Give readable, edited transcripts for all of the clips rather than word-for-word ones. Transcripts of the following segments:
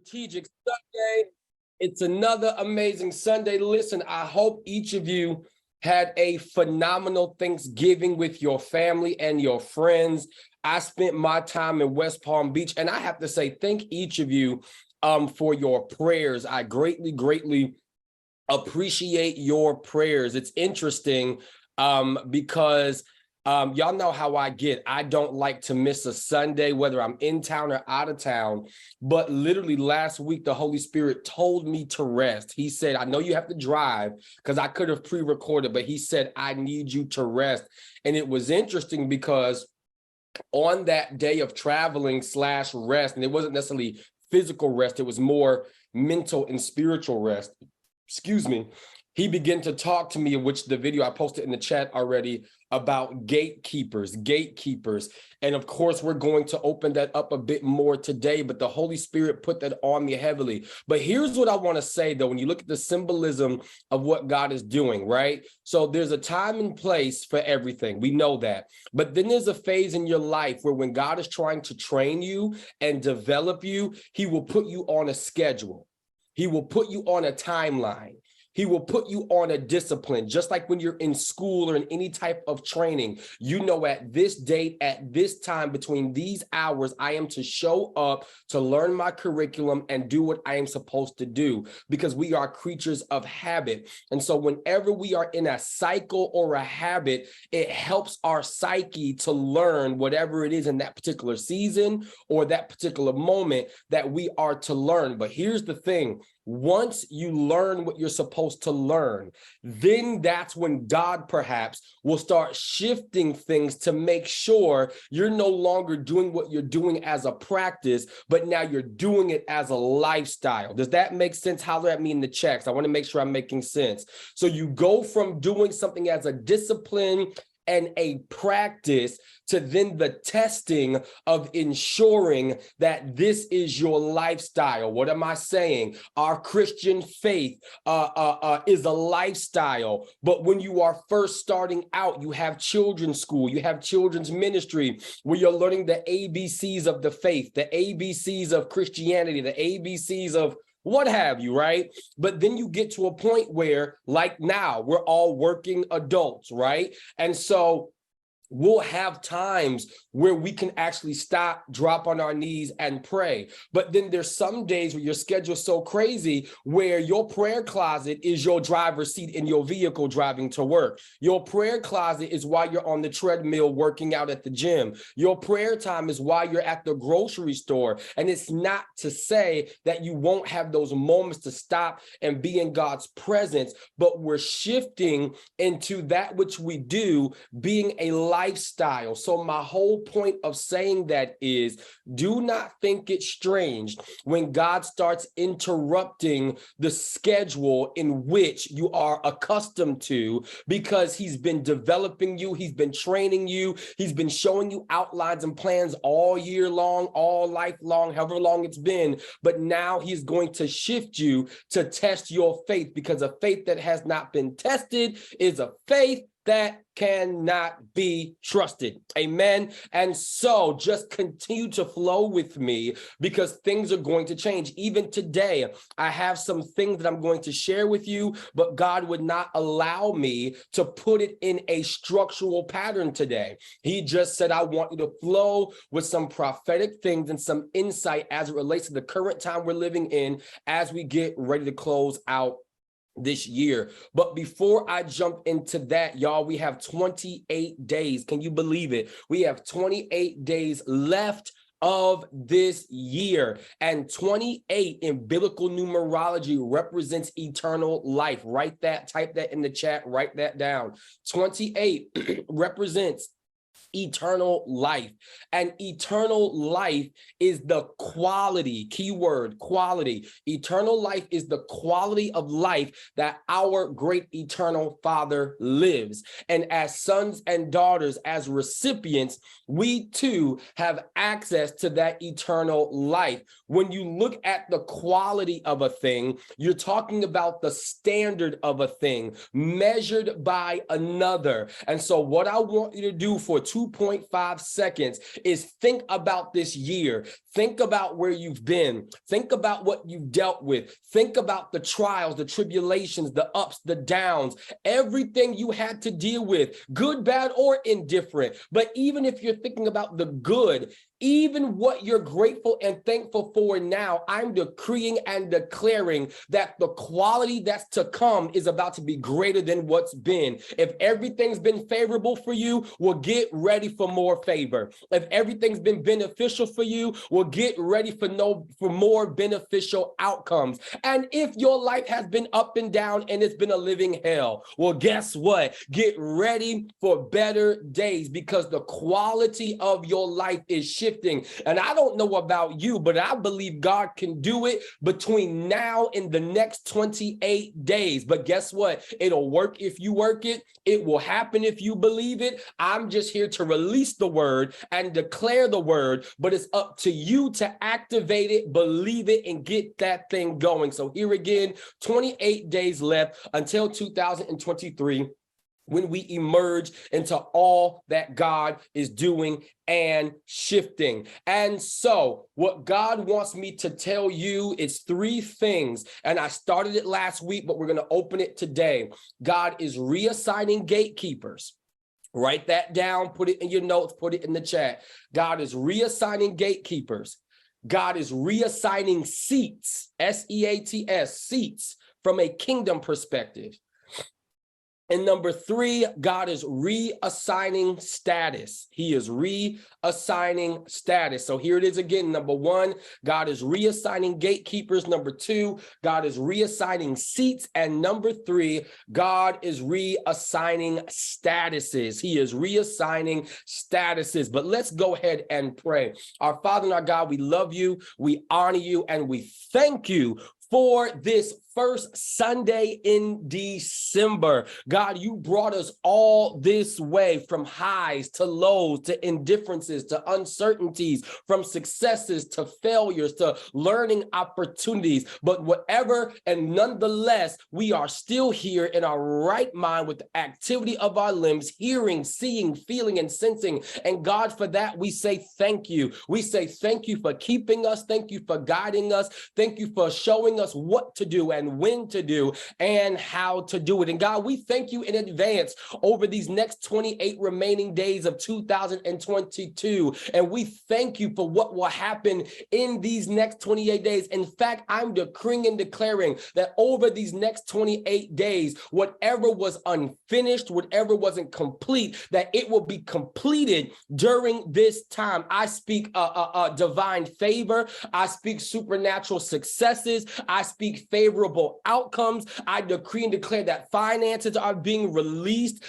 Strategic Sunday. It's another amazing Sunday. Listen, I hope each of you had a phenomenal Thanksgiving with your family and your friends. I spent my time in West Palm Beach, and I have to say thank each of you for your prayers. I greatly appreciate your prayers. It's interesting because y'all know how I get. I don't like to miss a Sunday, whether I'm in town or out of town. But literally last week, the Holy Spirit told me to rest. He said, I know you have to drive, because I could have pre-recorded, but he said, I need you to rest. And it was interesting because on that day of traveling / rest, and it wasn't necessarily physical rest, it was more mental and spiritual rest. Excuse me. He began to talk to me, which the video I posted in the chat already, about gatekeepers. And of course, we're going to open that up a bit more today, but the Holy Spirit put that on me heavily. But here's what I want to say, though, when you look at the symbolism of what God is doing, right? So there's a time and place for everything. We know that. But then there's a phase in your life where when God is trying to train you and develop you, he will put you on a schedule. He will put you on a timeline. He will put you on a discipline, just like when you're in school or in any type of training. You know, at this date, at this time, between these hours, I am to show up to learn my curriculum and do what I am supposed to do, because we are creatures of habit. And so whenever we are in a cycle or a habit, it helps our psyche to learn whatever it is in that particular season or that particular moment that we are to learn. But here's the thing. Once you learn what you're supposed to learn, then that's when God perhaps will start shifting things to make sure you're no longer doing what you're doing as a practice, but now you're doing it as a lifestyle. Does that make sense? Holler at me in the chats. I want to make sure I'm making sense. So you go from doing something as a discipline and a practice to then the testing of ensuring that this is your lifestyle. What am I saying? Our Christian faith is a lifestyle. But when you are first starting out, you have children's school, you have children's ministry, where you're learning the ABCs of the faith, the ABCs of Christianity, the ABCs of what have you, right? But then you get to a point where, like now, we're all working adults, right? And so we'll have times where we can actually stop, drop on our knees and pray. But then there's some days where your schedule's so crazy where your prayer closet is your driver's seat in your vehicle driving to work. Your prayer closet is while you're on the treadmill working out at the gym. Your prayer time is while you're at the grocery store. And it's not to say that you won't have those moments to stop and be in God's presence, but we're shifting into that which we do being a lifestyle. So my whole point of saying that is, do not think it's strange when God starts interrupting the schedule in which you are accustomed to, because he's been developing you, he's been training you, he's been showing you outlines and plans all year long, all life long, however long it's been. But now he's going to shift you to test your faith, because a faith that has not been tested is a faith that cannot be trusted. Amen. And so just continue to flow with me, because things are going to change. Even today, I have some things that I'm going to share with you, but God would not allow me to put it in a structural pattern today. He just said, I want you to flow with some prophetic things and some insight as it relates to the current time we're living in as we get ready to close out this year. But before I jump into that, y'all, we have 28 days. Can you believe it? We have 28 days left of this year, and 28 in biblical numerology represents eternal life. Write that, type that in the chat, write that down. 28 represents eternal life, and eternal life is the quality, keyword quality. Eternal life is the quality of life that our great eternal Father lives. And as sons and daughters, as recipients, we too have access to that eternal life. When you look at the quality of a thing, you're talking about the standard of a thing measured by another. And so what I want you to do for 2.5 seconds is think about this year. Think about where you've been. Think about what you've dealt with. Think about the trials, the tribulations, the ups, the downs, everything you had to deal with, good, bad, or indifferent. But even if you're thinking about the good, even what you're grateful and thankful for now, I'm decreeing and declaring that the quality that's to come is about to be greater than what's been. If everything's been favorable for you, well, get ready for more favor. If everything's been beneficial for you, well, get ready for more beneficial outcomes. And if your life has been up and down and it's been a living hell, well, guess what? Get ready for better days, because the quality of your life is shifting. And I don't know about you, but I believe God can do it between now and the next 28 days. But guess what? It'll work if you work it. It will happen if you believe it. I'm just here to release the word and declare the word, but it's up to you to activate it, believe it, and get that thing going. So here again, 28 days left until 2023. When we emerge into all that God is doing and shifting. And so what God wants me to tell you is 3 things. And I started it last week, but we're going to open it today. God is reassigning gatekeepers. Write that down, put it in your notes, put it in the chat. God is reassigning gatekeepers. God is reassigning seats, S-E-A-T-S, seats from a kingdom perspective. And number 3, God is reassigning status. He is reassigning status. So here it is again. Number 1, God is reassigning gatekeepers. Number 2, God is reassigning seats. And number 3, God is reassigning statuses. He is reassigning statuses. But let's go ahead and pray. Our Father and our God, we love you, we honor you, and we thank you for this first Sunday in December. God, you brought us all this way, from highs to lows, to indifferences, to uncertainties, from successes to failures, to learning opportunities. But whatever, and nonetheless, we are still here in our right mind with the activity of our limbs, hearing, seeing, feeling, and sensing. And God, for that, we say thank you. We say thank you for keeping us. Thank you for guiding us. Thank you for showing us what to do and when to do and how to do it. And God, we thank you in advance over these next 28 remaining days of 2022. And we thank you for what will happen in these next 28 days. In fact, I'm decreeing and declaring that over these next 28 days, whatever was unfinished, whatever wasn't complete, that it will be completed during this time. I speak divine favor. I speak supernatural successes. I speak favorable outcomes. I decree and declare that finances are being released.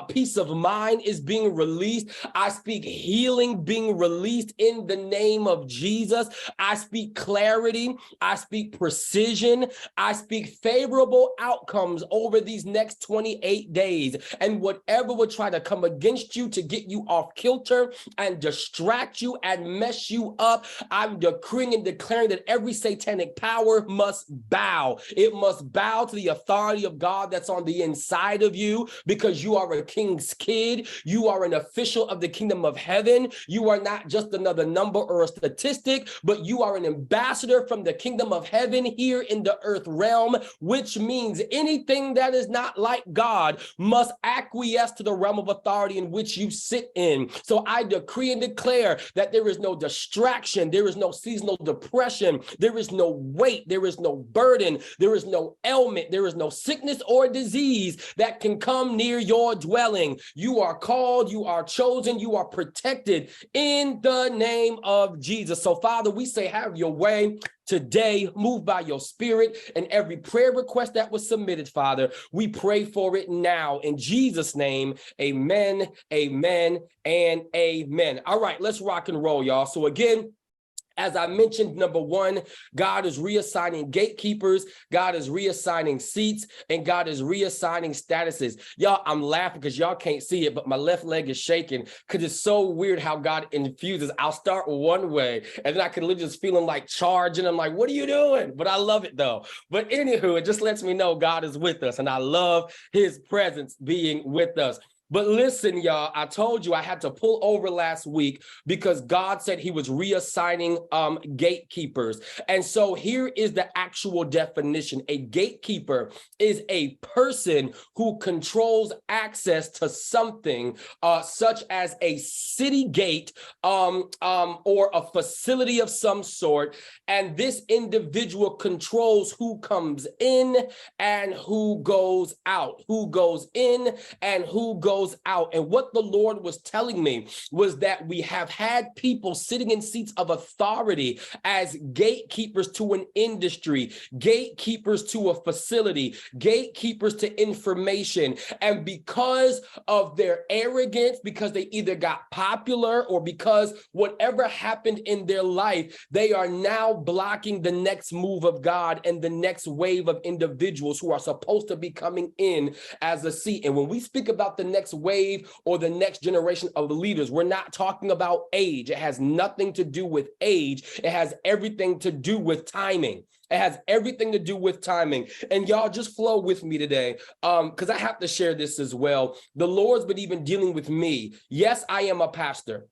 Peace of mind is being released. I speak healing being released in the name of Jesus. I speak clarity. I speak precision. I speak favorable outcomes over these next 28 days. And whatever will try to come against you to get you off kilter and distract you and mess you up, I'm decreeing and declaring that every satanic power must bow. It must bow to the authority of God that's on the inside of you, because you are a king's kid. You are an official of the kingdom of heaven. You are not just another number or a statistic, but you are an ambassador from the kingdom of heaven here in the earth realm, which means anything that is not like God must acquiesce to the realm of authority in which you sit in. So I decree and declare that there is no distraction, there is no seasonal depression, there is no weight, there is no burden affliction, there is no ailment, there is no sickness or disease that can come near your dwelling. You are called, you are chosen, you are protected in the name of Jesus. So Father, we say, have your way today, move by your spirit, and every prayer request that was submitted, Father, we pray for it now in Jesus' name. Amen, amen, and amen. All right, let's rock and roll, y'all. So again, as I mentioned, number one, God is reassigning gatekeepers, God is reassigning seats, and God is reassigning statuses. Y'all, I'm laughing because y'all can't see it, but my left leg is shaking because it's so weird how God infuses. I'll start one way, and then I can literally just feeling like charging. I'm like, what are you doing? But I love it though. But anywho, it just lets me know God is with us, and I love his presence being with us. But listen, y'all, I told you I had to pull over last week because God said he was reassigning gatekeepers. And so here is the actual definition. A gatekeeper is a person who controls access to something such as a city gate or a facility of some sort. And this individual controls who comes in and who goes out, who goes in and who goes out. And what the Lord was telling me was that we have had people sitting in seats of authority as gatekeepers to an industry, gatekeepers to a facility, gatekeepers to information. And because of their arrogance, because they either got popular or because whatever happened in their life, they are now blocking the next move of God and the next wave of individuals who are supposed to be coming in as a seat. And when we speak about the next wave or the next generation of leaders, we're not talking about age. It has nothing to do with age. It has everything to do with timing. It has everything to do with timing. And y'all just flow with me today because I have to share this as well. The Lord's been even dealing with me. Yes, I am a pastor.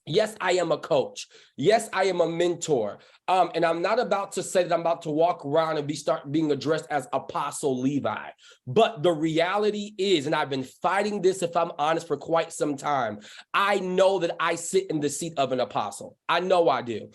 Yes, I am a coach. Yes, I am a mentor. And I'm not about to say that I'm about to walk around and start being addressed as Apostle Levi. But the reality is, and I've been fighting this, if I'm honest, for quite some time, I know that I sit in the seat of an apostle. I know I do.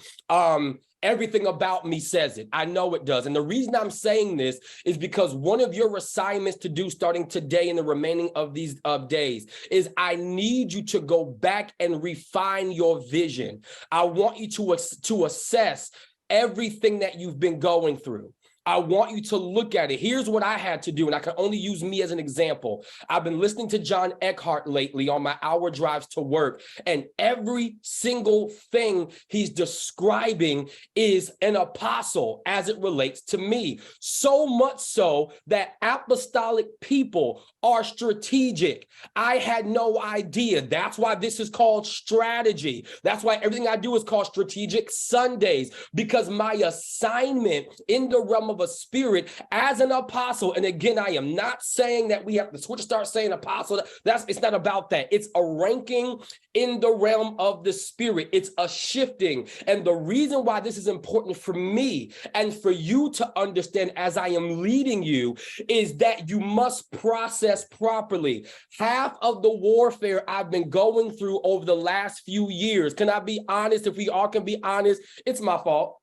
Everything about me says it. I know it does. And the reason I'm saying this is because one of your assignments to do starting today and the remaining of these days is I need you to go back and refine your vision. I want you to assess everything that you've been going through. I want you to look at it. Here's what I had to do, and I can only use me as an example. I've been listening to John Eckhart lately on my hour drives to work, and every single thing he's describing is an apostle as it relates to me. So much so that apostolic people are strategic. I had no idea. That's why this is called strategy. That's why everything I do is called Strategic Sundays, because my assignment in the realm of a spirit as an apostle, and again, I am not saying that we have to switch, start saying apostle. It's not about that. It's a ranking in the realm of the spirit. It's a shifting. And the reason why this is important for me and for you to understand as I am leading you is that you must process properly. Half of the warfare I've been going through over the last few years, can I be honest? If we all can be honest, it's my fault.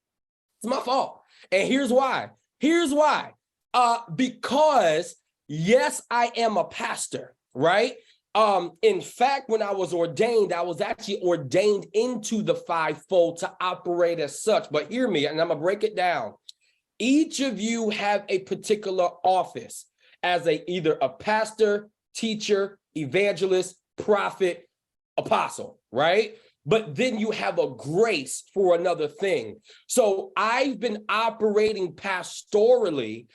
It's my fault. And here's why. Here's why. Because yes, I am a pastor, right? In fact, when I was ordained, I was actually ordained into the fivefold to operate as such. But hear me, and I'm gonna break it down. Each of you have a particular office as either a pastor, teacher, evangelist, prophet, apostle, right? But then you have a grace for another thing. So I've been operating pastorally,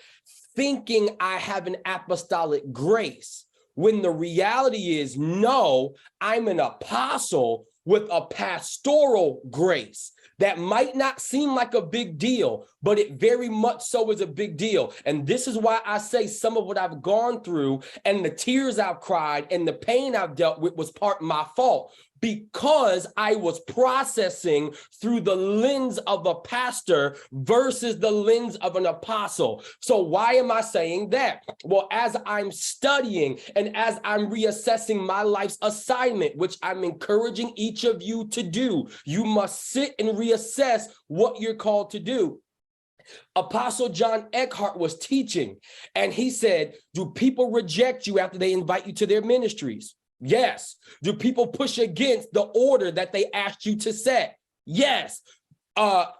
thinking I have an apostolic grace, when the reality is, no, I'm an apostle with a pastoral grace. That might not seem like a big deal, but it very much so is a big deal. And this is why I say some of what I've gone through and the tears I've cried and the pain I've dealt with was part my fault, because I was processing through the lens of a pastor versus the lens of an apostle. So why am I saying that? Well, as I'm studying and as I'm reassessing my life's assignment, which I'm encouraging each of you to do, you must sit and reassess what you're called to do. Apostle John Eckhart was teaching, and he said, do people reject you after they invite you to their ministries? Yes. Do people push against the order that they asked you to set? Yes. I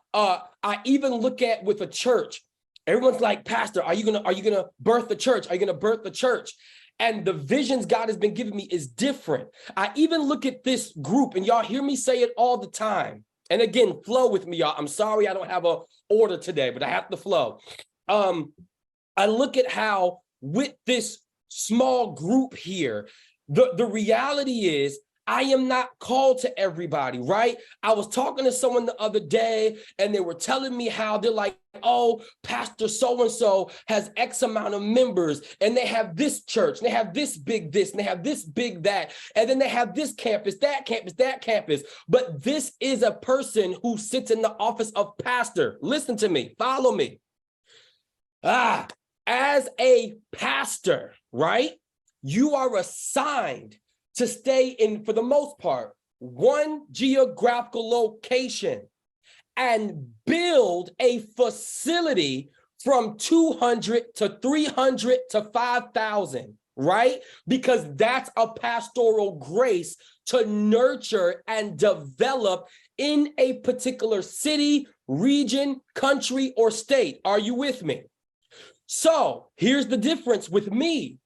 even look at with a church. Everyone's like, Pastor, are you gonna birth the church? Are you gonna birth the church? And the visions God has been giving me is different. I even look at this group, and y'all hear me say it all the time. And again, flow with me, y'all. I'm sorry I don't have a order today, but I have to flow. I look at how with this small group here, the reality is I am not called to everybody, right? I was talking to someone the other day, and they were telling me how they're like, oh, Pastor so-and-so has X amount of members, and they have this church, and they have this, and they have this big that, and then they have this campus, that campus, that campus. But this is a person who sits in the office of pastor. Listen to me, follow me. As a pastor, right? You are assigned to stay in, for the most part, one geographical location and build a facility from 200 to 300 to 5,000, right? Because that's a pastoral grace to nurture and develop in a particular city, region, country, or state. Are you with me? So here's the difference with me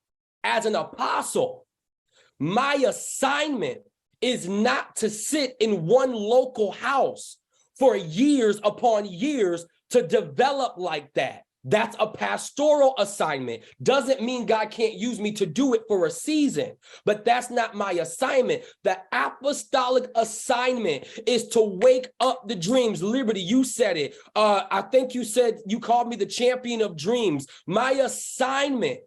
as an apostle. My assignment is not to sit in one local house for years upon years to develop like that. That's a pastoral assignment. Doesn't mean God can't use me to do it for a season, but that's not my assignment. The apostolic assignment is to wake up the dreams. Liberty, you said it. I think you said, you called me the champion of dreams. My assignment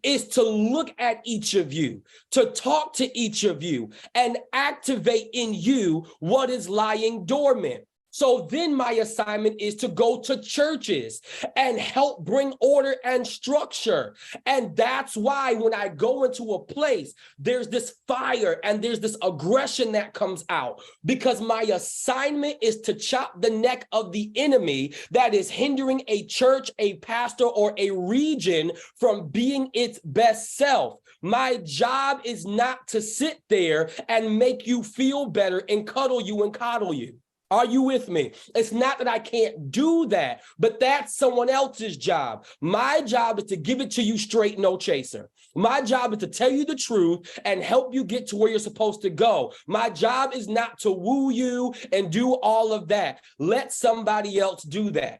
is to look at each of you, to talk to each of you, and activate in you what is lying dormant. So then my assignment is to go to churches and help bring order and structure. And that's why when I go into a place, there's this fire and there's this aggression that comes out, because my assignment is to chop the neck of the enemy that is hindering a church, a pastor, or a region from being its best self. My job is not to sit there and make you feel better and cuddle you and coddle you. Are you with me? It's not that I can't do that, but that's someone else's job. My job is to give it to you straight, no chaser. My job is to tell you the truth and help you get to where you're supposed to go. My job is not to woo you and do all of that. Let somebody else do that.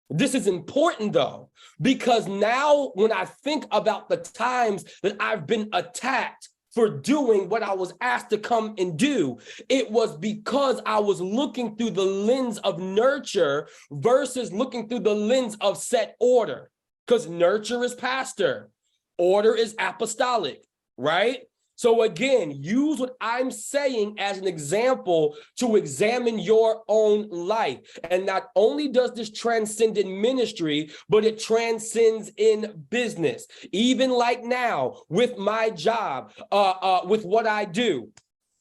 This is important though, because now when I think about the times that I've been attacked for doing what I was asked to come and do, it was because I was looking through the lens of nurture versus looking through the lens of set order. Because nurture is pastor, order is apostolic, right? So again, use what I'm saying as an example to examine your own life. And not only does this transcend in ministry, but it transcends in business. Even like now with my job, with what I do,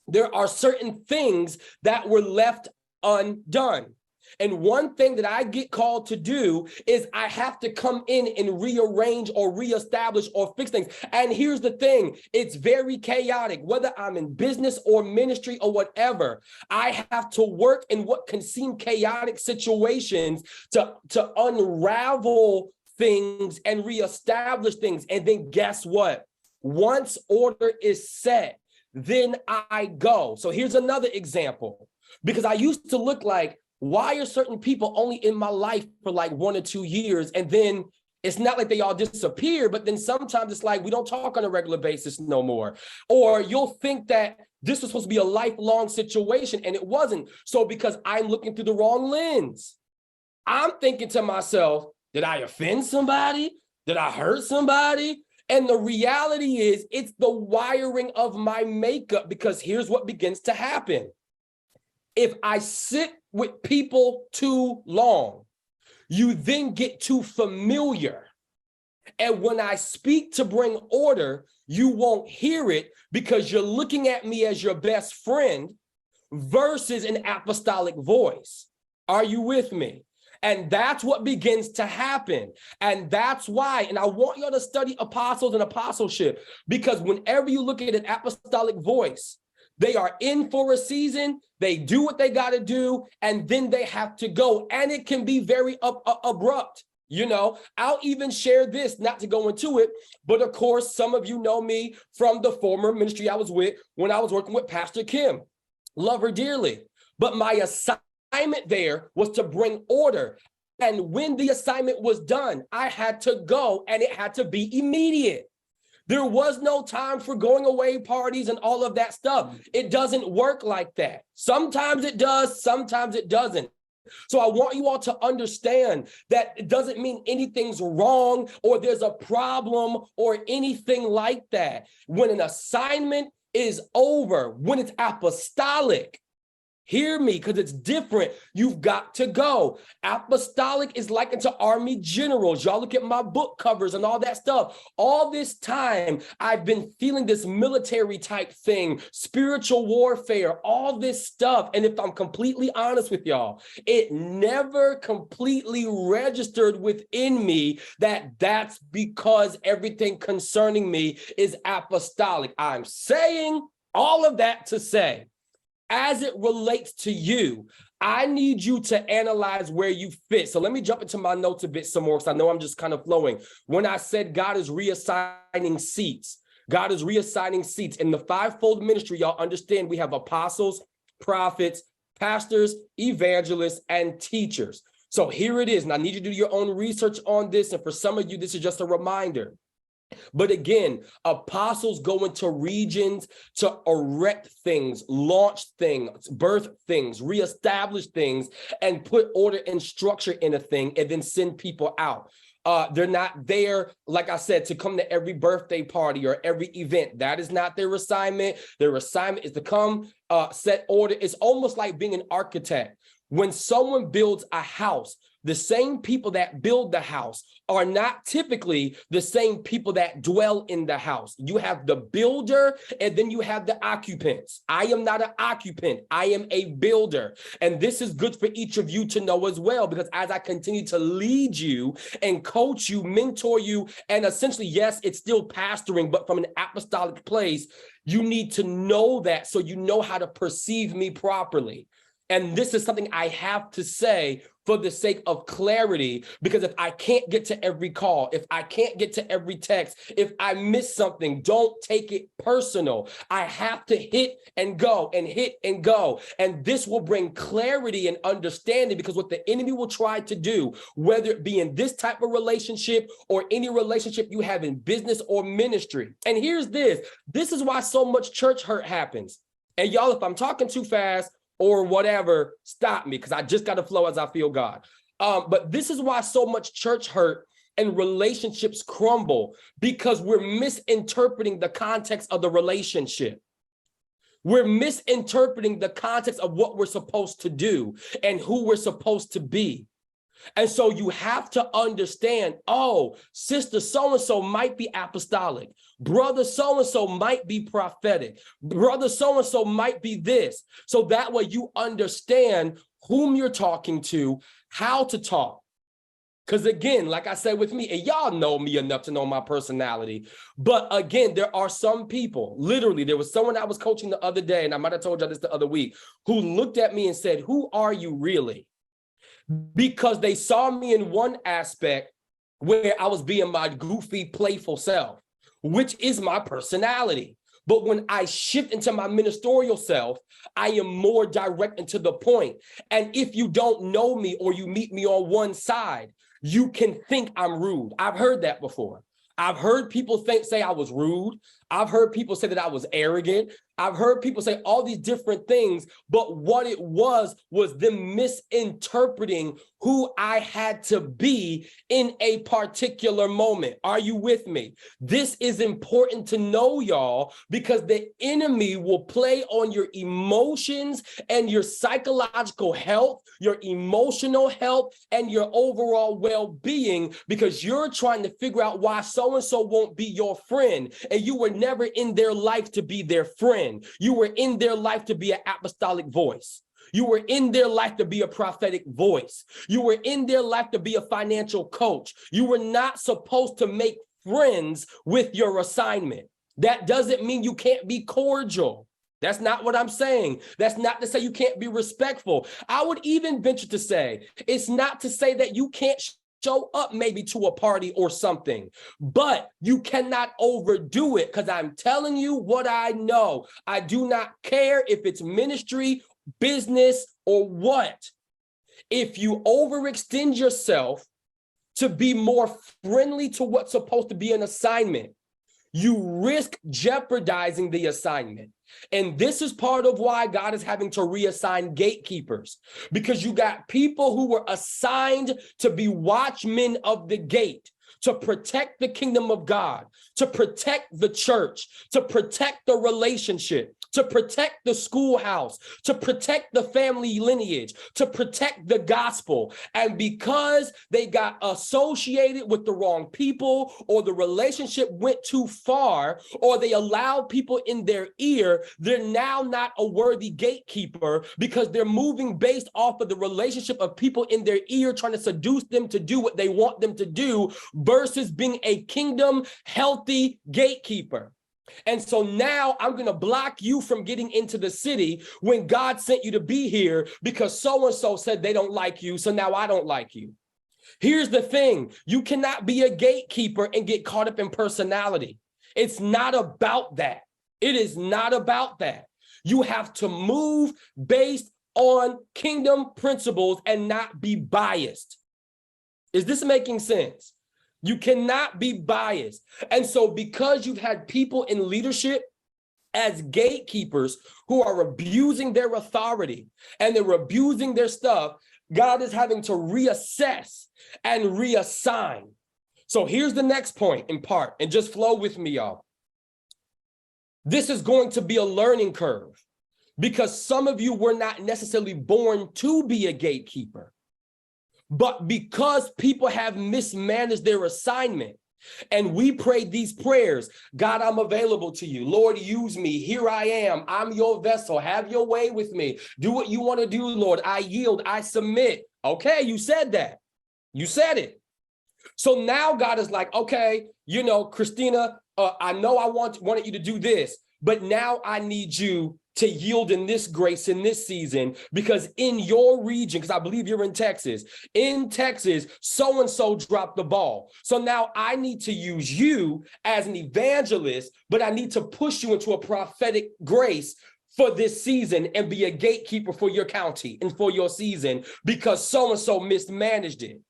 there are certain things that were left undone. And one thing that I get called to do is I have to come in and rearrange or reestablish or fix things. And here's the thing, it's very chaotic, whether I'm in business or ministry or whatever. I have to work in what can seem chaotic situations to unravel things and reestablish things. And then guess what? Once order is set, then I go. So here's another example, because I used to look like, why are certain people only in my life for like 1 or 2 years? And then it's not like they all disappear, but then sometimes it's like we don't talk on a regular basis no more. Or you'll think that this was supposed to be a lifelong situation and it wasn't. So because I'm looking through the wrong lens, I'm thinking to myself, did I offend somebody? Did I hurt somebody? And the reality is it's the wiring of my makeup, because here's what begins to happen. If I sit with people too long, you then get too familiar. And when I speak to bring order, you won't hear it because you're looking at me as your best friend versus an apostolic voice. Are you with me? And that's what begins to happen. And that's why, and I want y'all to study apostles and apostleship, because whenever you look at an apostolic voice, they are in for a season, they do what they got to do, and then they have to go. And it can be very abrupt. You know, I'll even share this, not to go into it, but of course, some of you know me from the former ministry I was with when I was working with Pastor Kim. Love her dearly. But my assignment there was to bring order. And when the assignment was done, I had to go, and it had to be immediate. There was no time for going away parties and all of that stuff. It doesn't work like that. Sometimes it does, sometimes it doesn't. So I want you all to understand that it doesn't mean anything's wrong or there's a problem or anything like that. When an assignment is over, when it's apostolic, hear me, because it's different. You've got to go. Apostolic is likened to army generals. Y'all look at my book covers and all that stuff. All this time, I've been feeling this military type thing, spiritual warfare, all this stuff. And if I'm completely honest with y'all, it never completely registered within me that that's because everything concerning me is apostolic. I'm saying all of that to say, as it relates to you, I need you to analyze where you fit. So let me jump into my notes a bit some more, because I know I'm just kind of flowing. When I said God is reassigning seats, God is reassigning seats. In the fivefold ministry, y'all understand we have apostles, prophets, pastors, evangelists, and teachers. So here it is. And I need you to do your own research on this. And for some of you, this is just a reminder. But again, apostles go into regions to erect things, launch things, birth things, reestablish things, and put order and structure in a thing, and then send people out. They're not there, like I said, to come to every birthday party or every event. That is not their assignment. Their assignment is to come, set order. It's almost like being an architect. When someone builds a house, the same people that build the house are not typically the same people that dwell in the house. You have the builder, and then you have the occupants. I am not an occupant. I am a builder. And this is good for each of you to know as well, because as I continue to lead you and coach you, mentor you, and essentially, yes, it's still pastoring, but from an apostolic place, you need to know that so you know how to perceive me properly. And this is something I have to say for the sake of clarity, because if I can't get to every call, if I can't get to every text, if I miss something, don't take it personal. I have to hit and go and hit and go. And this will bring clarity and understanding, because what the enemy will try to do, whether it be in this type of relationship or any relationship you have in business or ministry. And here's this is why so much church hurt happens. And y'all, if I'm talking too fast, or whatever, stop me, because I just got to flow as I feel God. But this is why so much church hurt and relationships crumble, because we're misinterpreting the context of the relationship. We're misinterpreting the context of what we're supposed to do and who we're supposed to be. And so you have to understand, oh, sister so-and-so might be apostolic. Brother so-and-so might be prophetic. Brother so-and-so might be this. So that way you understand whom you're talking to, how to talk. Because again, like I said with me, and y'all know me enough to know my personality. But again, there are some people, literally, there was someone I was coaching the other day, and I might have told y'all this the other week, who looked at me and said, "Who are you really?" Because they saw me in one aspect where I was being my goofy, playful self, which is my personality. But when I shift into my ministerial self, I am more direct and to the point. And if you don't know me or you meet me on one side, you can think I'm rude. I've heard that before. I've heard people say I was rude. I've heard people say that I was arrogant. I've heard people say all these different things, but what it was them misinterpreting who I had to be in a particular moment. Are you with me? This is important to know, y'all, because the enemy will play on your emotions and your psychological health, your emotional health, and your overall well-being, because you're trying to figure out why so-and-so won't be your friend, and you were never in their life to be their friend. You were in their life to be an apostolic voice. You were in their life to be a prophetic voice. You were in their life to be a financial coach. You were not supposed to make friends with your assignment. That doesn't mean you can't be cordial. That's not what I'm saying. That's not to say you can't be respectful. I would even venture to say, it's not to say that you can't show up maybe to a party or something, but you cannot overdo it, because I'm telling you what I know. I do not care if it's ministry, business, or what. If you overextend yourself to be more friendly to what's supposed to be an assignment, you risk jeopardizing the assignment. And this is part of why God is having to reassign gatekeepers, because you got people who were assigned to be watchmen of the gate, to protect the kingdom of God, to protect the church, to protect the relationship, to protect the schoolhouse, to protect the family lineage, to protect the gospel. And because they got associated with the wrong people, or the relationship went too far, or they allowed people in their ear, they're now not a worthy gatekeeper, because they're moving based off of the relationship of people in their ear, trying to seduce them to do what they want them to do, versus being a kingdom healthy gatekeeper. And so now I'm going to block you from getting into the city when God sent you to be here, because so-and-so said they don't like you, so now I don't like you. Here's the thing. You cannot be a gatekeeper and get caught up in personality. It's not about that. It is not about that. You have to move based on kingdom principles and not be biased. Is this making sense? You cannot be biased. And so because you've had people in leadership as gatekeepers who are abusing their authority and they're abusing their stuff, God is having to reassess and reassign. So here's the next point in part, and just flow with me, y'all. This is going to be a learning curve, because some of you were not necessarily born to be a gatekeeper. But because people have mismanaged their assignment, and we prayed these prayers, God, I'm available to you. Lord, use me. Here I am. I'm your vessel. Have your way with me. Do what you want to do, Lord. I yield. I submit. Okay, you said that. You said it. So now God is like, okay, Christina, I know I wanted you to do this, but now I need you to yield in this grace in this season, because in your region, because I believe you're in Texas, so-and-so dropped the ball. So now I need to use you as an evangelist, but I need to push you into a prophetic grace for this season and be a gatekeeper for your county and for your season, because so-and-so mismanaged it.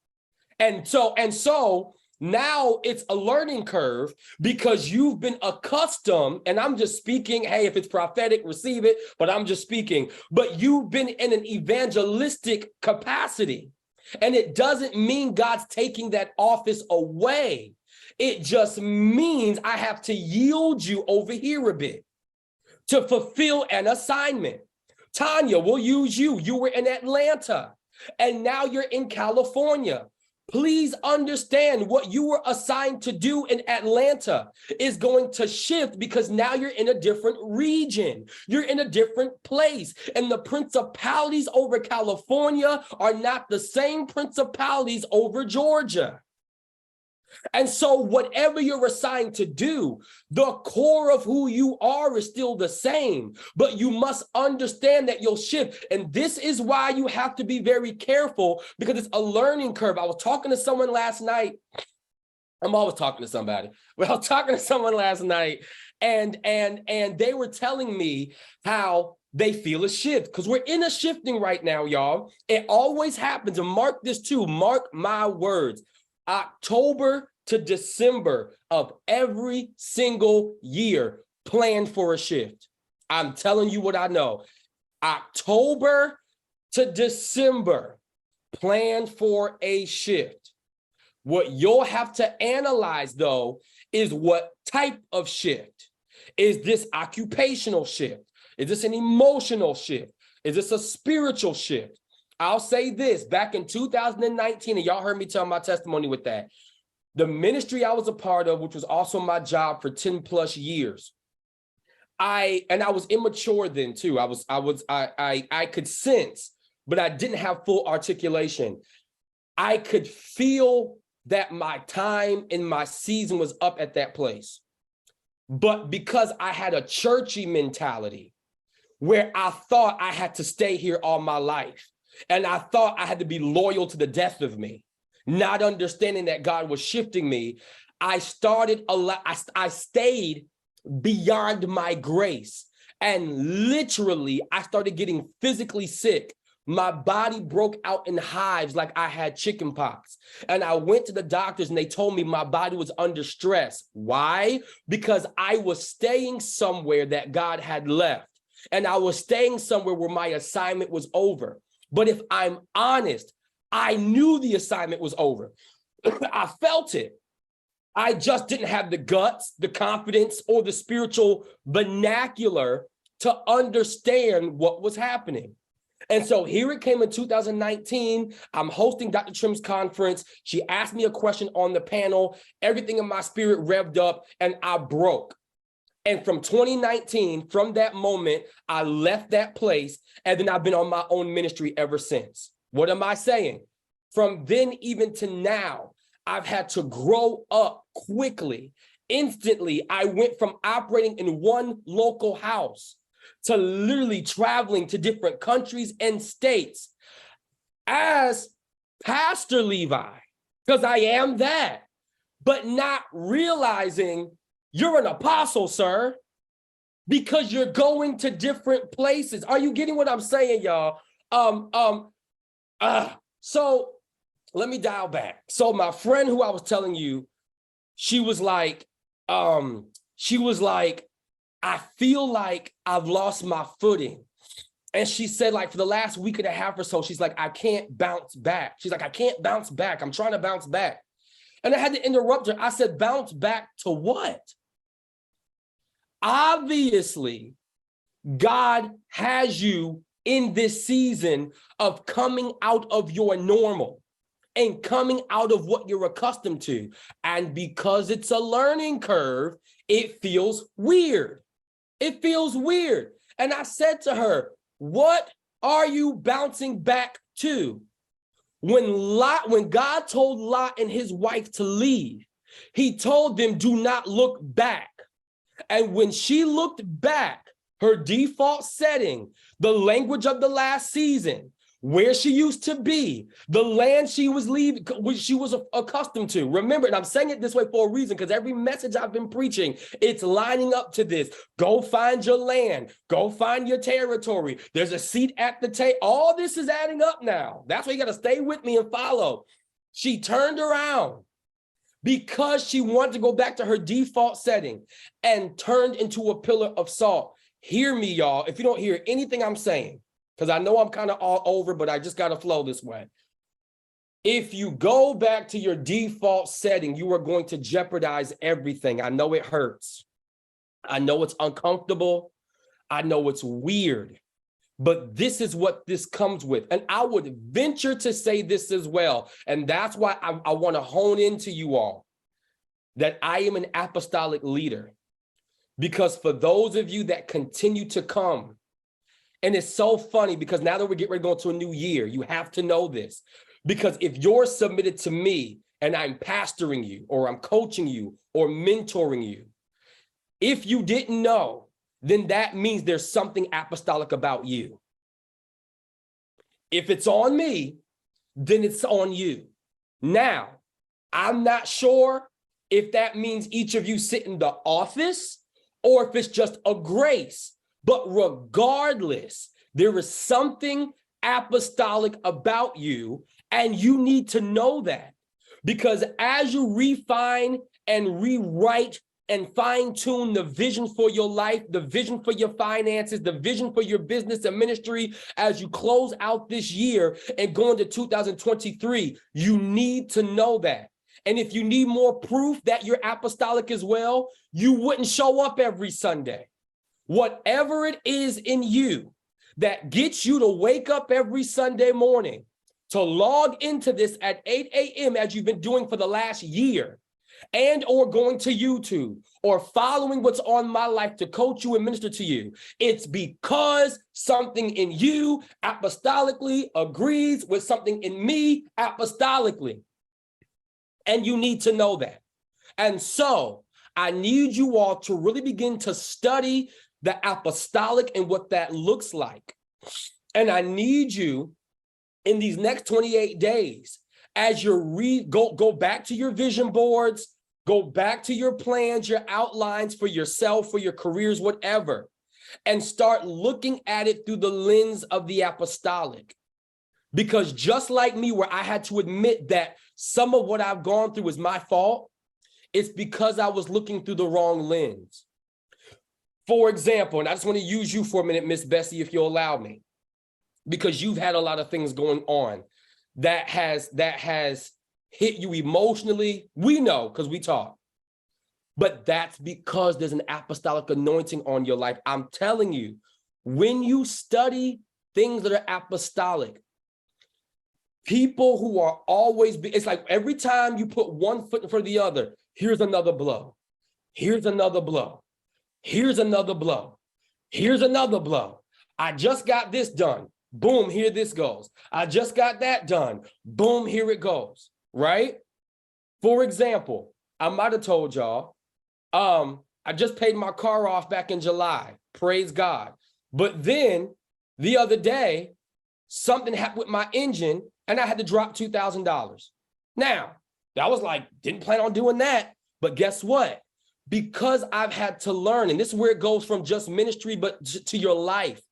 And so now it's a learning curve, because you've been accustomed, and I'm just speaking, hey, if it's prophetic, receive it, but I'm just speaking, but you've been in an evangelistic capacity. And it doesn't mean God's taking that office away. It just means I have to yield you over here a bit to fulfill an assignment. Tanya, we'll use you. You were in Atlanta, and now you're in California. Please understand what you were assigned to do in Atlanta is going to shift, because now you're in a different region. You're in a different place. And the principalities over California are not the same principalities over Georgia. And so whatever you're assigned to do, the core of who you are is still the same, but you must understand that you'll shift. And this is why you have to be very careful, because it's a learning curve. I was talking to someone last night. I'm always talking to somebody. But I was talking to someone last night, and they were telling me how they feel a shift, because we're in a shifting right now, y'all. It always happens. And mark this too. Mark my words. October to December of every single year, plan for a shift. I'm telling you what I know. October to December, plan for a shift. What you'll have to analyze, though, is what type of shift. Is this occupational shift? Is this an emotional shift? Is this a spiritual shift? I'll say this, back in 2019, and y'all heard me tell my testimony with that, the ministry I was a part of, which was also my job for 10 plus years, I was immature then too. I could sense, but I didn't have full articulation. I could feel that my time and my season was up at that place. But because I had a churchy mentality where I thought I had to stay here all my life, and I thought I had to be loyal to the death of me, not understanding that God was shifting me, I stayed beyond my grace. And literally, I started getting physically sick. My body broke out in hives like I had chicken pox. And I went to the doctors and they told me my body was under stress. Why? Because I was staying somewhere that God had left. And I was staying somewhere where my assignment was over. But if I'm honest, I knew the assignment was over. I felt it. I just didn't have the guts, the confidence, or the spiritual vernacular to understand what was happening. And so here it came in 2019. I'm hosting Dr. Trim's conference. She asked me a question on the panel. Everything in my spirit revved up and I broke. And from 2019, from that moment, I left that place. And then I've been on my own ministry ever since. What am I saying? From then even to now, I've had to grow up quickly. Instantly, I went from operating in one local house to literally traveling to different countries and states as Pastor Levi, because I am that, but not realizing you're an apostle, sir, because you're going to different places. Are you getting what I'm saying, y'all? So let me dial back. So my friend who I was telling you, she was like, I feel like I've lost my footing. And she said, like, for the last week and a half or so, she's like, I can't bounce back. She's like, I can't bounce back. I'm trying to bounce back. And I had to interrupt her. I said, bounce back to what? Obviously, God has you in this season of coming out of your normal and coming out of what you're accustomed to. And because it's a learning curve, it feels weird. It feels weird. And I said to her, what are you bouncing back to? When God told Lot and his wife to leave, he told them, do not look back. And when she looked back, her default setting, the language of the last season, where she used to be, the land she was leaving, which she was accustomed to. Remember, and I'm saying it this way for a reason, because every message I've been preaching, it's lining up to this. Go find your land. Go find your territory. There's a seat at the table. All this is adding up now. That's why you got to stay with me and follow. She turned around because she wanted to go back to her default setting and turned into a pillar of salt. Hear me, y'all. If you don't hear anything I'm saying, because I know I'm kind of all over, but I just got to flow this way. If you go back to your default setting, you are going to jeopardize everything. I know it hurts. I know it's uncomfortable. I know it's weird, but this is what this comes with. And I would venture to say this as well. And that's why I want to hone into you all that I am an apostolic leader, because for those of you that continue to come, and it's so funny because now that we're getting ready to go into a new year, you have to know this. Because if you're submitted to me and I'm pastoring you or I'm coaching you or mentoring you, if you didn't know, then that means there's something apostolic about you. If it's on me, then it's on you. Now, I'm not sure if that means each of you sit in the office or if it's just a grace. But regardless, there is something apostolic about you, and you need to know that. Because as you refine and rewrite and fine-tune the vision for your life, the vision for your finances, the vision for your business and ministry, as you close out this year and go into 2023, you need to know that. And if you need more proof that you're apostolic as well, you wouldn't show up every Sunday. Whatever it is in you that gets you to wake up every Sunday morning, to log into this at 8 a.m. as you've been doing for the last year, and or going to YouTube or following what's on my life to coach you and minister to you. It's because something in you apostolically agrees with something in me apostolically. And you need to know that. And so I need you all to really begin to study the apostolic and what that looks like. And I need you in these next 28 days, as you go back to your vision boards, go back to your plans, your outlines for yourself, for your careers, whatever, and start looking at it through the lens of the apostolic. Because just like me, where I had to admit that some of what I've gone through is my fault, it's because I was looking through the wrong lens. For example, and I just want to use you for a minute, Miss Bessie, if you'll allow me, because you've had a lot of things going on that has hit you emotionally. We know because we talk. But that's because there's an apostolic anointing on your life. I'm telling you, when you study things that are apostolic, people who are always, it's like every time you put one foot in front of the other, here's another blow. Here's another blow. Here's another blow. Here's another blow. I just got this done. Boom, here this goes. I just got that done. Boom, here it goes, right? For example, I might have told y'all, I just paid my car off back in July. Praise God. But then the other day, something happened with my engine and I had to drop $2,000. Now, that was like, didn't plan on doing that. But guess what? Because I've had to learn, and this is where it goes from just ministry, but to your life.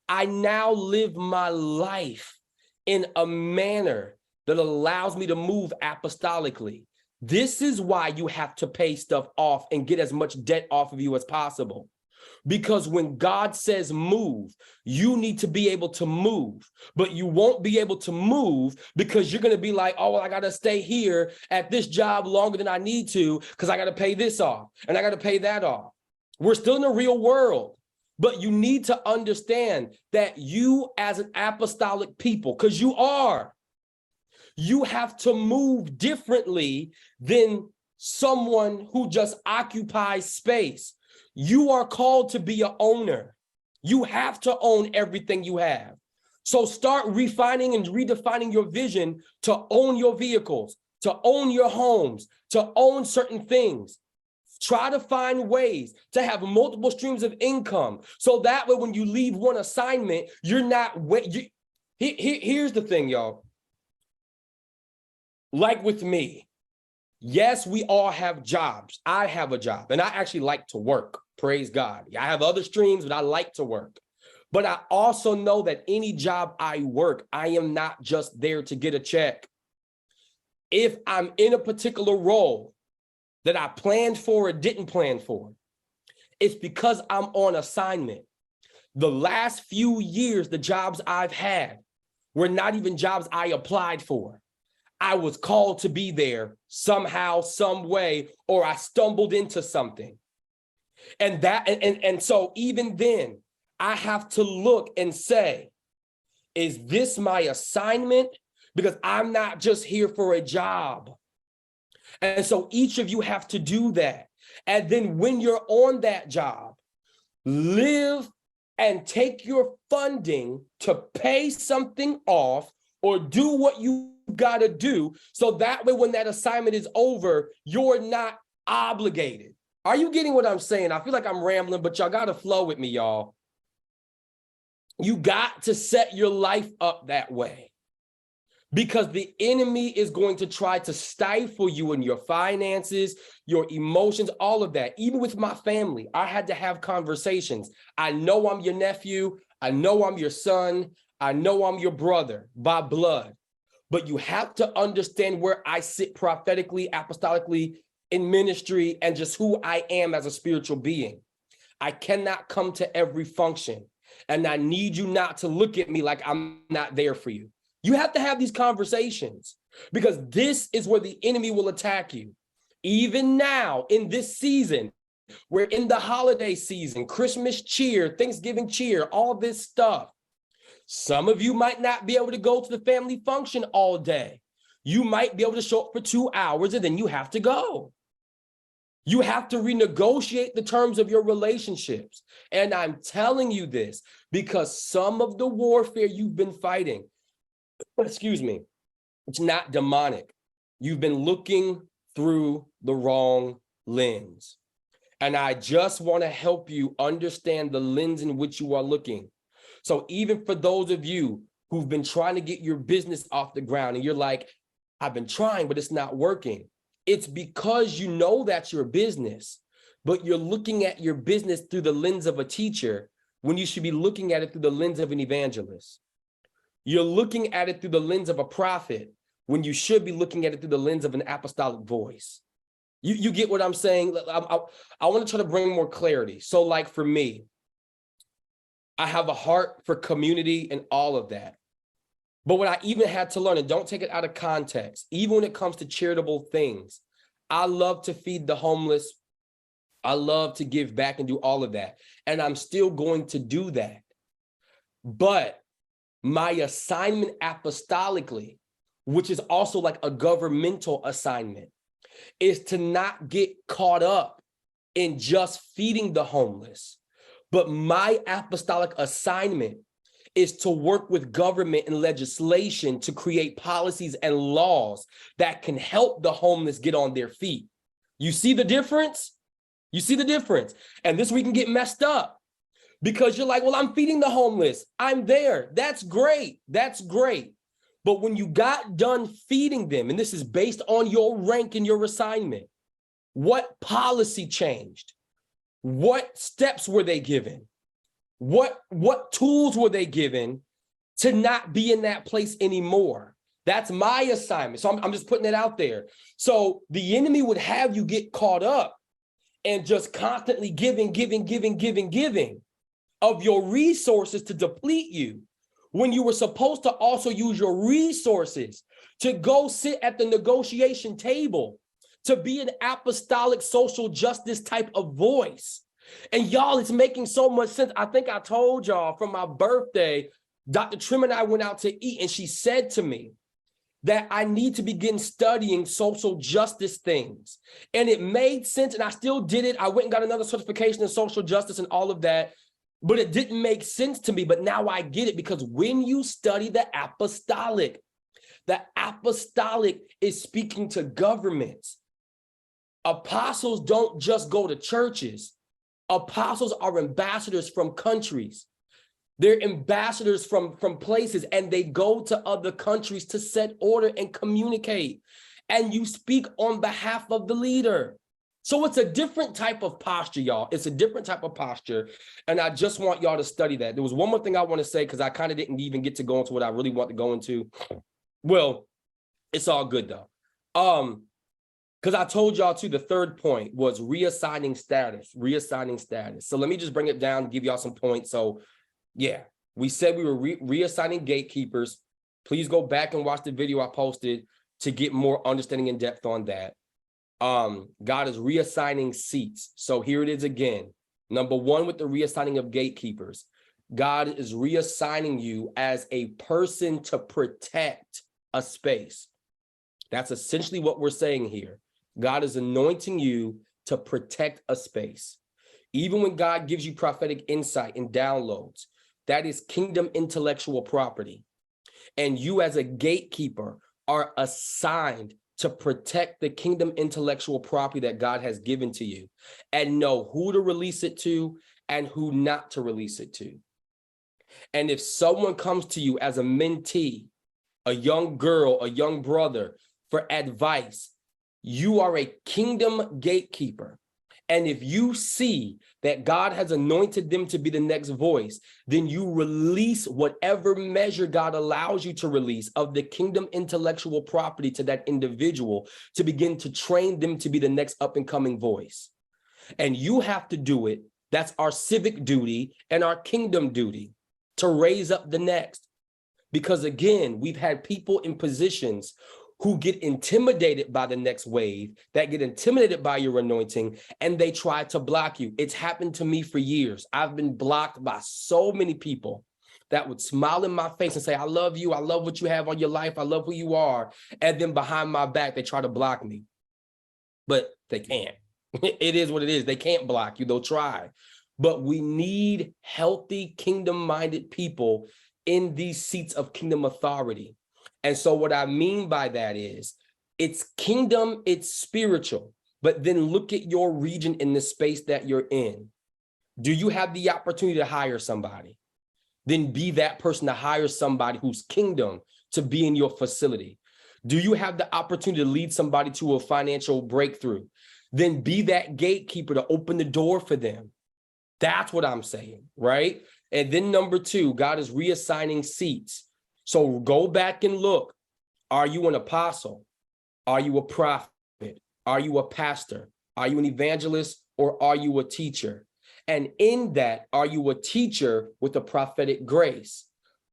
I now live my life in a manner that allows me to move apostolically. This is why you have to pay stuff off and get as much debt off of you as possible. Because when God says move, you need to be able to move, but you won't be able to move because you're going to be like, oh, well, I got to stay here at this job longer than I need to because I got to pay this off and I got to pay that off. We're still in the real world. But you need to understand that you as an apostolic people, because you have to move differently than someone who just occupies space. You are called to be an owner. You have to own everything you have. So start refining and redefining your vision to own your vehicles, to own your homes, to own certain things. Try to find ways to have multiple streams of income. So that way, when you leave one assignment, you're not, here's the thing, y'all. Like with me, yes, we all have jobs. I have a job and I actually like to work. Praise God. I have other streams, but I like to work. But I also know that any job I work, I am not just there to get a check. If I'm in a particular role that I planned for or didn't plan for, it's because I'm on assignment. The last few years, the jobs I've had were not even jobs I applied for. I was called to be there somehow, some way, or I stumbled into something. And so even then, I have to look and say, is this my assignment? Because I'm not just here for a job. And so each of you have to do that. And then when you're on that job, live and take your funding to pay something off or do what you got to do. So that way, when that assignment is over, you're not obligated. Are you getting what I'm saying? I feel like I'm rambling, but y'all got to flow with me, y'all. You got to set your life up that way. Because the enemy is going to try to stifle you in your finances, your emotions, all of that. Even with my family, I had to have conversations. I know I'm your nephew. I know I'm your son. I know I'm your brother by blood. But you have to understand where I sit prophetically, apostolically, in ministry, and just who I am as a spiritual being. I cannot come to every function. And I need you not to look at me like I'm not there for you. You have to have these conversations because this is where the enemy will attack you. Even now in this season, we're in the holiday season, Christmas cheer, Thanksgiving cheer, all this stuff. Some of you might not be able to go to the family function all day. You might be able to show up for 2 hours and then you have to go. You have to renegotiate the terms of your relationships. And I'm telling you this because some of the warfare you've been fighting, excuse me, it's not demonic. You've been looking through the wrong lens. And I just want to help you understand the lens in which you are looking. So even for those of you who've been trying to get your business off the ground and you're like, I've been trying, but it's not working. It's because you know that's your business, but you're looking at your business through the lens of a teacher when you should be looking at it through the lens of an evangelist. You're looking at it through the lens of a prophet when you should be looking at it through the lens of an apostolic voice. You get what I'm saying? I want to try to bring more clarity. So like for me, I have a heart for community and all of that. But what I even had to learn, and don't take it out of context, even when it comes to charitable things, I love to feed the homeless. I love to give back and do all of that. And I'm still going to do that. But my assignment apostolically, which is also like a governmental assignment, is to not get caught up in just feeding the homeless. But my apostolic assignment is to work with government and legislation to create policies and laws that can help the homeless get on their feet. You see the difference? You see the difference? And this we can get messed up because you're like, well, I'm feeding the homeless. I'm there. That's great. That's great. But when you got done feeding them, and this is based on your rank and your assignment, what policy changed? What steps were they given? What tools were they given to not be in that place anymore? That's my assignment. So I'm just putting it out there. So the enemy would have you get caught up and just constantly giving of your resources to deplete you when you were supposed to also use your resources to go sit at the negotiation table, to be an apostolic social justice type of voice. And y'all, it's making so much sense. I think I told y'all from my birthday, Dr. Trim and I went out to eat and she said to me that I need to begin studying social justice things. And it made sense and I still did it. I went and got another certification in social justice and all of that, but it didn't make sense to me. But now I get it because when you study the apostolic is speaking to governments. Apostles don't just go to churches. Apostles are ambassadors from countries. They're ambassadors from places, and they go to other countries to set order and communicate. And you speak on behalf of the leader. So it's a different type of posture, y'all. It's a different type of posture. And I just want y'all to study that. There was one more thing I want to say because I kind of didn't even get to go into what I really want to go into. Well, it's all good though. Because I told y'all too, the third point was reassigning status. So let me just bring it down and give y'all some points. So yeah, we said we were reassigning gatekeepers. Please go back and watch the video I posted to get more understanding in depth on that. God is reassigning seats. So here it is again. Number one, with the reassigning of gatekeepers, God is reassigning you as a person to protect a space. That's essentially what we're saying here. God is anointing you to protect a space. Even when God gives you prophetic insight and downloads, that is kingdom intellectual property. And you as a gatekeeper are assigned to protect the kingdom intellectual property that God has given to you and know who to release it to and who not to release it to. And if someone comes to you as a mentee, a young girl, a young brother for advice, you are a kingdom gatekeeper. And if you see that God has anointed them to be the next voice, then you release whatever measure God allows you to release of the kingdom intellectual property to that individual to begin to train them to be the next up and coming voice. And you have to do it. That's our civic duty and our kingdom duty to raise up the next. Because again, we've had people in positions who get intimidated by the next wave, that get intimidated by your anointing, and they try to block you. It's happened to me for years. I've been blocked by so many people that would smile in my face and say, I love you. I love what you have on your life. I love who you are. And then behind my back, they try to block me, but they can't. It is what it is. They can't block you. They'll try. But we need healthy, kingdom-minded people in these seats of kingdom authority. And so what I mean by that is it's kingdom, it's spiritual, but then look at your region in the space that you're in. Do you have the opportunity to hire somebody? Then be that person to hire somebody who's kingdom to be in your facility. Do you have the opportunity to lead somebody to a financial breakthrough? Then be that gatekeeper to open the door for them. That's what I'm saying, right? And then number two, God is reassigning seats. So go back and look. Are you an apostle? Are you a prophet? Are you a pastor? Are you an evangelist, or are you a teacher? And in that, are you a teacher with a prophetic grace?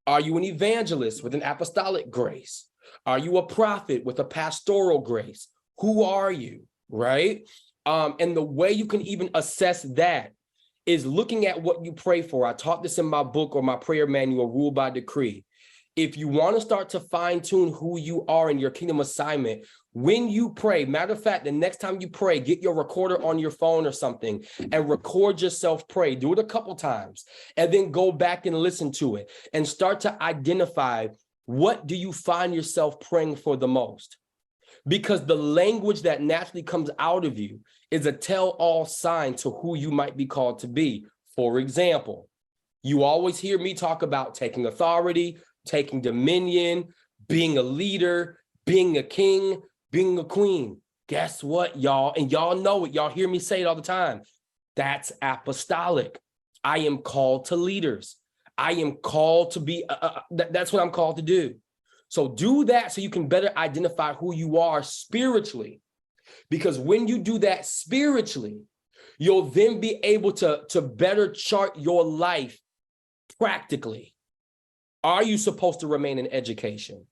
Are you an evangelist with an apostolic grace? Are you a prophet with a pastoral grace? Who are you, right? And the way you can even assess that is looking at what you pray for. I taught this in my book or my prayer manual, Rule by Decree. If you want to start to fine tune who you are in your kingdom assignment, when you pray, matter of fact, the next time you pray, get your recorder on your phone or something and record yourself pray. Do it a couple times and then go back and listen to it and start to identify, what do you find yourself praying for the most? Because the language that naturally comes out of you is a tell-all sign to who you might be called to be. For example, you always hear me talk about taking authority, taking dominion, being a leader, being a king, being a queen. Guess what, y'all? And y'all know it. Y'all hear me say it all the time. That's apostolic. I am called to leaders. I am called to be, that's what I'm called to do. So do that so you can better identify who you are spiritually. Because when you do that spiritually, you'll then be able to better chart your life practically. Are you supposed to remain in education?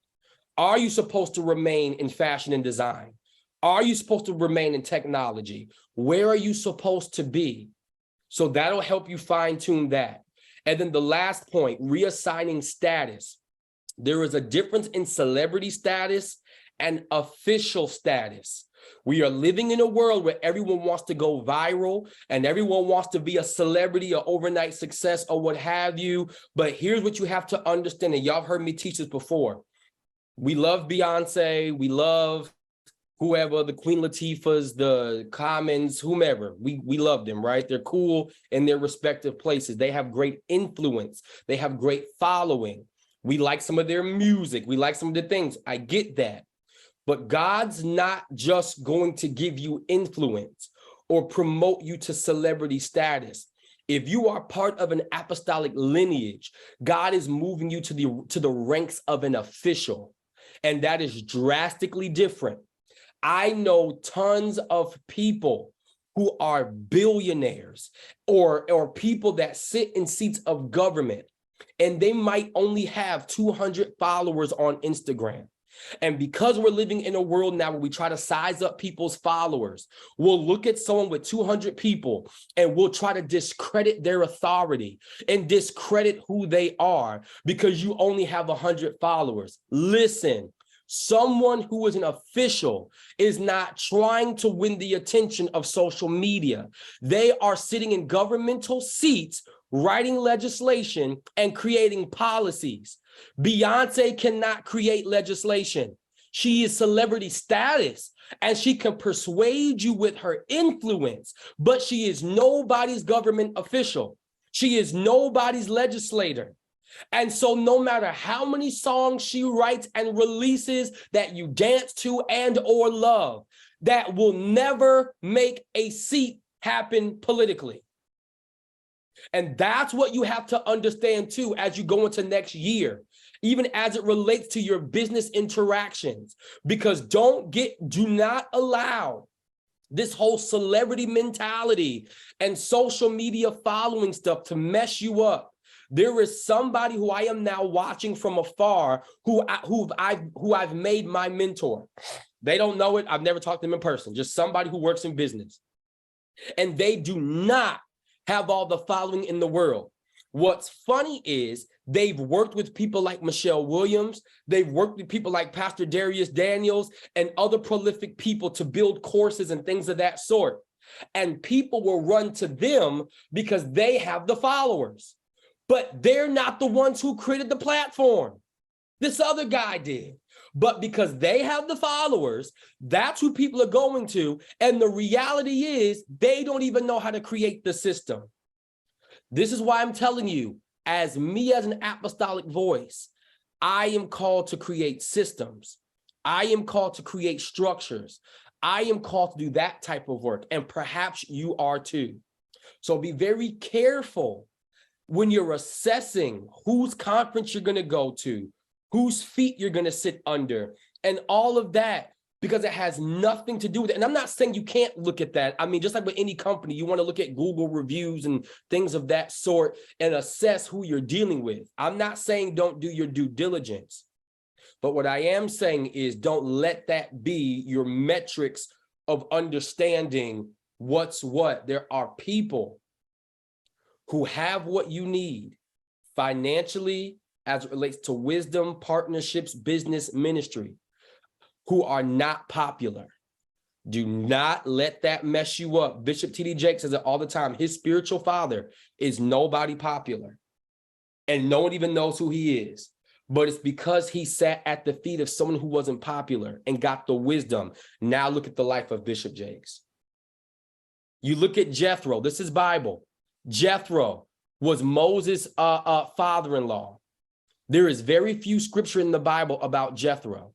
Are you supposed to remain in fashion and design? Are you supposed to remain in technology? Where are you supposed to be? So that'll help you fine tune that. And then the last point, reassigning status. There is a difference in celebrity status and official status. We are living in a world where everyone wants to go viral and everyone wants to be a celebrity or overnight success or what have you. But here's what you have to understand, and y'all heard me teach this before. We love Beyonce. We love whoever, the Queen Latifahs, the Commons, whomever. We love them, right? They're cool in their respective places. They have great influence. They have great following. We like some of their music. We like some of the things. I get that. But God's not just going to give you influence or promote you to celebrity status. If you are part of an apostolic lineage, God is moving you to the ranks of an official. And that is drastically different. I know tons of people who are billionaires or people that sit in seats of government, and they might only have 200 followers on Instagram. And because we're living in a world now where we try to size up people's followers, we'll look at someone with 200 people and we'll try to discredit their authority and discredit who they are because you only have 100 followers. Listen, someone who is an official is not trying to win the attention of social media. They are sitting in governmental seats, writing legislation and creating policies. Beyonce cannot create legislation. She is celebrity status and she can persuade you with her influence, but she is nobody's government official. She is nobody's legislator. And so no matter how many songs she writes and releases that you dance to and or love, that will never make a seat happen politically. And that's what you have to understand too as you go into next year, even as it relates to your business interactions, because do not allow this whole celebrity mentality and social media following stuff to mess you up. There is somebody who I am now watching from afar who I've made my mentor. They don't know it. I've never talked to them in person, just somebody who works in business. And they do not have all the following in the world, What's funny is they've worked with people like Michelle Williams. They've worked with people like Pastor Darius Daniels and other prolific people to build courses and things of that sort. And people will run to them because they have the followers. But they're not the ones who created the platform. This other guy did. But because they have the followers, that's who people are going to. And the reality is they don't even know how to create the system. This is why I'm telling you, as an apostolic voice, I am called to create systems. I am called to create structures. I am called to do that type of work. And perhaps you are too. So be very careful when you're assessing whose conference you're going to go to, whose feet you're going to sit under, and all of that, because it has nothing to do with it. And I'm not saying you can't look at that. I mean, just like with any company, you want to look at Google reviews and things of that sort and assess who you're dealing with. I'm not saying don't do your due diligence. But what I am saying is don't let that be your metrics of understanding what's what. There are people who have what you need financially, as it relates to wisdom, partnerships, business, ministry, who are not popular. Do not let that mess you up. Bishop T.D. Jakes says it all the time. His spiritual father is nobody popular. And no one even knows who he is. But it's because he sat at the feet of someone who wasn't popular and got the wisdom. Now look at the life of Bishop Jakes. You look at Jethro. This is Bible. Jethro was Moses' father-in-law. There is very few scripture in the Bible about Jethro,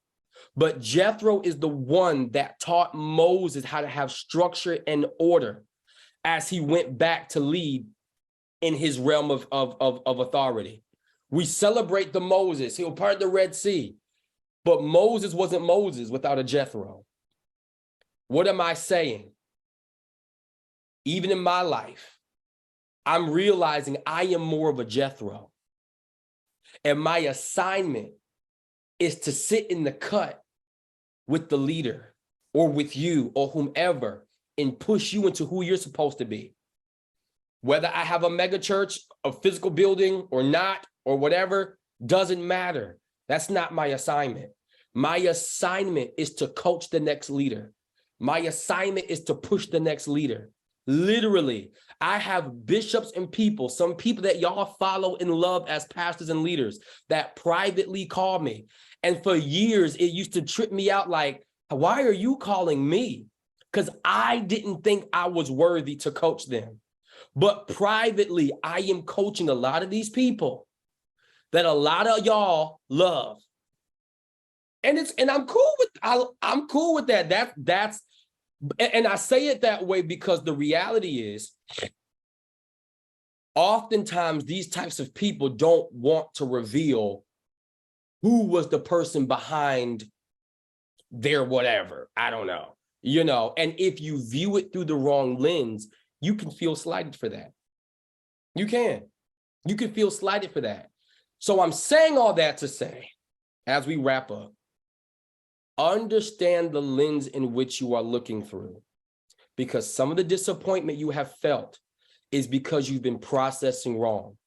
but Jethro is the one that taught Moses how to have structure and order as he went back to lead in his realm of authority. We celebrate the Moses. He was part of the Red Sea, but Moses wasn't Moses without a Jethro. What am I saying? Even in my life, I'm realizing I am more of a Jethro. And my assignment is to sit in the cut with the leader or with you or whomever and push you into who you're supposed to be. Whether I have a mega church, a physical building or not, or whatever, doesn't matter. That's not my assignment. My assignment is to coach the next leader. My assignment is to push the next leader. Literally, I have bishops and people, some people that y'all follow and love as pastors and leaders that privately call me. And for years, it used to trip me out like, why are you calling me? Because I didn't think I was worthy to coach them. But privately, I am coaching a lot of these people that a lot of y'all love. And I'm cool with that. And I say it that way because the reality is, oftentimes these types of people don't want to reveal who was the person behind their whatever. I don't know, and if you view it through the wrong lens, you can feel slighted for that. You can feel slighted for that. So I'm saying all that to say, as we wrap up, understand the lens in which you are looking through, because some of the disappointment you have felt is because you've been processing wrong.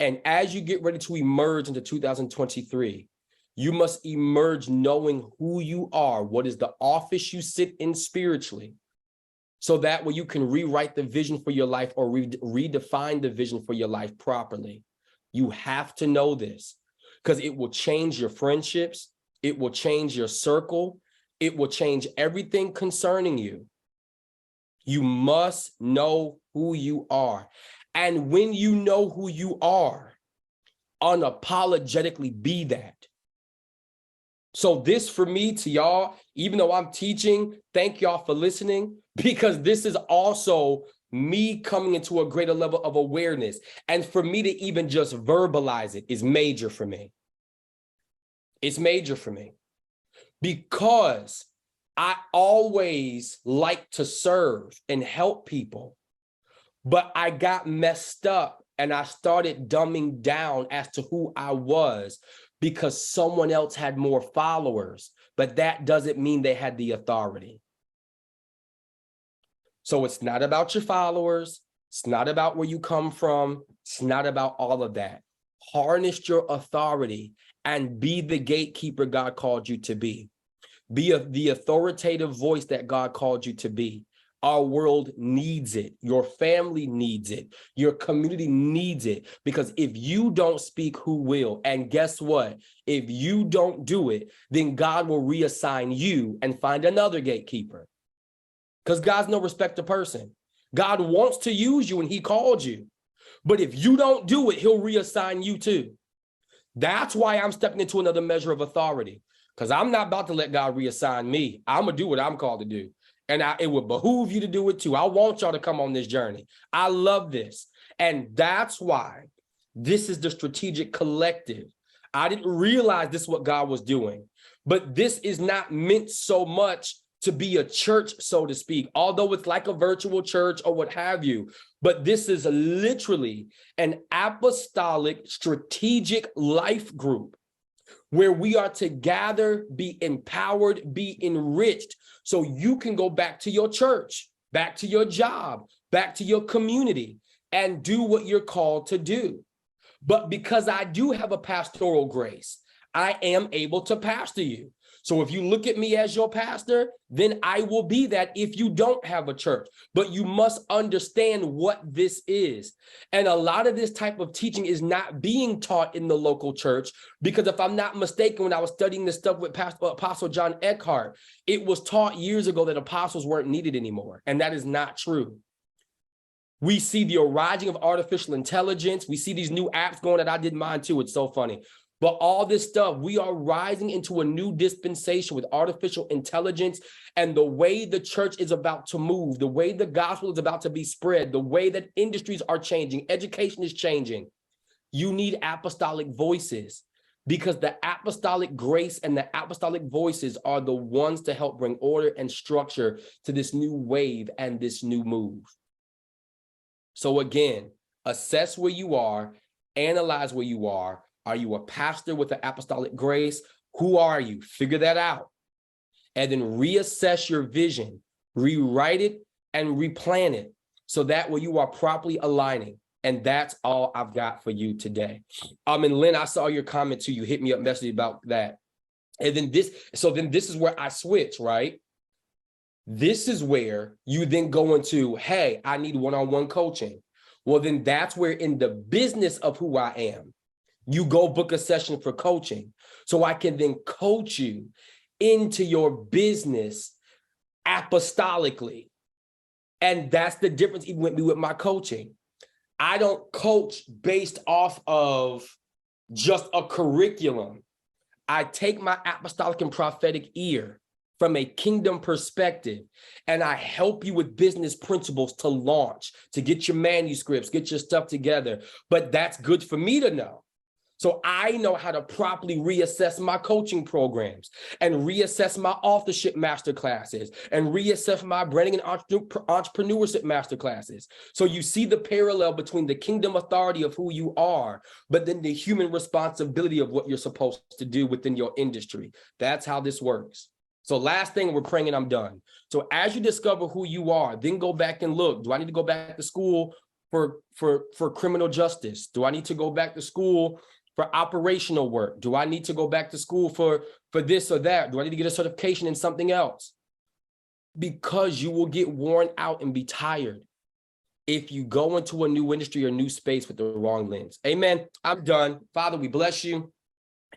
And as you get ready to emerge into 2023, you must emerge knowing who you are, what is the office you sit in spiritually, so that way you can rewrite the vision for your life or redefine the vision for your life properly. You have to know this because it will change your friendships. It will change your circle. It will change everything concerning you. You must know who you are. And when you know who you are, unapologetically be that. So this for me to y'all, even though I'm teaching, thank y'all for listening, because this is also me coming into a greater level of awareness. And for me to even just verbalize it is major for me. It's major for me because I always like to serve and help people, but I got messed up and I started dumbing down as to who I was because someone else had more followers, but that doesn't mean they had the authority. So it's not about your followers. It's not about where you come from. It's not about all of that. Harness your authority and be the gatekeeper God called you to be. Be the authoritative voice that God called you to be. Our world needs it. Your family needs it. Your community needs it. Because if you don't speak, who will? And guess what? If you don't do it, then God will reassign you and find another gatekeeper. Because God's no respecter person. God wants to use you and he called you. But if you don't do it, he'll reassign you too. That's why I'm stepping into another measure of authority. Because I'm not about to let God reassign me. I'm going to do what I'm called to do. And it would behoove you to do it too. I want y'all to come on this journey. I love this. And that's why this is the strategic collective. I didn't realize this is what God was doing. But this is not meant so much to be a church, so to speak, although it's like a virtual church or what have you. But this is literally an apostolic strategic life group where we are to gather, be empowered, be enriched, so you can go back to your church, back to your job, back to your community, and do what you're called to do. But because I do have a pastoral grace, I am able to pastor you. So if you look at me as your pastor, then I will be that if you don't have a church. But you must understand what this is. And a lot of this type of teaching is not being taught in the local church, because if I'm not mistaken, when I was studying this stuff with Apostle John Eckhart, it was taught years ago that apostles weren't needed anymore. And that is not true. We see the arising of artificial intelligence. We see these new apps going that I did mine too. It's so funny. But all this stuff, we are rising into a new dispensation with artificial intelligence, and the way the church is about to move, the way the gospel is about to be spread, the way that industries are changing, education is changing. You need apostolic voices, because the apostolic grace and the apostolic voices are the ones to help bring order and structure to this new wave and this new move. So again, assess where you are, analyze where you are. Are you a pastor with an apostolic grace? Who are you? Figure that out. And then reassess your vision, rewrite it and replan it so that way you are properly aligning. And that's all I've got for you today. And Lynn, I saw your comment too. You hit me up message about that. And then this is where I switch, right? This is where you then go into, hey, I need one-on-one coaching. Well, then that's where in the business of who I am, you go book a session for coaching so I can then coach you into your business apostolically. And that's the difference even with me with my coaching. I don't coach based off of just a curriculum. I take my apostolic and prophetic ear from a kingdom perspective, and I help you with business principles to launch, to get your manuscripts, get your stuff together. But that's good for me to know. So I know how to properly reassess my coaching programs and reassess my authorship masterclasses and reassess my branding and entrepreneurship masterclasses. So you see the parallel between the kingdom authority of who you are, but then the human responsibility of what you're supposed to do within your industry. That's how this works. So last thing, we're praying and I'm done. So as you discover who you are, then go back and look. Do I need to go back to school for criminal justice? Do I need to go back to school for operational work? Do I need to go back to school for this or that? Do I need to get a certification in something else? Because you will get worn out and be tired if you go into a new industry or new space with the wrong lens. Amen. I'm done. Father, we bless you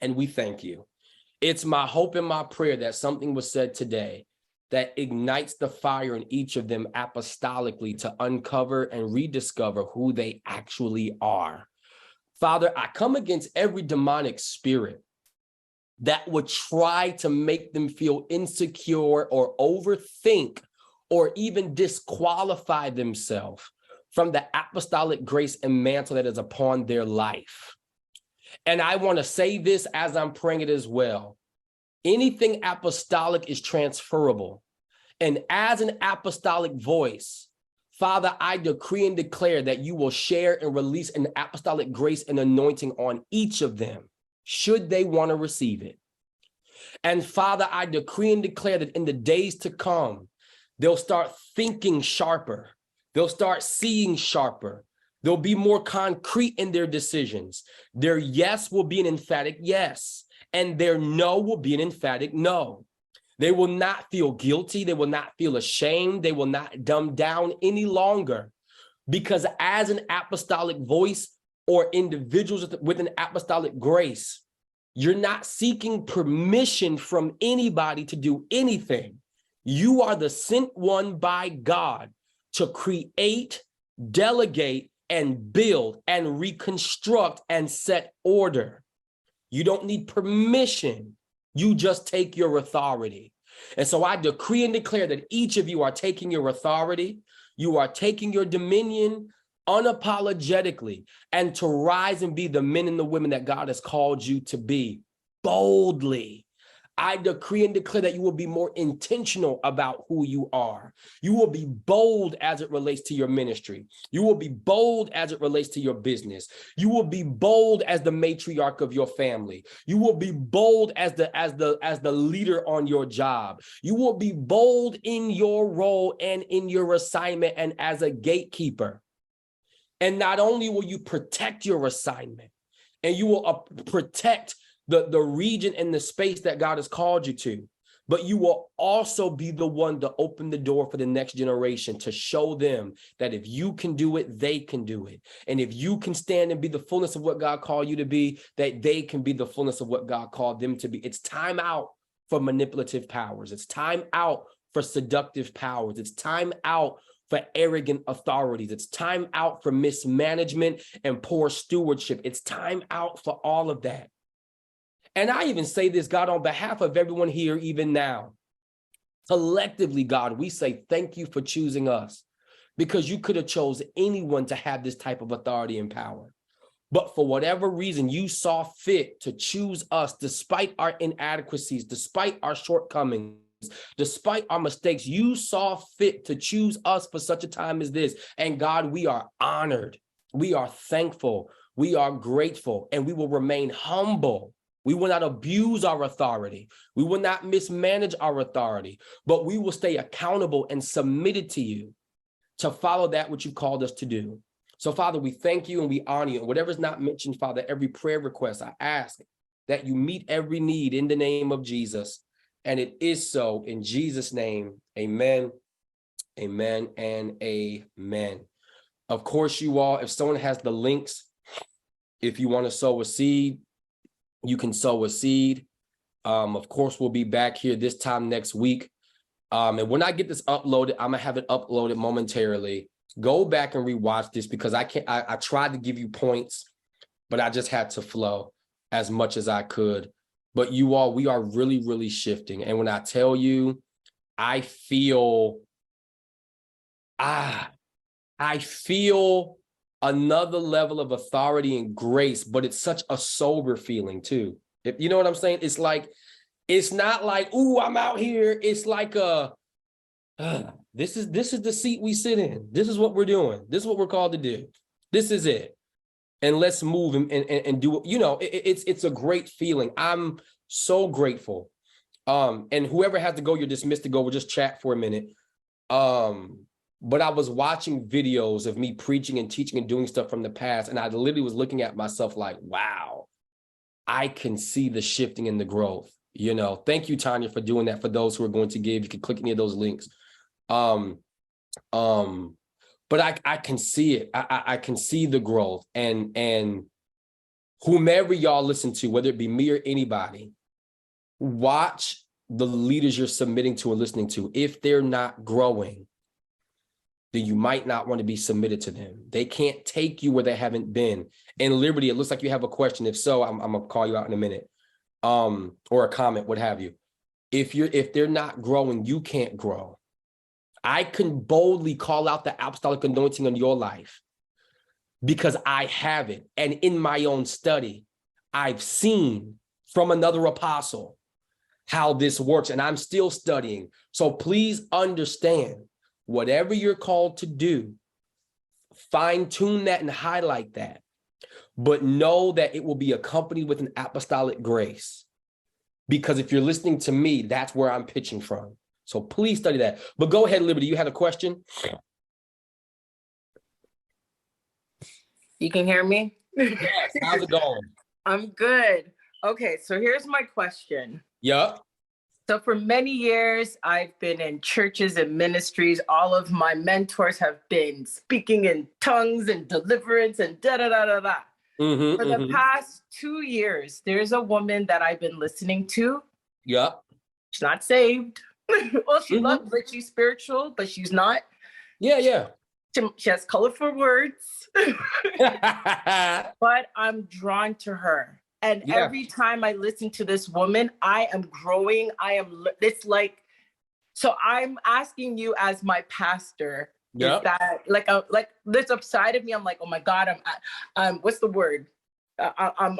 and we thank you. It's my hope and my prayer that something was said today that ignites the fire in each of them apostolically to uncover and rediscover who they actually are. Father, I come against every demonic spirit that would try to make them feel insecure or overthink or even disqualify themselves from the apostolic grace and mantle that is upon their life. And I want to say this as I'm praying it as well. Anything apostolic is transferable. And as an apostolic voice, Father, I decree and declare that you will share and release an apostolic grace and anointing on each of them, should they want to receive it. And Father, I decree and declare that in the days to come, they'll start thinking sharper. They'll start seeing sharper. They'll be more concrete in their decisions. Their yes will be an emphatic yes, and their no will be an emphatic no. They will not feel guilty. They will not feel ashamed. They will not dumb down any longer, because as an apostolic voice or individuals with an apostolic grace, you're not seeking permission from anybody to do anything. You are the sent one by God to create, delegate, and build and reconstruct and set order. You don't need permission. You just take your authority. And so I decree and declare that each of you are taking your authority. You are taking your dominion unapologetically, and to rise and be the men and the women that God has called you to be boldly. I decree and declare that you will be more intentional about who you are. You will be bold as it relates to your ministry. You will be bold as it relates to your business. You will be bold as the matriarch of your family. You will be bold as the leader on your job. You will be bold in your role and in your assignment and as a gatekeeper. And not only will you protect your assignment, and you will protect the region and the space that God has called you to, but you will also be the one to open the door for the next generation, to show them that if you can do it, they can do it. And if you can stand and be the fullness of what God called you to be, that they can be the fullness of what God called them to be. It's time out for manipulative powers. It's time out for seductive powers. It's time out for arrogant authorities. It's time out for mismanagement and poor stewardship. It's time out for all of that. And I even say this, God, on behalf of everyone here, even now, collectively, God, we say thank you for choosing us, because you could have chose anyone to have this type of authority and power. But for whatever reason, you saw fit to choose us despite our inadequacies, despite our shortcomings, despite our mistakes. You saw fit to choose us for such a time as this. And God, we are honored. We are thankful. We are grateful, and we will remain humble. We will not abuse our authority. We will not mismanage our authority, but we will stay accountable and submitted to you to follow that which you called us to do. So, Father, we thank you and we honor you. And whatever's not mentioned, Father, every prayer request, I ask that you meet every need in the name of Jesus. And it is so in Jesus' name. Amen, amen, and amen. Of course, you all, if someone has the links, if you want to sow a seed, you can sow a seed. Of course, we'll be back here this time next week. And when I get this uploaded, I'm gonna have it uploaded momentarily. Go back and rewatch this, because I tried to give you points, but I just had to flow as much as I could. But you all, we are really, really shifting. And when I tell you, I feel another level of authority and grace, but it's such a sober feeling too. If you know what I'm saying? It's like, it's not like, ooh, I'm out here. It's like this is the seat we sit in. This is what we're doing. This is what we're called to do. This is it. And let's move and do it. You know, it's a great feeling. I'm so grateful. And whoever has to go, you're dismissed to go. We'll just chat for a minute. But I was watching videos of me preaching and teaching and doing stuff from the past, and I literally was looking at myself like, wow, I can see the shifting and the growth. You know, thank you, Tanya, for doing that. For those who are going to give, you can click any of those links. But I can see it. I can see the growth, and whomever y'all listen to, whether it be me or anybody, watch the leaders you're submitting to and listening to. If they're not growing, then you might not want to be submitted to them. They can't take you where they haven't been. And Liberty, it looks like you have a question. If so, I'm gonna call you out in a minute, or a comment, what have you. If they're not growing, you can't grow. I can boldly call out the apostolic anointing on your life because I have it. And in my own study, I've seen from another apostle how this works, and I'm still studying. So please understand, whatever you're called to do, fine tune that and highlight that, but know that it will be accompanied with an apostolic grace. Because if you're listening to me, that's where I'm pitching from. So please study that. But go ahead, Liberty, you had a question? You can hear me? Yes, how's it going? I'm good. Okay, so here's my question. Yup. So for many years, I've been in churches and ministries. All of my mentors have been speaking in tongues and deliverance and da da da da da. For the past 2 years, there's a woman that I've been listening to. Yup. She's not saved. Well, she loves, like, she's spiritual, but she's not. Yeah. She has colorful words. But I'm drawn to her. And every time I listen to this woman, I am growing. It's like, so I'm asking you as my pastor, is that like this upside of me? I'm like, oh my God, I'm what's the word? I'm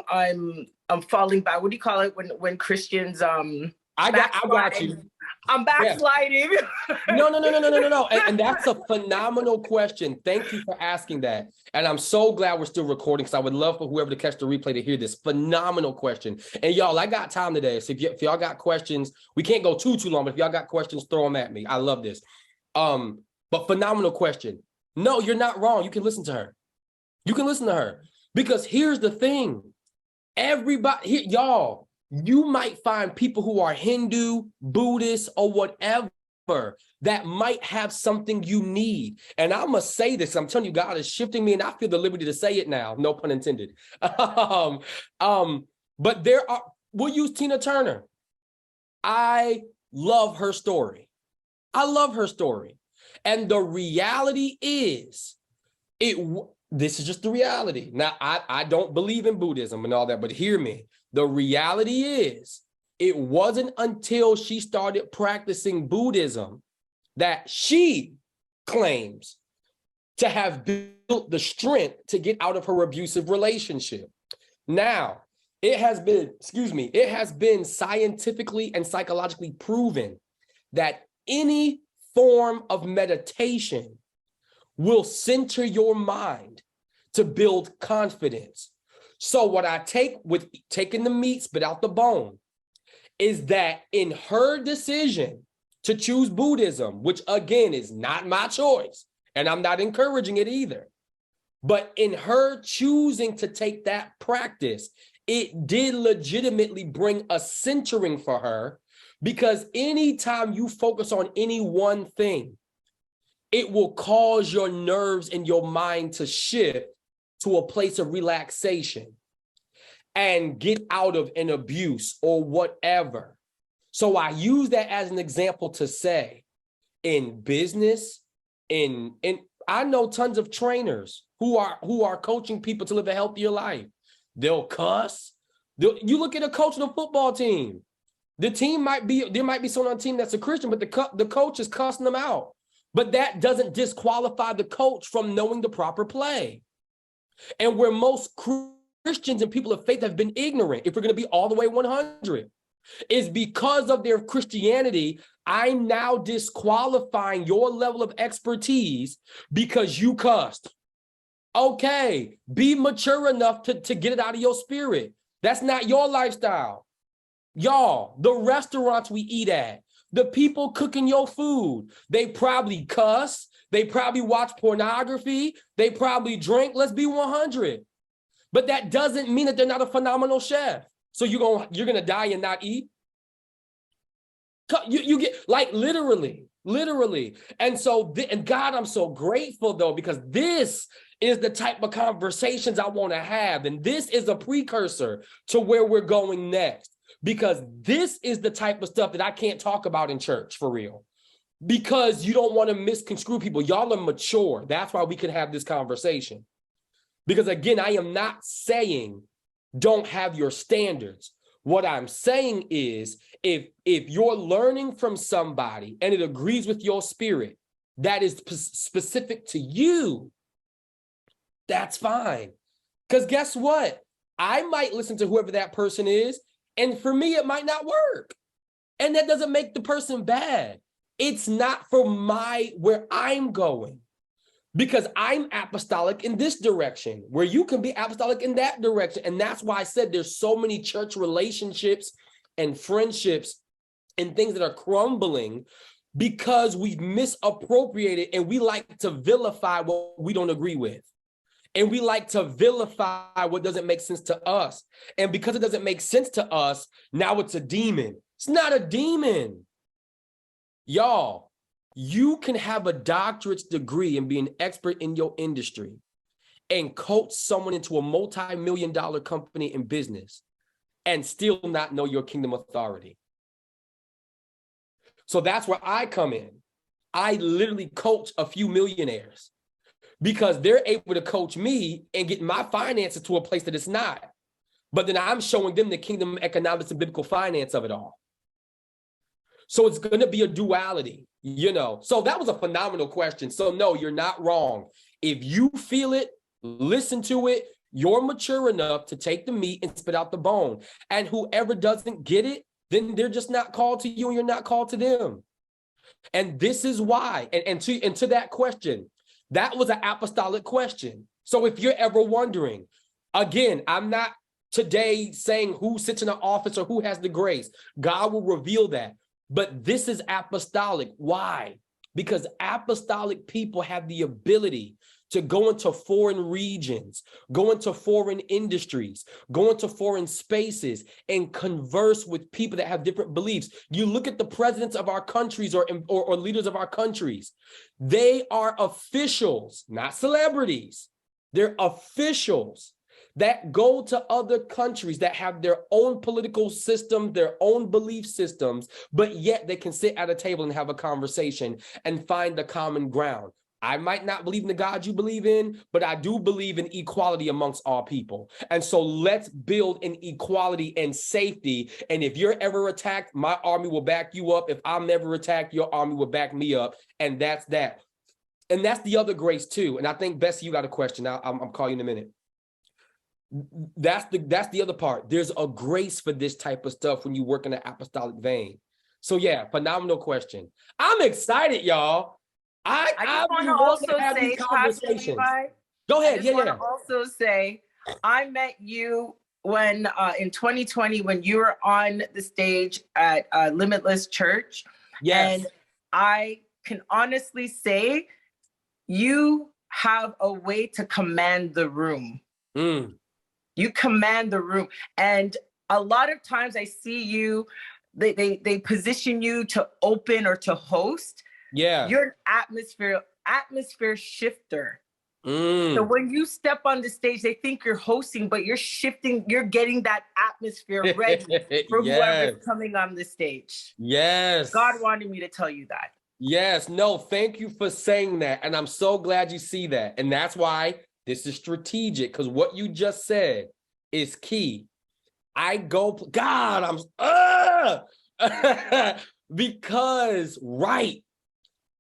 falling back. What do you call it when Christians I got you. I'm backsliding. No. And that's a phenomenal question. Thank you for asking that. And I'm so glad we're still recording, because I would love for whoever to catch the replay to hear this phenomenal question. And y'all, I got time today. So if y'all got questions, we can't go too long, but if y'all got questions, throw them at me. I love this. But phenomenal question. No, you're not wrong. You can listen to her. You can listen to her. Because here's the thing. Everybody, y'all, you might find people who are Hindu, Buddhist, or whatever that might have something you need. And I must say this, I'm telling you, God is shifting me, and I feel the liberty to say it now, no pun intended. But we'll use Tina Turner. I love her story. And the reality is, this is just the reality. Now, I don't believe in Buddhism and all that, but hear me. The reality is, it wasn't until she started practicing Buddhism that she claims to have built the strength to get out of her abusive relationship. Now, it has been scientifically and psychologically proven that any form of meditation will center your mind to build confidence. So what I take with taking the meat, spit out the bone, is that in her decision to choose Buddhism, which again is not my choice, and I'm not encouraging it either, but in her choosing to take that practice, it did legitimately bring a centering for her, because anytime you focus on any one thing, it will cause your nerves and your mind to shift to a place of relaxation and get out of an abuse or whatever. So I use that as an example to say, in business, in I know tons of trainers who are coaching people to live a healthier life. They'll cuss. You look at a coach of the football team. There might be someone on the team that's a Christian, but the coach is cussing them out. But that doesn't disqualify the coach from knowing the proper play. And where most Christians and people of faith have been ignorant, if we're going to be all the way 100, is because of their Christianity. I'm now disqualifying your level of expertise because you cussed. Okay, be mature enough to get it out of your spirit. That's not your lifestyle. Y'all, the restaurants we eat at, the people cooking your food, they probably cuss, they probably watch pornography, they probably drink. Let's be 100. But that doesn't mean that they're not a phenomenal chef. So you're gonna die and not eat? You get, like, literally. And so, and God, I'm so grateful though, because this is the type of conversations I want to have. And this is a precursor to where we're going next, because this is the type of stuff that I can't talk about in church for real, because you don't want to misconstrue people. Y'all are mature. That's why we can have this conversation. Because again, I am not saying don't have your standards. What I'm saying is, if you're learning from somebody and it agrees with your spirit, that is specific to you, that's fine. Because guess what? I might listen to whoever that person is, and for me, it might not work. And that doesn't make the person bad. It's not for where I'm going. Because I'm apostolic in this direction, where you can be apostolic in that direction. And that's why I said there's so many church relationships and friendships and things that are crumbling, because we've misappropriated and we like to vilify what we don't agree with. And we like to vilify what doesn't make sense to us. And because it doesn't make sense to us, now it's a demon. It's not a demon. Y'all, you can have a doctorate's degree and be an expert in your industry and coach someone into a multi-million-dollar company in business and still not know your kingdom authority. So that's where I come in. I literally coach a few millionaires because they're able to coach me and get my finances to a place that it's not. But then I'm showing them the kingdom economics and biblical finance of it all. So it's going to be a duality, you know. So that was a phenomenal question. So no, you're not wrong. If you feel it, listen to it. You're mature enough to take the meat and spit out the bone. And whoever doesn't get it, then they're just not called to you and you're not called to them. And this is why. And to that question, that was an apostolic question. So if you're ever wondering, again, I'm not today saying who sits in the office or who has the grace. God will reveal that. But this is apostolic. Why? Because apostolic people have the ability to go into foreign regions, go into foreign industries, go into foreign spaces and converse with people that have different beliefs. You look at the presidents of our countries or leaders of our countries. They are officials, not celebrities. They're officials that go to other countries that have their own political system, their own belief systems, but yet they can sit at a table and have a conversation and find the common ground. I might not believe in the God you believe in, but I do believe in equality amongst all people. And so let's build an equality and safety. And if you're ever attacked, my army will back you up. If I'm never attacked, your army will back me up. And that's that. And that's the other grace too. And I think, Bessie, you got a question. I'm calling you in a minute. That's the other part. There's a grace for this type of stuff when you work in an apostolic vein. So yeah, phenomenal question. I'm excited, y'all. I want to also say, Pastor Levi, go ahead. I want to also say, I met you when in 2020 when you were on the stage at Limitless Church. Yes. And I can honestly say you have a way to command the room. You command the room. And a lot of times I see you, they position you to open or to host. Yeah. You're an atmosphere shifter. So when you step on the stage, they think you're hosting, but you're shifting, you're getting that atmosphere ready for whoever's coming on the stage. Yes. God wanted me to tell you that. Yes. No, thank you for saying that. And I'm so glad you see that. And that's why this is strategic, because what you just said is key. Because, right,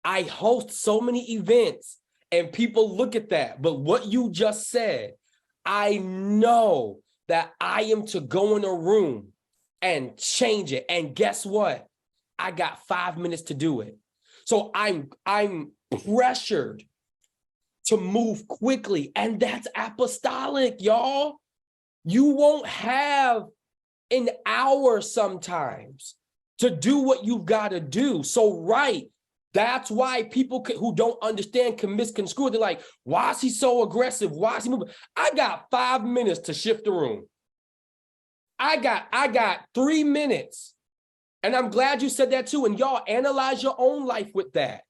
I host so many events and people look at that. But what you just said, I know that I am to go in a room and change it. And guess what? I got 5 minutes to do it. So I'm pressured to move quickly. And that's apostolic, y'all. You won't have an hour sometimes to do what you've got to do. So, right. That's why people who don't understand can misconstrue it. They're like, why is he so aggressive? Why is he moving? I got 5 minutes to shift the room. I got 3 minutes. And I'm glad you said that too. And y'all analyze your own life with that.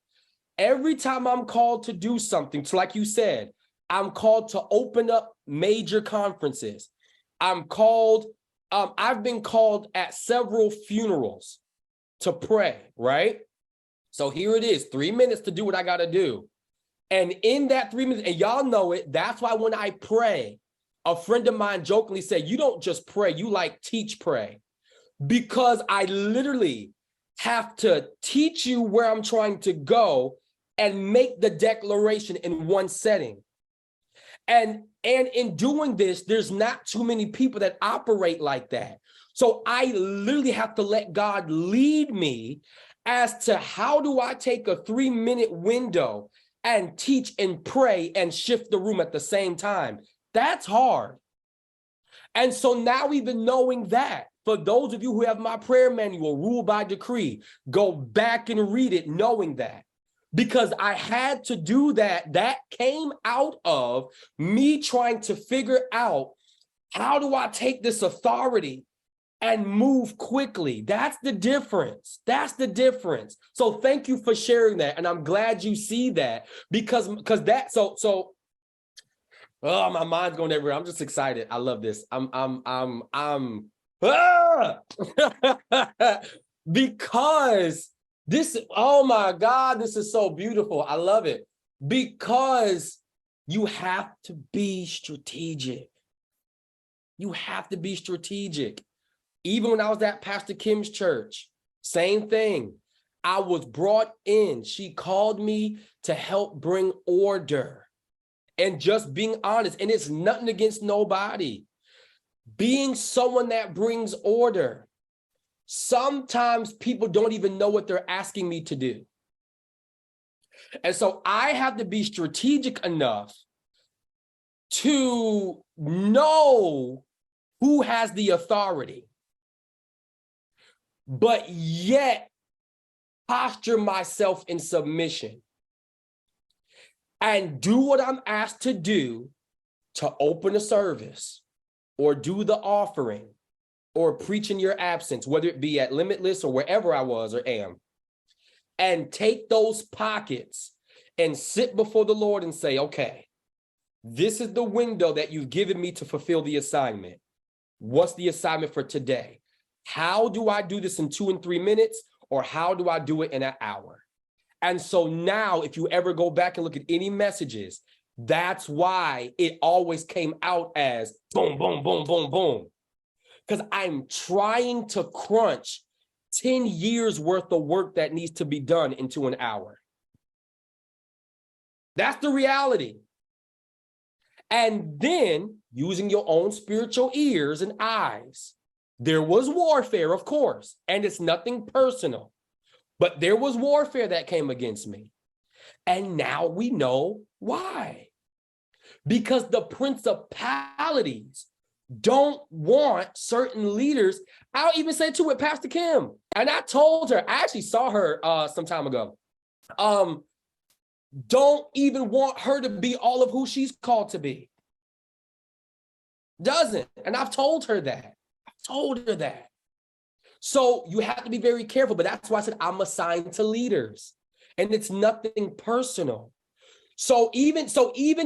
Every time I'm called to do something, so like you said, I'm called to open up major conferences. I've been called at several funerals to pray, right? So here it is, 3 minutes to do what I got to do. And in that 3 minutes, and y'all know it, that's why when I pray, a friend of mine jokingly said, you don't just pray, you like teach pray. Because I literally have to teach you where I'm trying to go and make the declaration in one setting. And in doing this, there's not too many people that operate like that. So I literally have to let God lead me as to how do I take a 3-minute window and teach and pray and shift the room at the same time. That's hard. And so now even knowing that, for those of you who have my prayer manual, Rule by Decree, go back and read it knowing that. because I had to do that. That came out of me trying to figure out, how do I take this authority and move quickly? That's the difference. That's the difference. So thank you for sharing that. And I'm glad you see that, because that, so, oh, my mind's going everywhere. I'm just excited. I love this. Because this, oh my God, this is so beautiful. I love it, because you have to be strategic. You have to be strategic. Even when I was at Pastor Kim's church, same thing. I was brought in. She called me to help bring order, and just being honest. And it's nothing against nobody. Being someone that brings order. Sometimes people don't even know what they're asking me to do. And so I have to be strategic enough to know who has the authority, but yet posture myself in submission and do what I'm asked to do, to open a service or do the offering or preach in your absence, whether it be at Limitless or wherever I was or am, and take those pockets and sit before the Lord and say, okay, this is the window that you've given me to fulfill the assignment. What's the assignment for today? How do I do this in 2 and 3 minutes? Or how do I do it in an hour? And so now, if you ever go back and look at any messages, that's why it always came out as boom, boom, boom, boom, boom. Because I'm trying to crunch 10 years worth of work that needs to be done into an hour. That's the reality. And then using your own spiritual ears and eyes. There was warfare, of course, and it's nothing personal, but there was warfare that came against me. And now we know why. Because the principalities don't want certain leaders. I'll even say too with Pastor Kim. And I told her, I actually saw her some time ago. Don't even want her to be all of who she's called to be. Doesn't. And I've told her that. So you have to be very careful, but that's why I said I'm assigned to leaders, and it's nothing personal. So even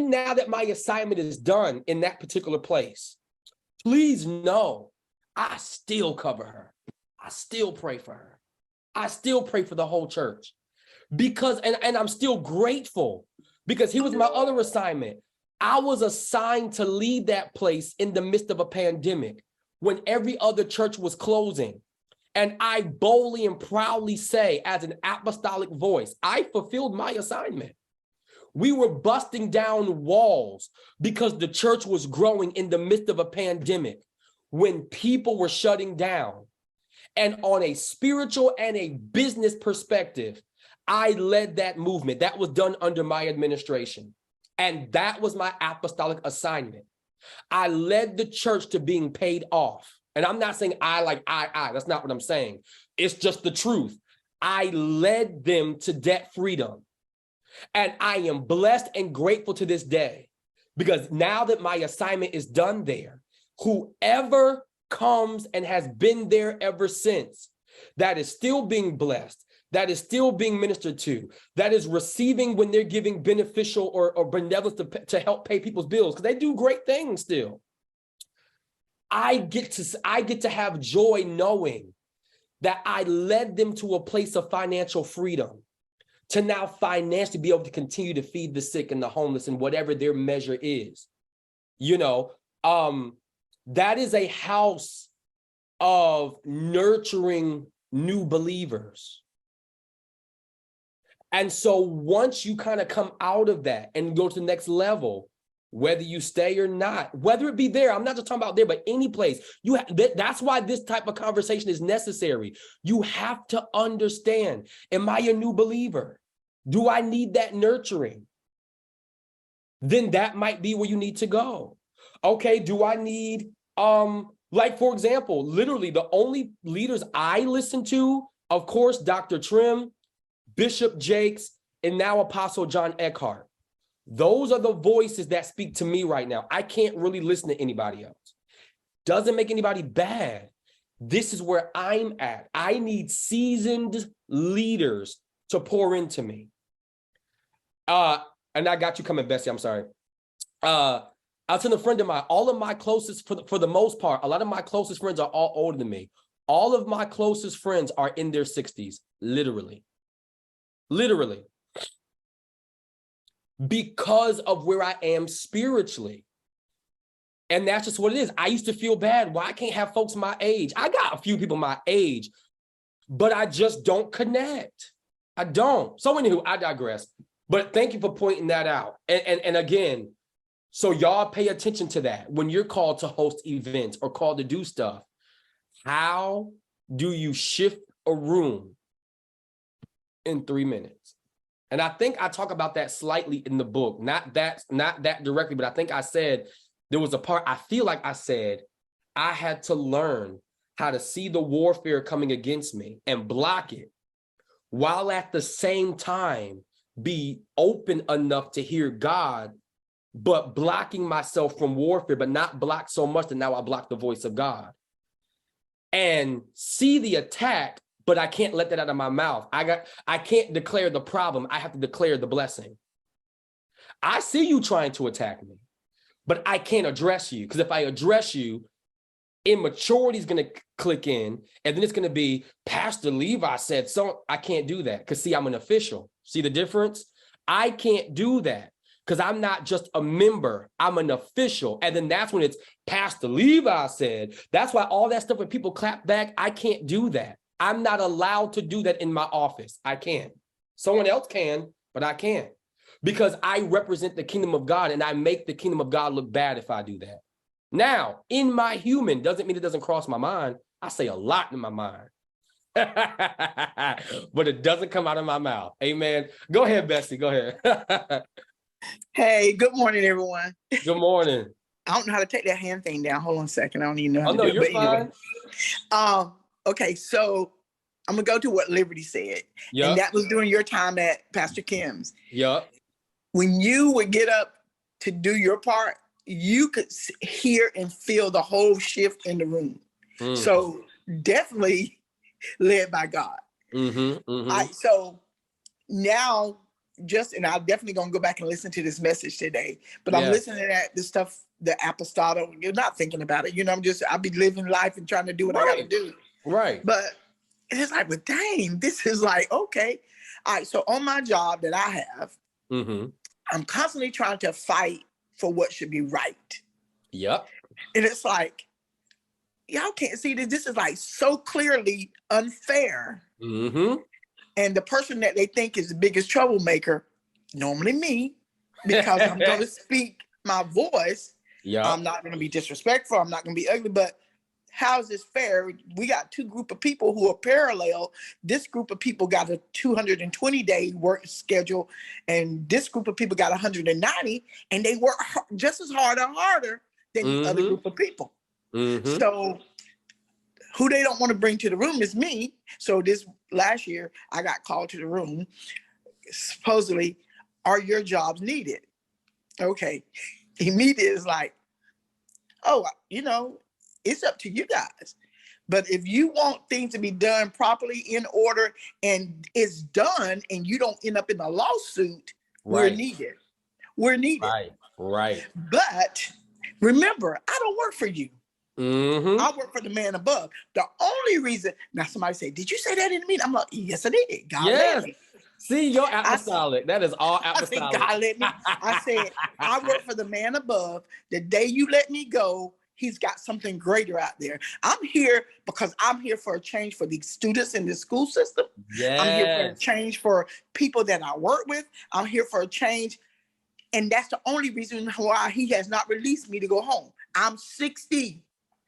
now that my assignment is done in that particular place, please know I still cover her. I still pray for her. I still pray for the whole church, because, and I'm still grateful, because here was my other assignment. I was assigned to lead that place in the midst of a pandemic, when every other church was closing. And I boldly and proudly say, as an apostolic voice, I fulfilled my assignment. We were busting down walls because the church was growing in the midst of a pandemic, when people were shutting down. And on a spiritual and a business perspective, I led that movement. That was done under my administration. And that was my apostolic assignment. I led the church to being paid off. And I'm not saying I, that's not what I'm saying. It's just the truth. I led them to debt freedom. And I am blessed and grateful to this day, because now that my assignment is done there, whoever comes and has been there ever since, that is still being blessed, that is still being ministered to, that is receiving when they're giving beneficial or benevolence to help pay people's bills, because they do great things still. I get to have joy knowing that I led them to a place of financial freedom, to now financially be able to continue to feed the sick and the homeless and whatever their measure is. You know, that is a house of nurturing new believers. And so once you kind of come out of that and go to the next level, whether you stay or not, whether it be there, I'm not just talking about there, but any place, that's why this type of conversation is necessary. You have to understand, am I a new believer? Do I need that nurturing? Then that might be where you need to go. Okay, do I need, like, for example, literally the only leaders I listen to, of course, Dr. Trim, Bishop Jakes, and now Apostle John Eckhart. Those are the voices that speak to me right now. I can't really listen to anybody else. Doesn't make anybody bad. This is where I'm at. I need seasoned leaders to pour into me. And I got you coming, Bessie. I'm sorry. I was telling a friend of mine, all of my closest, for the most part, a lot of my closest friends are all older than me. All of my closest friends are in their 60s, literally. Literally. Because of where I am spiritually. And that's just what it is. I used to feel bad. Why I can't have folks my age? I got a few people my age, but I just don't connect. I don't. So anywho, I digress. But thank you for pointing that out. And again, so y'all pay attention to that. When you're called to host events or called to do stuff, how do you shift a room in 3 minutes? And I think I talk about that slightly in the book, not that directly, but I think I said, there was a part, I feel like I said, I had to learn how to see the warfare coming against me and block it, while at the same time be open enough to hear God, but blocking myself from warfare, but not block so much that now I block the voice of God. And see the attack, but I can't let that out of my mouth. I can't declare the problem. I have to declare the blessing. I see you trying to attack me, but I can't address you, because if I address you, immaturity is going to click in, and then it's going to be, Pastor Levi said so. I can't do that, because see, I'm an official. See the difference? I can't do that, because I'm not just a member, I'm an official. And then that's when it's Pastor Levi said. That's why all that stuff, when people clap back, I can't do that. I'm not allowed to do that in my office. I can't. Someone else can, but I can't. Because I represent the kingdom of God, and I make the kingdom of God look bad if I do that. Now, in my human, doesn't mean it doesn't cross my mind. I say a lot in my mind. But it doesn't come out of my mouth. Amen. Go ahead, Bessie. Go ahead. Hey, good morning, everyone. Good morning. I don't know how to take that hand thing down. Hold on a second. I don't even know how to do it. You're fine. Anyway. Okay, so I'm going to go to what Liberty said. Yep. And that was during your time at Pastor Kim's. Yep. When you would get up to do your part, you could hear and feel the whole shift in the room. So definitely led by God. So now, and I'm definitely going to go back and listen to this message today, but I'm listening at the stuff, the Apostolic, you're not thinking about it. I'll be living life and trying to do what I got to do. Right. But it's like, but dang, this is like, okay. All right. So on my job that I have, I'm constantly trying to fight for what should be right. Yep. And it's like, y'all can't see this. This is like so clearly unfair. And the person that they think is the biggest troublemaker, normally me, because I'm going to speak my voice. I'm not going to be disrespectful. I'm not going to be ugly, but how is this fair? We got two group of people who are parallel. This group of people got a 220-day work schedule, and this group of people got 190, and they work just as hard or harder than the other group of people. So who they don't want to bring to the room is me. So this last year, I got called to the room. Supposedly, are your jobs needed? Okay. Immediately is like, oh, it's up to you guys. But if you want things to be done properly, in order, and it's done, and you don't end up in a lawsuit, we're needed. We're needed. Right. But remember, I don't work for you. I work for the man above. The only reason, now somebody say, did you say that in the meeting? I'm like, yes, I did. God let me. See, you're apostolic. That is all apostolic. God let me. I said, I work for the man above. The day you let me go, he's got something greater out there. I'm here because I'm here for a change for the students in the school system. I'm here for a change for people that I work with. I'm here for a change. And that's the only reason why he has not released me to go home. I'm 60.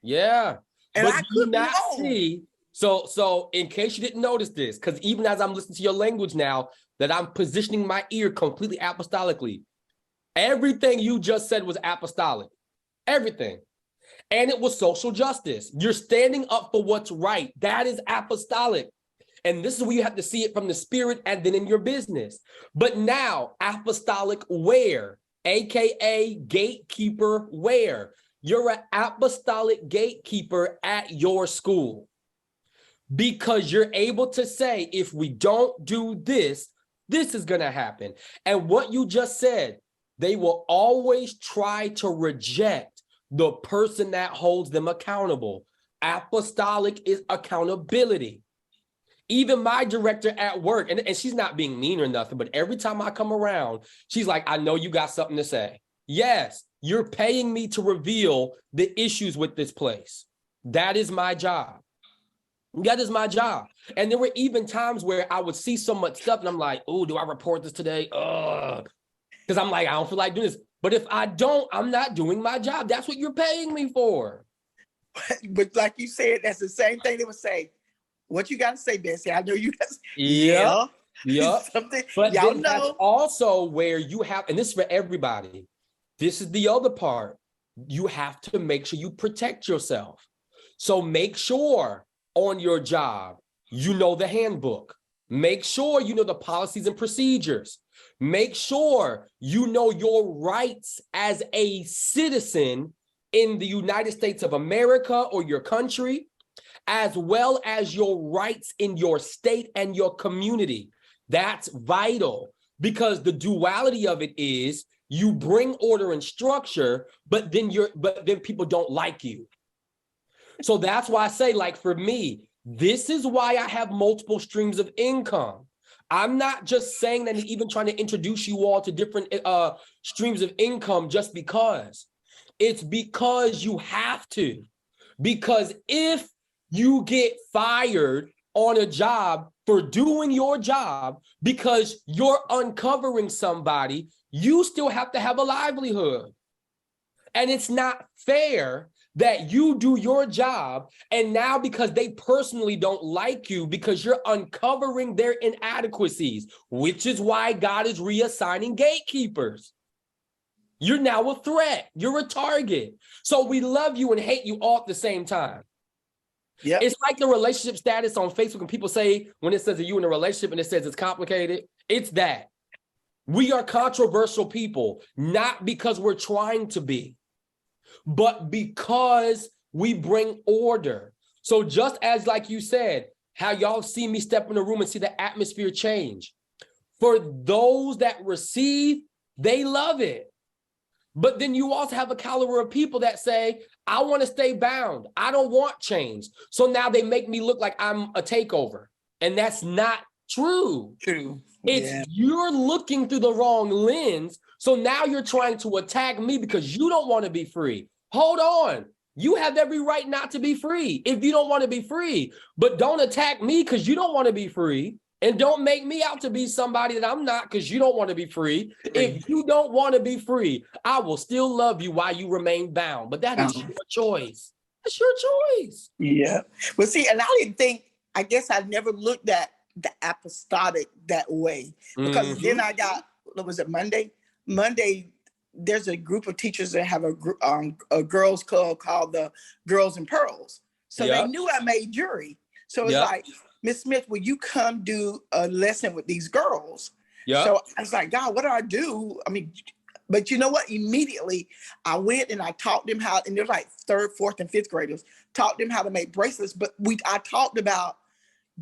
Yeah. And but I could not see. So in case you didn't notice this, because even as I'm listening to your language now, that I'm positioning my ear completely apostolically. Everything you just said was apostolic. Everything. And it was social justice. You're standing up for what's right. That is apostolic. And this is where you have to see it from the spirit and then in your business. But now, apostolic where, AKA gatekeeper where? You're an apostolic gatekeeper at your school. Because you're able to say, if we don't do this, this is going to happen. And what you just said, they will always try to reject the person that holds them accountable. Apostolic is accountability. Even my director at work, and she's not being mean or nothing, but every time I come around, she's like, I know you got something to say. Yes, you're paying me to reveal the issues with this place. That is my job. That is my job. And there were even times where I would see so much stuff and I'm like, oh, do I report this today? Because I'm like, I don't feel like doing this. But if I don't, I'm not doing my job. That's what you're paying me for. But like you said, that's the same thing they would say. What you got to say, Bessie? I know you got to say. Yeah. Something. But y'all then know. that's also where you have, and this is for everybody. This is the other part. You have to make sure you protect yourself. So make sure on your job, you know the handbook. Make sure you know the policies and procedures. Make sure you know your rights as a citizen in the United States of America or your country, as well as your rights in your state and your community. That's vital because the duality of it is you bring order and structure, but then people don't like you. So that's why I say, like, for me, this is why I have multiple streams of income. I'm not just saying that and even trying to introduce you all to different streams of income just because. It's because you have to. Because if you get fired on a job for doing your job because you're uncovering somebody, you still have to have a livelihood. And it's not fair that you do your job and now because they personally don't like you because you're uncovering their inadequacies, which is why God is reassigning gatekeepers. You're now a threat. You're a target. So we love you and hate you all at the same time. Yeah, it's like the relationship status on Facebook and people say when it says that you in a relationship and it says it's complicated, it's that. We are controversial people, not because we're trying to be, but because we bring order. So just as like you said, how y'all see me step in the room and see the atmosphere change. For those that receive, they love it. But then you also have a caliber of people that say, I want to stay bound. I don't want change. So now they make me look like I'm a takeover. And that's not true. It's you're looking through the wrong lens. So now you're trying to attack me because you don't want to be free. Hold on. You have every right not to be free if you don't want to be free. But don't attack me because you don't want to be free. And don't make me out to be somebody that I'm not because you don't want to be free. If you don't want to be free, I will still love you while you remain bound. But that is your choice. That's your choice. Yeah. Well, see, and I guess I never looked at the apostolic that way. Because then I got, what was it, Monday? Monday, there's a group of teachers that have a girls club called the Girls and Pearls. So they knew I made jury. So it's like, Miss Smith, will you come do a lesson with these girls? So I was like, God, what do I do? I mean, but you know what? Immediately I went and I taught them how, and they're like 3rd, 4th, and 5th graders, taught them how to make bracelets. But I talked about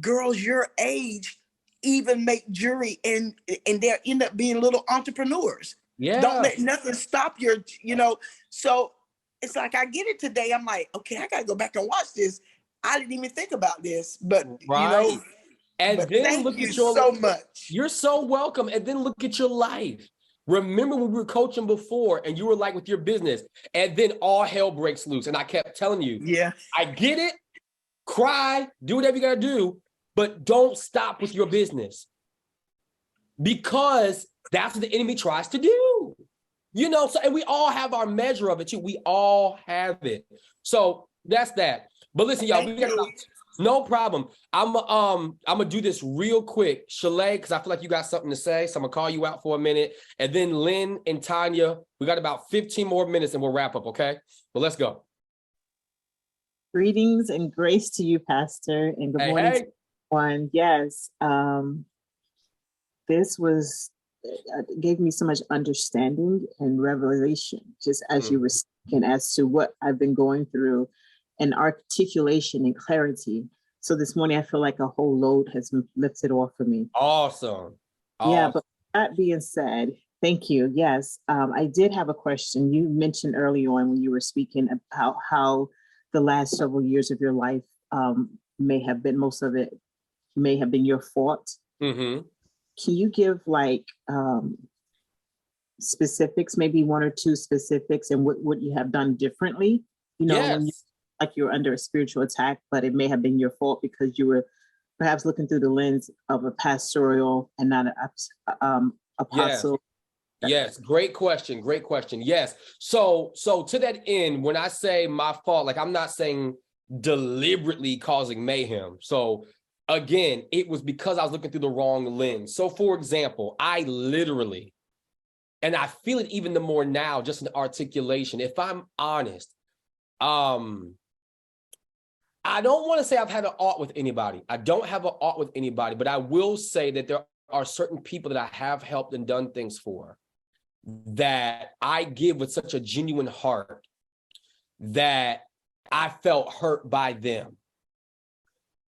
girls your age even make jewelry and they end up being little entrepreneurs. Don't let nothing stop your, so it's like, I get it today. I'm like, okay, I got to go back and watch this. I didn't even think about this, but and then look at your so much. You're so welcome. And then look at your life. Remember when we were coaching before and you were like with your business and then all hell breaks loose. And I kept telling you, I get it. Cry, do whatever you got to do, but don't stop with your business because that's what the enemy tries to do. So, and we all have our measure of it too. We all have it. So that's that. But listen, y'all, no problem. I'm gonna do this real quick, Shalay, because I feel like you got something to say. So I'm gonna call you out for a minute. And then Lynn and Tanya, we got about 15 more minutes and we'll wrap up, okay? But let's go. Greetings and grace to you, Pastor, and good morning. One, yes. This was gave me so much understanding and revelation, just as you were speaking, as to what I've been going through, and articulation and clarity. So this morning, I feel like a whole load has been lifted off of me. Awesome. Yeah, but that being said, thank you. Yes, I did have a question. You mentioned early on when you were speaking about how the last several years of your life may have been, most of it may have been your fault. Mm-hmm. Can you give like specifics, maybe one or two specifics, and what you have done differently? You know, yes. when you like you're under a spiritual attack, but it may have been your fault because you were perhaps looking through the lens of a pastoral and not an apostle. Yes. Great question. Great question. Yes. So to that end, when I say my fault, like I'm not saying deliberately causing mayhem. So again, it was because I was looking through the wrong lens. So for example, I literally, and I feel it even the more now, just in articulation, if I'm honest, I don't want to say I've had an ought with anybody. I don't have an ought with anybody, but I will say that there are certain people that I have helped and done things for that I give with such a genuine heart that I felt hurt by them.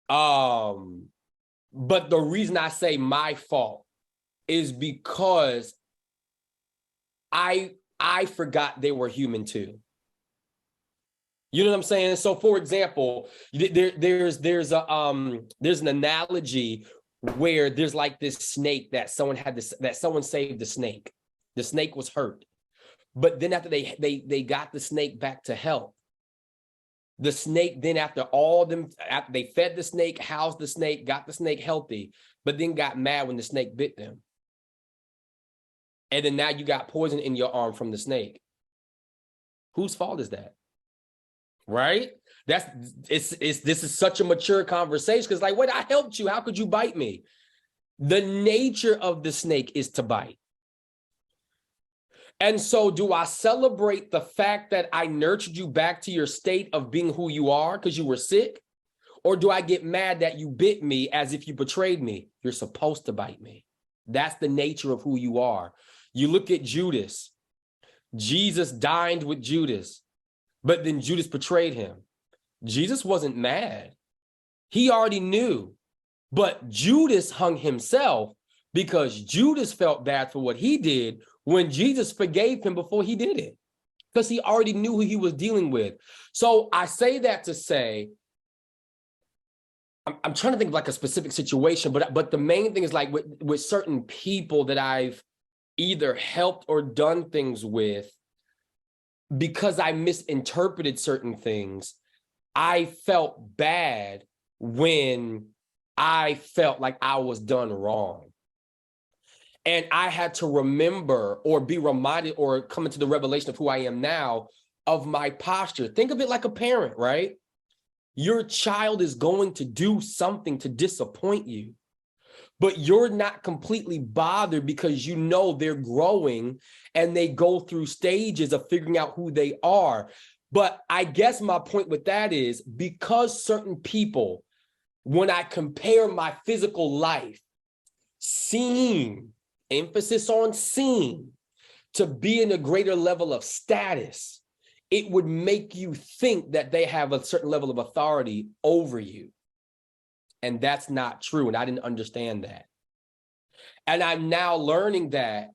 But the reason I say my fault is because I forgot they were human too. You know what I'm saying? So for example, there's an analogy where there's like this snake that someone saved the snake. The snake was hurt. But then after they got the snake back to health, the snake then after they fed the snake, housed the snake, got the snake healthy, but then got mad when the snake bit them. And then now you got poison in your arm from the snake. Whose fault is that? Right? This is such a mature conversation because like, wait, I helped you. How could you bite me? The nature of the snake is to bite. And so do I celebrate the fact that I nurtured you back to your state of being who you are because you were sick? Or do I get mad that you bit me as if you betrayed me? You're supposed to bite me. That's the nature of who you are. You look at Judas. Jesus dined with Judas, but then Judas betrayed him. Jesus wasn't mad. He already knew. But Judas hung himself because Judas felt bad for what he did when Jesus forgave him before he did it, because he already knew who he was dealing with. So I say that to say, I'm trying to think of like a specific situation, but the main thing is like with certain people that I've either helped or done things with, because I misinterpreted certain things, I felt bad when I felt like I was done wrong. And I had to remember or be reminded or come into the revelation of who I am now of my posture. Think of it like a parent, right? Your child is going to do something to disappoint you, but you're not completely bothered because you know they're growing and they go through stages of figuring out who they are. But I guess my point with that is because certain people, when I compare my physical life, seem, emphasis on seem, to be in a greater level of status, it would make you think that they have a certain level of authority over you. And that's not true. And I didn't understand that. And I'm now learning that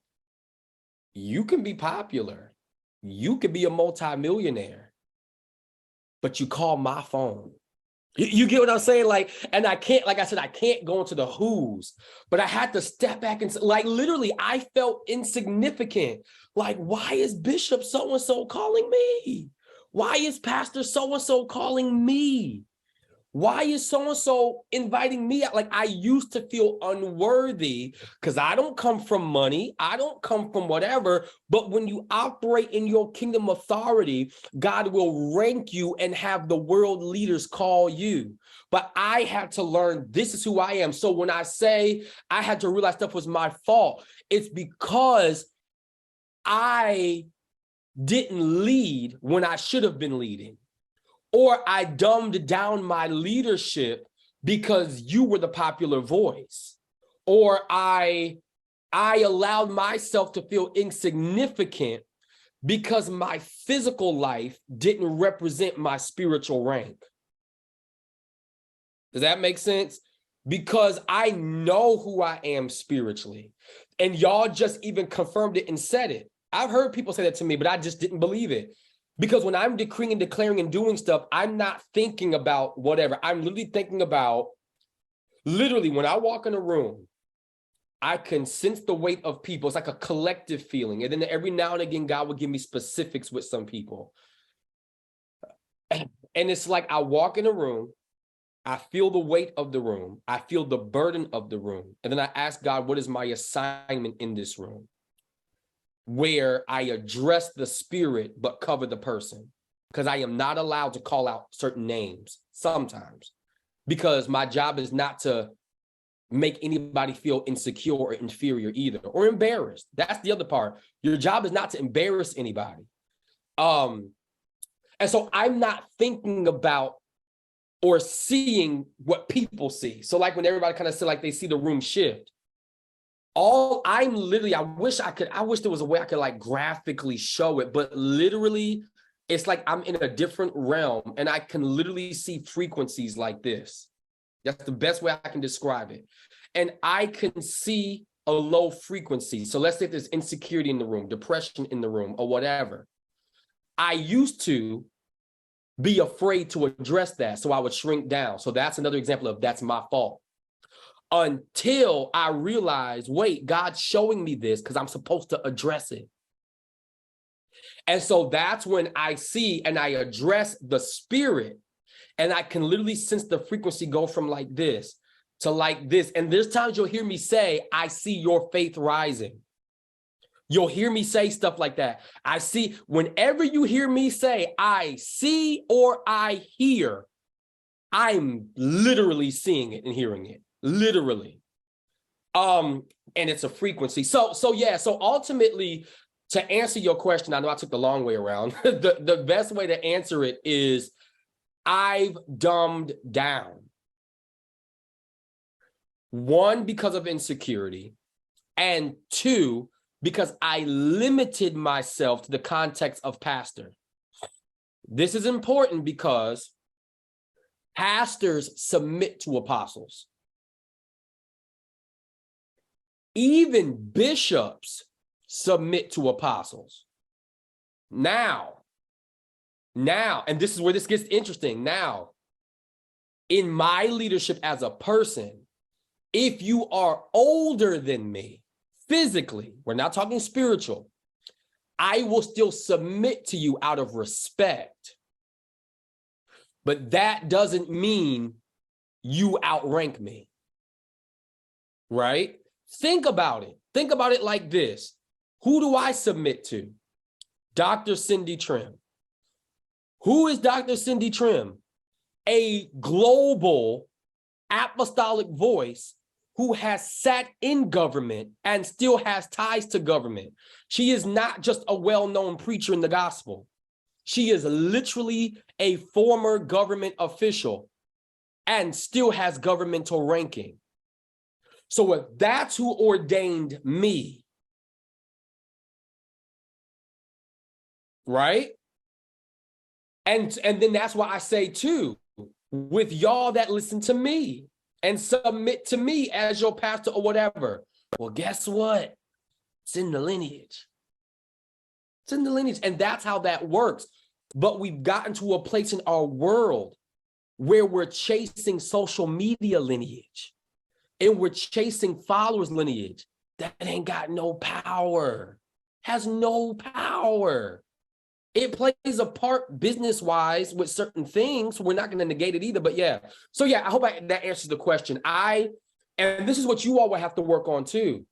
you can be popular. You could be a multimillionaire, but you call my phone. You get what I'm saying? Like, and I can't, like I said, I can't go into the who's, but I had to step back and like, literally, I felt insignificant. Like, why is Bishop so-and-so calling me? Why is Pastor so-and-so calling me? Why is so-and-so inviting me out? Like, I used to feel unworthy because I don't come from money. I don't come from whatever. But when you operate in your kingdom authority, God will rank you and have the world leaders call you. But I had to learn this is who I am. So when I say I had to realize stuff was my fault, it's because I didn't lead when I should have been leading. Or I dumbed down my leadership because you were the popular voice, or I allowed myself to feel insignificant because my physical life didn't represent my spiritual rank. Does that make sense? Because I know who I am spiritually. And y'all just even confirmed it and said it. I've heard people say that to me, but I just didn't believe it. Because when I'm decreeing and declaring and doing stuff, I'm not thinking about whatever. I'm literally thinking about, when I walk in a room, I can sense the weight of people. It's like a collective feeling. And then every now and again, God will give me specifics with some people. And it's like I walk in a room, I feel the weight of the room. I feel the burden of the room. And then I ask God, what is my assignment in this room? Where I address the spirit, but cover the person. Because I am not allowed to call out certain names sometimes. Because my job is not to make anybody feel insecure or inferior either, or embarrassed. That's the other part. Your job is not to embarrass anybody. And so I'm not thinking about or seeing what people see. So like when everybody kind of said like they see the room shift, I wish there was a way I could like graphically show it, but literally it's like I'm in a different realm and I can literally see frequencies like this. That's the best way I can describe it. And I can see a low frequency. So let's say there's insecurity in the room, depression in the room, or whatever. I used to be afraid to address that, so I would shrink down. So that's another example of that's my fault. Until I realized, wait, God's showing me this because I'm supposed to address it. And so that's when I see and I address the spirit, and I can literally sense the frequency go from like this to like this. And there's times you'll hear me say, I see your faith rising. You'll hear me say stuff like that. I see, whenever you hear me say, I see or I hear, I'm literally seeing it and hearing it, literally. And it's a frequency. So ultimately, to answer your question, I know I took the long way around. The best way to answer it is I've dumbed down. One, because of insecurity, and two, because I limited myself to the context of pastor. This is important because pastors submit to apostles. Even bishops submit to apostles. Now, and this is where this gets interesting. Now, in my leadership as a person, if you are older than me, physically, we're not talking spiritual, I will still submit to you out of respect. But that doesn't mean you outrank me, right? Think about it. Think about it like this. Who do I submit to? Dr. Cindy Trim. Who is Dr. Cindy Trim? A global apostolic voice who has sat in government and still has ties to government. She is not just a well-known preacher in the gospel. She is literally a former government official and still has governmental ranking. So if that's who ordained me, right? And then that's why I say too, with y'all that listen to me and submit to me as your pastor or whatever, well, guess what? It's in the lineage. It's in the lineage. And that's how that works. But we've gotten to a place in our world where we're chasing social media lineage and we're chasing followers lineage that ain't got no power, has no power. It plays a part business-wise with certain things. We're not going to negate it either, but yeah. So yeah, I hope that answers the question. And this is what you all will have to work on too.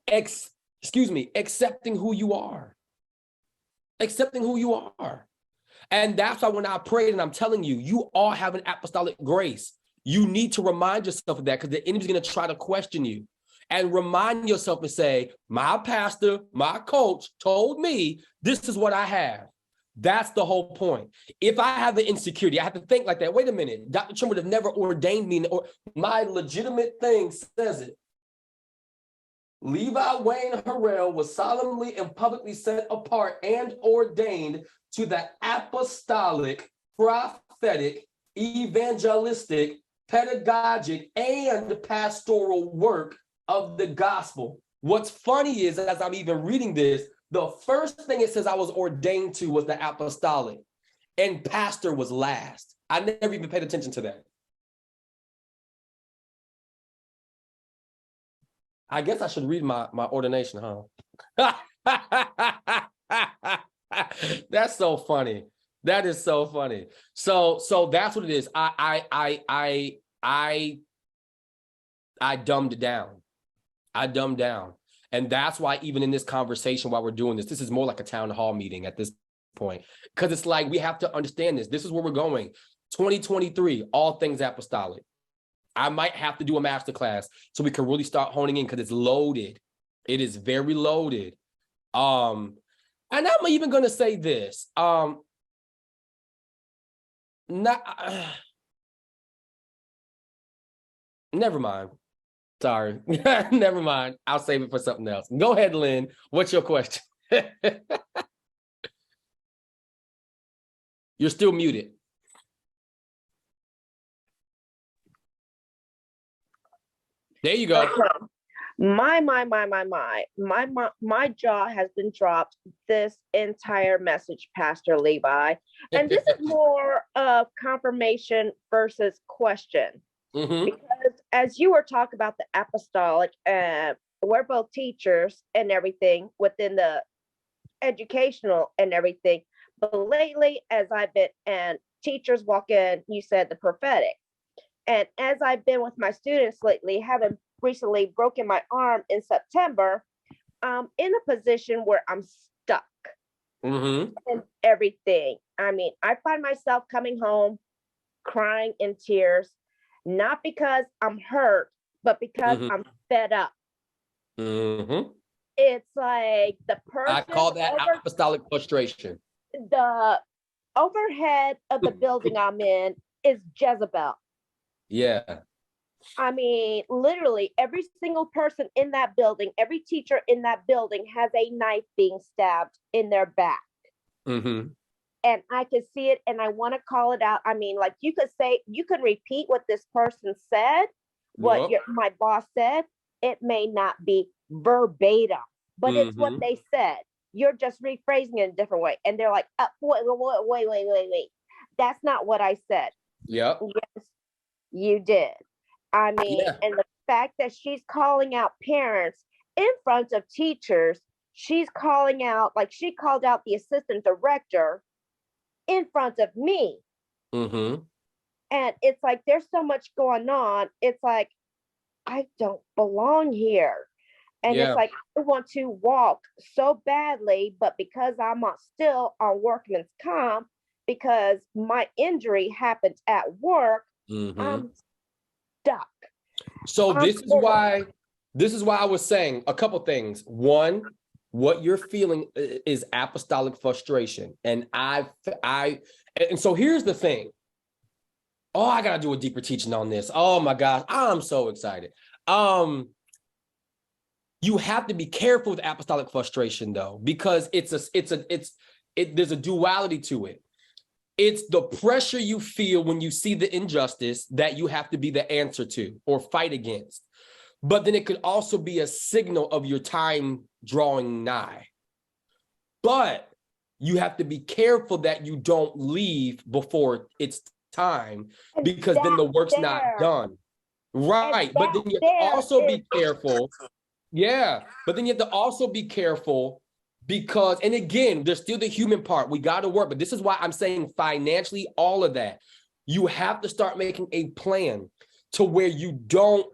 Accepting who you are. Accepting who you are. And that's why when I prayed and I'm telling you, you all have an apostolic grace. You need to remind yourself of that because the enemy's going to try to question you. And remind yourself and say, my pastor, my coach told me this is what I have. That's the whole point. If I have the insecurity, I have to think like that. Wait a minute, Dr. Trim would have never ordained me, or my legitimate thing says it. Levi Wayne Harrell was solemnly and publicly set apart and ordained to the apostolic, prophetic, evangelistic, pedagogic, and pastoral work of the gospel. What's funny is, as I'm even reading this, the first thing it says I was ordained to was the apostolic, and pastor was last. I never even paid attention to that. I guess I should read my ordination, huh? That's so funny. That is so funny. So that's what it is. I dumbed it down. I dumbed down. And that's why even in this conversation while we're doing this is more like a town hall meeting at this point. Because it's like we have to understand this. This is where we're going. 2023, all things apostolic. I might have to do a masterclass so we can really start honing in, because it's loaded. It is very loaded. And I'm even going to say this. Never mind. Sorry. Never mind. I'll save it for something else. Go ahead, Lynn. What's your question? You're still muted. There you go. My jaw has been dropped this entire message, Pastor Levi. And this is more of confirmation versus question. Mm-hmm. Because as you were talking about the apostolic, we're both teachers and everything within the educational and everything. But lately, as I've been, and teachers walk in, you said the prophetic. And as I've been with my students lately, having recently broken my arm in September, I'm in a position where I'm stuck in everything. I mean, I find myself coming home, crying in tears, not because I'm hurt, but because I'm fed up. It's like the person— I call that apostolic frustration. The overhead of the building I'm in is Jezebel. Yeah. I mean, literally every single person in that building, every teacher in that building has a knife being stabbed in their back. And I can see it, and I want to call it out. I mean, like you could repeat what this person said, what my boss said. It may not be verbatim, but it's what they said. You're just rephrasing it in a different way. And they're like, wait. That's not what I said. Yep. Yes, you did. I mean, and the fact that she's calling out parents in front of teachers, she's calling out, like she called out the assistant director in front of me. And it's like, there's so much going on. It's like, I don't belong here. And it's like, I want to walk so badly, but because I'm still on workman's comp, because my injury happened at work, I'm stuck. So this is why I was saying a couple things. One, what you're feeling is apostolic frustration. And so here's the thing. Oh, I gotta do a deeper teaching on this. Oh my gosh, I'm so excited. You have to be careful with apostolic frustration though, because there's a duality to it. It's the pressure you feel when you see the injustice that you have to be the answer to or fight against. But then it could also be a signal of your time drawing nigh. But you have to be careful that you don't leave before it's time, because then the work's not done. Right. But then you have to also be careful. Yeah. But then you have to also be careful because, and again, there's still the human part. We got to work. But this is why I'm saying financially, all of that. You have to start making a plan to where you don't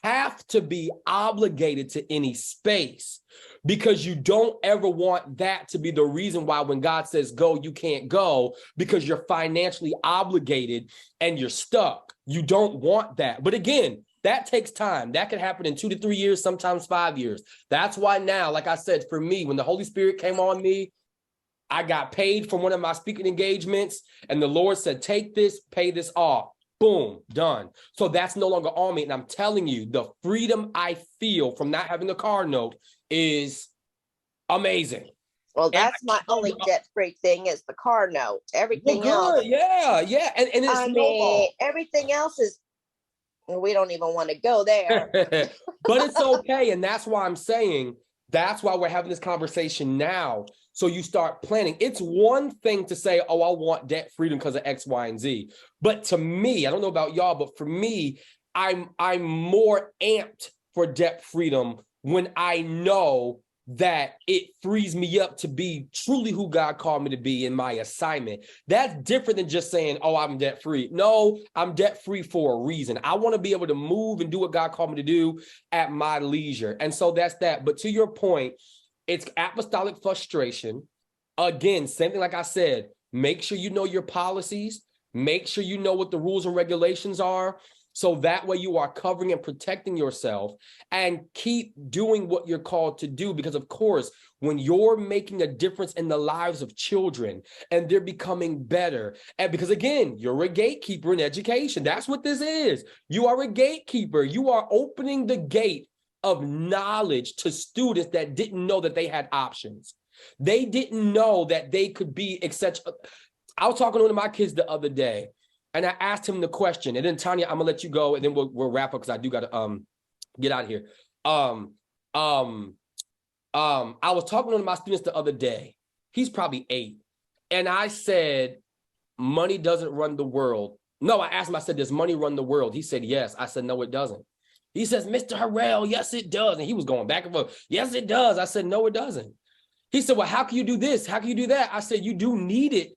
have to be obligated to any space, because you don't ever want that to be the reason why when God says go, you can't go because you're financially obligated and you're stuck. You don't want that. But again, that takes time. That could happen in 2 to 3 years, sometimes 5 years. That's why now, like I said, for me, when the Holy Spirit came on me, I got paid from one of my speaking engagements, and the Lord said, take this, pay this off. Boom, done. So that's no longer on me. And I'm telling you, the freedom I feel from not having a car note is amazing. Well, that's my only debt-free thing is the car note. Everything else. Yeah. And it's everything else is, we don't even want to go there. But it's okay. And that's why I'm saying, that's why we're having this conversation now. So you start planning. It's one thing to say, oh, I want debt freedom because of X, Y, and Z. But to me, I don't know about y'all, but for me, I'm more amped for debt freedom when I know that it frees me up to be truly who God called me to be in my assignment. That's different than just saying, oh, I'm debt free. No, I'm debt free for a reason. I want to be able to move and do what God called me to do at my leisure. And so that's that. But to your point, it's apostolic frustration. Again, same thing like I said, make sure you know your policies, make sure you know what the rules and regulations are. So that way you are covering and protecting yourself, and keep doing what you're called to do. Because of course, when you're making a difference in the lives of children and they're becoming better, and because again, you're a gatekeeper in education. That's what this is. You are a gatekeeper. You are opening the gate of knowledge to students that didn't know that they had options. They didn't know that they could be etc. I was talking to one of my kids the other day, and I asked him the question, and then Tanya, I'm gonna let you go, and then we'll wrap up because I do gotta get out of here. I was talking to one of my students the other day. He's probably 8, and I said, "Money doesn't run the world." No, I asked him. I said, "Does money run the world?" He said, "Yes." I said, "No, it doesn't." He says, "Mr. Harrell, yes, it does." And he was going back and forth. "Yes, it does." I said, "No, it doesn't." He said, "Well, how can you do this? How can you do that?" I said, "You do need it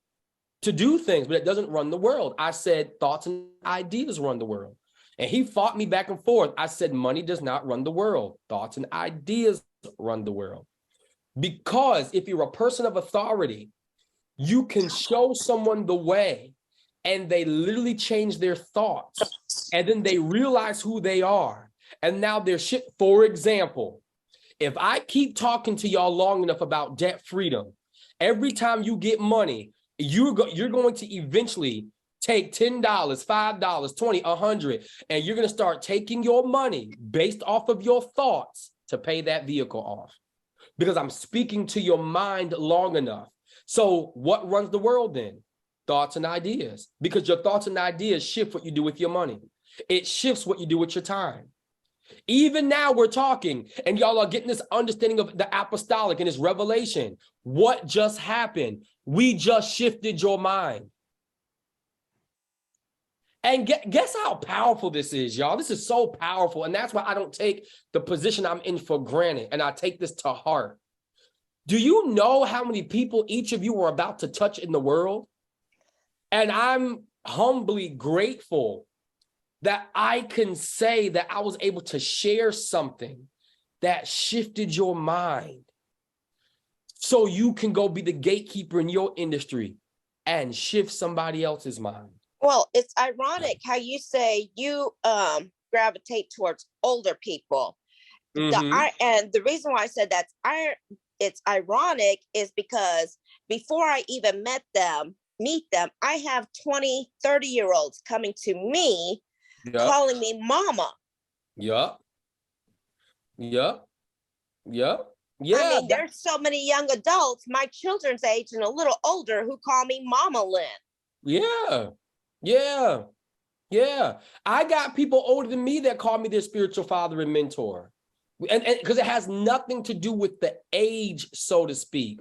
to do things, but it doesn't run the world." I said, "Thoughts and ideas run the world." And he fought me back and forth. I said, "Money does not run the world. Thoughts and ideas run the world." Because if you're a person of authority, you can show someone the way and they literally change their thoughts, and then they realize who they are. And now they're shit. For example, if I keep talking to y'all long enough about debt freedom, every time you get money, you're going to eventually take $10, $5, 20, 100, and you're going to start taking your money based off of your thoughts to pay that vehicle off. Because I'm speaking to your mind long enough. So what runs the world then? Thoughts and ideas. Because your thoughts and ideas shift what you do with your money. It shifts what you do with your time. Even now we're talking and y'all are getting this understanding of the apostolic and this revelation. What just happened? We just shifted your mind. And guess how powerful this is, y'all. This is so powerful. And that's why I don't take the position I'm in for granted. And I take this to heart. Do you know how many people each of you are about to touch in the world? And I'm humbly grateful that I can say that I was able to share something that shifted your mind so you can go be the gatekeeper in your industry and shift somebody else's mind. Well, it's ironic how you say you gravitate towards older people. Mm-hmm. And the reason why I said it's ironic is because before I even meet them, I have 20, 30-year-olds coming to me, calling me mama. Yup. Yeah. I mean, there's so many young adults, my children's age and a little older, who call me Mama Lynn. Yeah. I got people older than me that call me their spiritual father and mentor. And because it has nothing to do with the age, so to speak.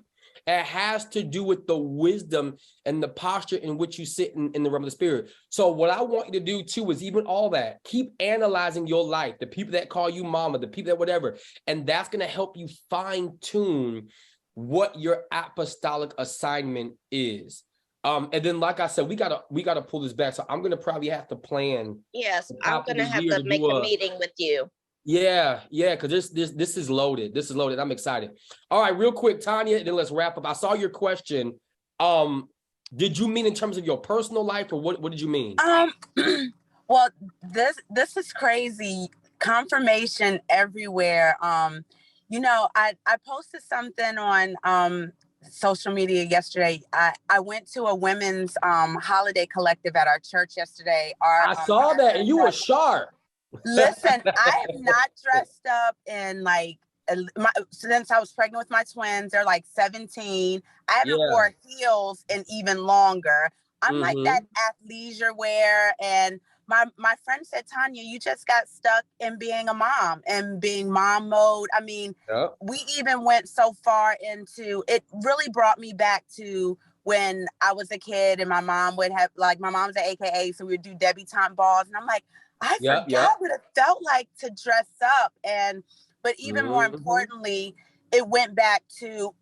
It has to do with the wisdom and the posture in which you sit in the realm of the spirit. So what I want you to do too is even all that, keep analyzing your life, the people that call you mama, the people that whatever, and that's going to help you fine tune what your apostolic assignment is. And then, like I said, we gotta pull this back. So I'm going to probably have to plan. Yes, I'm going to have to make a meeting with you. Yeah, because this is loaded. This is loaded. I'm excited. All right, real quick, Tanya, and then let's wrap up. I saw your question. Did you mean in terms of your personal life, or what did you mean? Well, this is crazy. Confirmation everywhere. I posted something on social media yesterday. I went to a women's holiday collective at our church yesterday. I saw that, and you were sharp. Listen, I have not dressed up in like since I was pregnant with my twins. They're like 17. I haven't wore heels in even longer. I'm like that athleisure wear. And my friend said, Tanya, you just got stuck in being a mom and being mom mode. I mean, we even went so far into it, really brought me back to when I was a kid and my mom would have, like, my mom's an AKA, so we would do debutante balls. And I'm like, I forgot what it felt like to dress up. But even more importantly, it went back to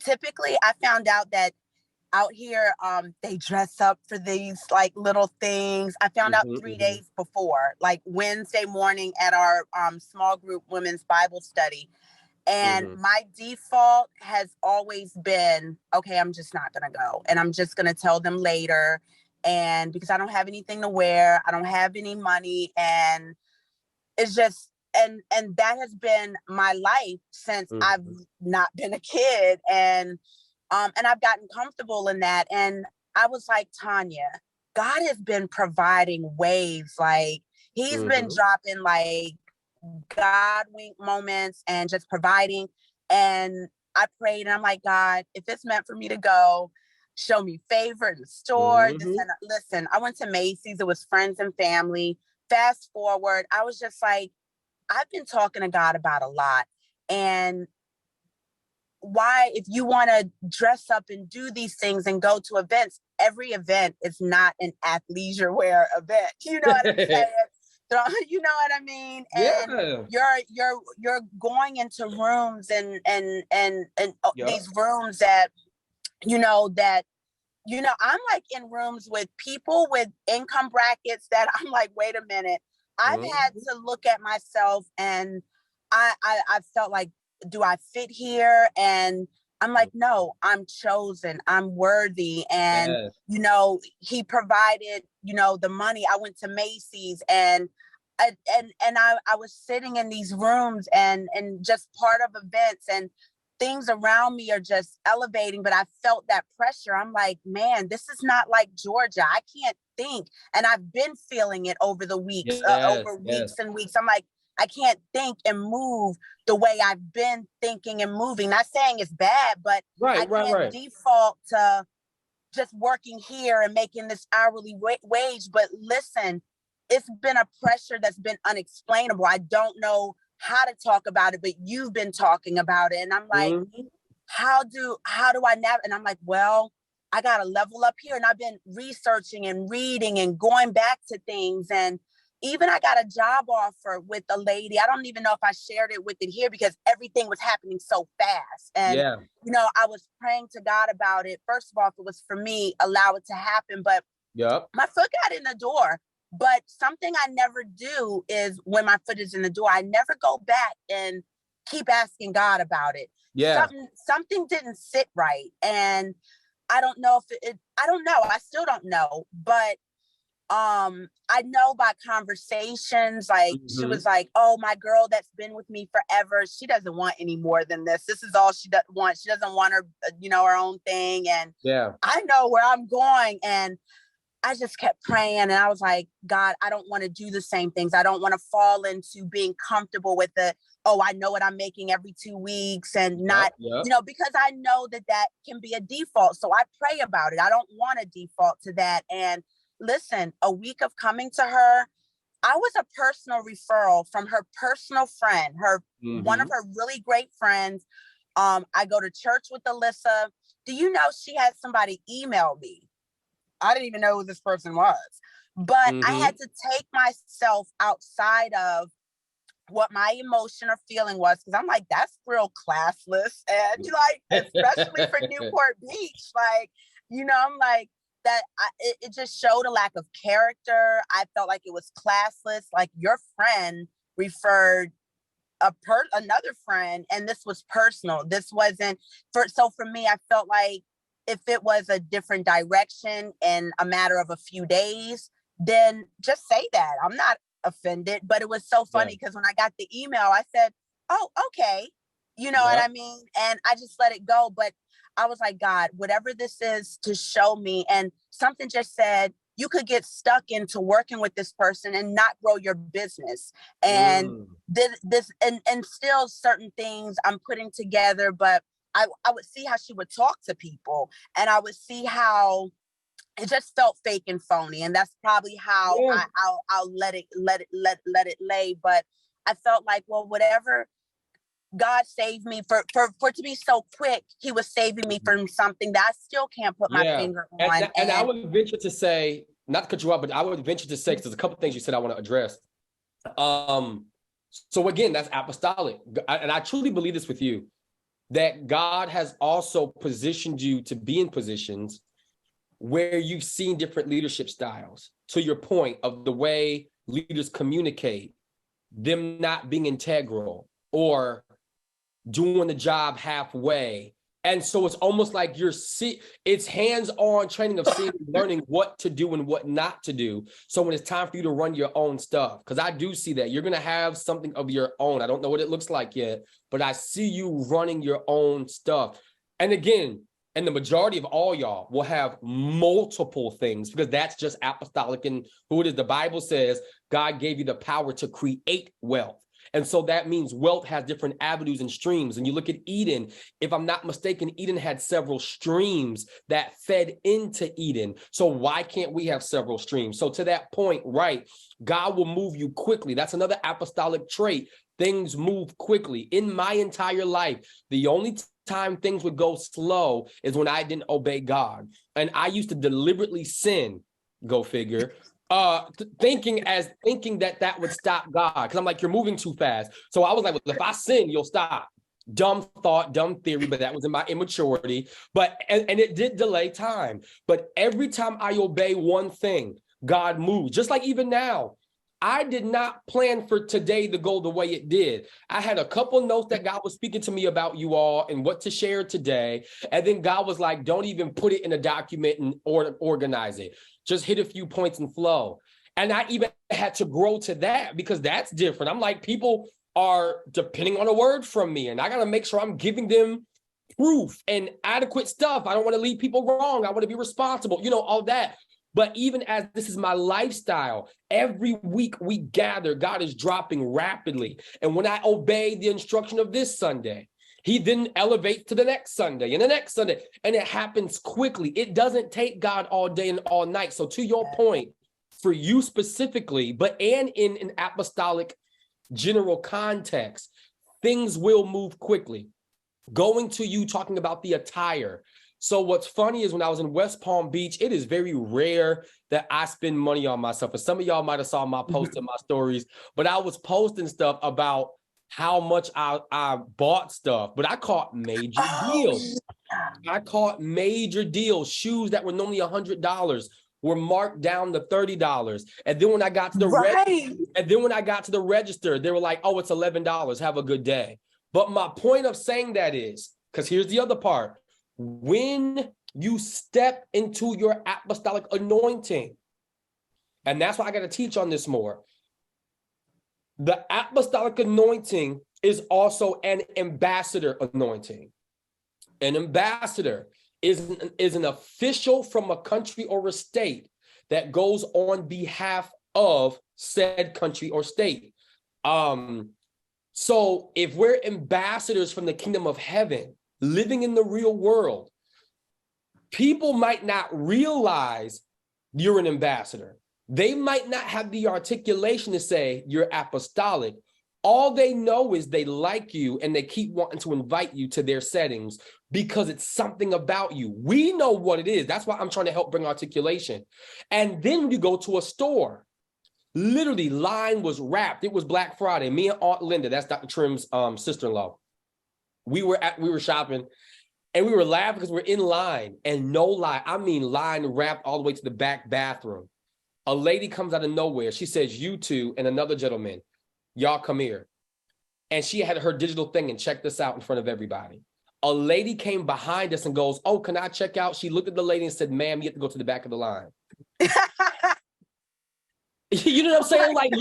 typically I found out that out here, they dress up for these like little things. I found out 3 days before, like Wednesday morning at our small group women's Bible study. And my default has always been, okay, I'm just not going to go. And I'm just going to tell them later. And because I don't have anything to wear, I don't have any money. And it's just, and that has been my life since I've not been a kid. And I've gotten comfortable in that. And I was like, Tanya, God has been providing ways. Like he's been dropping like God wink moments and just providing. And I prayed and I'm like, God, if it's meant for me to go, show me favor in the store. Listen, I went to Macy's. It was friends and family. Fast forward, I was just like, I've been talking to God about a lot. And why, if you want to dress up and do these things and go to events, every event is not an athleisure wear event. You know what I'm saying? You know what I mean? And you're going into rooms and these rooms that, I'm like in rooms with people with income brackets that I'm like, wait a minute. I've had to look at myself and I felt like, do I fit here? And I'm like, no, I'm chosen. I'm worthy. And, he provided, the money. I went to Macy's and I was sitting in these rooms and just part of events and things around me are just elevating, but I felt that pressure. I'm like, man, this is not like Georgia. I can't think. And I've been feeling it over the weeks, weeks and weeks. I'm like, I can't think and move the way I've been thinking and moving. Not saying it's bad, but I can't default to just working here and making this hourly wage. But listen, it's been a pressure that's been unexplainable. I don't know how to talk about it, but you've been talking about it. And I'm like, how do I navigate? And I'm like, well, I got to level up here. And I've been researching and reading and going back to things. And even I got a job offer with a lady. I don't even know if I shared it with it here because everything was happening so fast. And, I was praying to God about it. First of all, if it was for me, allow it to happen. But my foot got in the door. But something I never do is when my foot is in the door, I never go back and keep asking God about it. Something didn't sit right. And I don't know if I don't know. I still don't know. But I know by conversations, like she was like, oh, my girl that's been with me forever, she doesn't want any more than this. This is all she wants. She doesn't want her, her own thing. And I know where I'm going. And I just kept praying and I was like, God, I don't want to do the same things. I don't want to fall into being comfortable with I know what I'm making every 2 weeks and not, because I know that can be a default. So I pray about it. I don't want to default to that. And listen, a week of coming to her, I was a personal referral from her personal friend, one of her really great friends. I go to church with Alyssa. Do you know she had somebody email me? I didn't even know who this person was, but I had to take myself outside of what my emotion or feeling was. Cause I'm like, that's real classless. And especially for Newport Beach, I'm like that. It just showed a lack of character. I felt like it was classless. Like your friend referred another friend. And this was personal. This wasn't so for me, I felt like, if it was a different direction in a matter of a few days, then just say that. I'm not offended, but it was so funny because when I got the email, I said, oh, okay. You know what I mean? And I just let it go. But I was like, God, whatever this is to show me. And something just said, you could get stuck into working with this person and not grow your business. And this and still certain things I'm putting together, but I would see how she would talk to people, and I would see how it just felt fake and phony. And that's probably how I'll let it lay. But I felt like, well, whatever, God saved me for it to be so quick. He was saving me from something that I still can't put my finger on. And I would venture to say, not to cut you off, but I would venture to say, because there's a couple of things you said I want to address. So again, that's apostolic. And I truly believe this with you, that God has also positioned you to be in positions where you've seen different leadership styles. To your point of the way leaders communicate, them not being integral or doing the job halfway. And so it's almost like it's hands-on training of seeing, learning what to do and what not to do. So when it's time for you to run your own stuff, because I do see that you're going to have something of your own. I don't know what it looks like yet, but I see you running your own stuff. And again, and the majority of all y'all will have multiple things, because that's just apostolic and who it is. The Bible says God gave you the power to create wealth. And so that means wealth has different avenues and streams. And you look at Eden, if I'm not mistaken, Eden had several streams that fed into Eden. So why can't we have several streams? So to that point, right, God will move you quickly. That's another apostolic trait. Things move quickly. In my entire life, the only time things would go slow is when I didn't obey God. And I used to deliberately sin, go figure, thinking that would stop God, because I'm like, you're moving too fast. So I was like, well, if I sin, you'll stop. Dumb thought, dumb theory, but that was in my immaturity. But and it did delay time. But every time I obey one thing, God moves. Just like even now, I did not plan for today to go the way it did. I had a couple notes that God was speaking to me about you all and what to share today. And then God was like, don't even put it in a document and organize it. Just hit a few points and flow. And I even had to grow to that, because that's different. I'm like, people are depending on a word from me, and I got to make sure I'm giving them proof and adequate stuff. I don't want to lead people wrong. I want to be responsible, all that. But even as this is my lifestyle, every week we gather, God is dropping rapidly. And when I obey the instruction of this Sunday, he then elevates to the next Sunday and the next Sunday, and it happens quickly. It doesn't take God all day and all night. So to your point, for you specifically, and in an apostolic general context, things will move quickly. Going to you talking about the attire. So what's funny is when I was in West Palm Beach, it is very rare that I spend money on myself. And some of y'all might have saw my post in my stories, but I was posting stuff about how much I bought stuff, but I caught major deals. I caught major deals. Shoes that were normally $100 were marked down to $30. And then when I got to the register, they were like, oh, it's $11. Have a good day. But my point of saying that is, because here's the other part. When you step into your apostolic anointing, and that's why I got to teach on this more. The apostolic anointing is also an ambassador anointing. An ambassador is an official from a country or a state that goes on behalf of said country or state. So if we're ambassadors from the kingdom of heaven, living in the real world, people might not realize you're an ambassador. They might not have the articulation to say you're apostolic. All they know is they like you and they keep wanting to invite you to their settings because it's something about you. We know what it is. That's why I'm trying to help bring articulation. And then when you go to a store, literally line was wrapped. It was Black Friday. Me and Aunt Linda, that's Dr. Trim's sister-in-law. We were shopping and we were laughing because we're in line, and no lie, I mean line wrapped all the way to the back bathroom. A lady comes out of nowhere. She says, you two and another gentleman, y'all come here. And she had her digital thing and checked us out in front of everybody. A lady came behind us and goes, oh, can I check out? She looked at the lady and said, ma'am, you have to go to the back of the line. You know what I'm saying? Like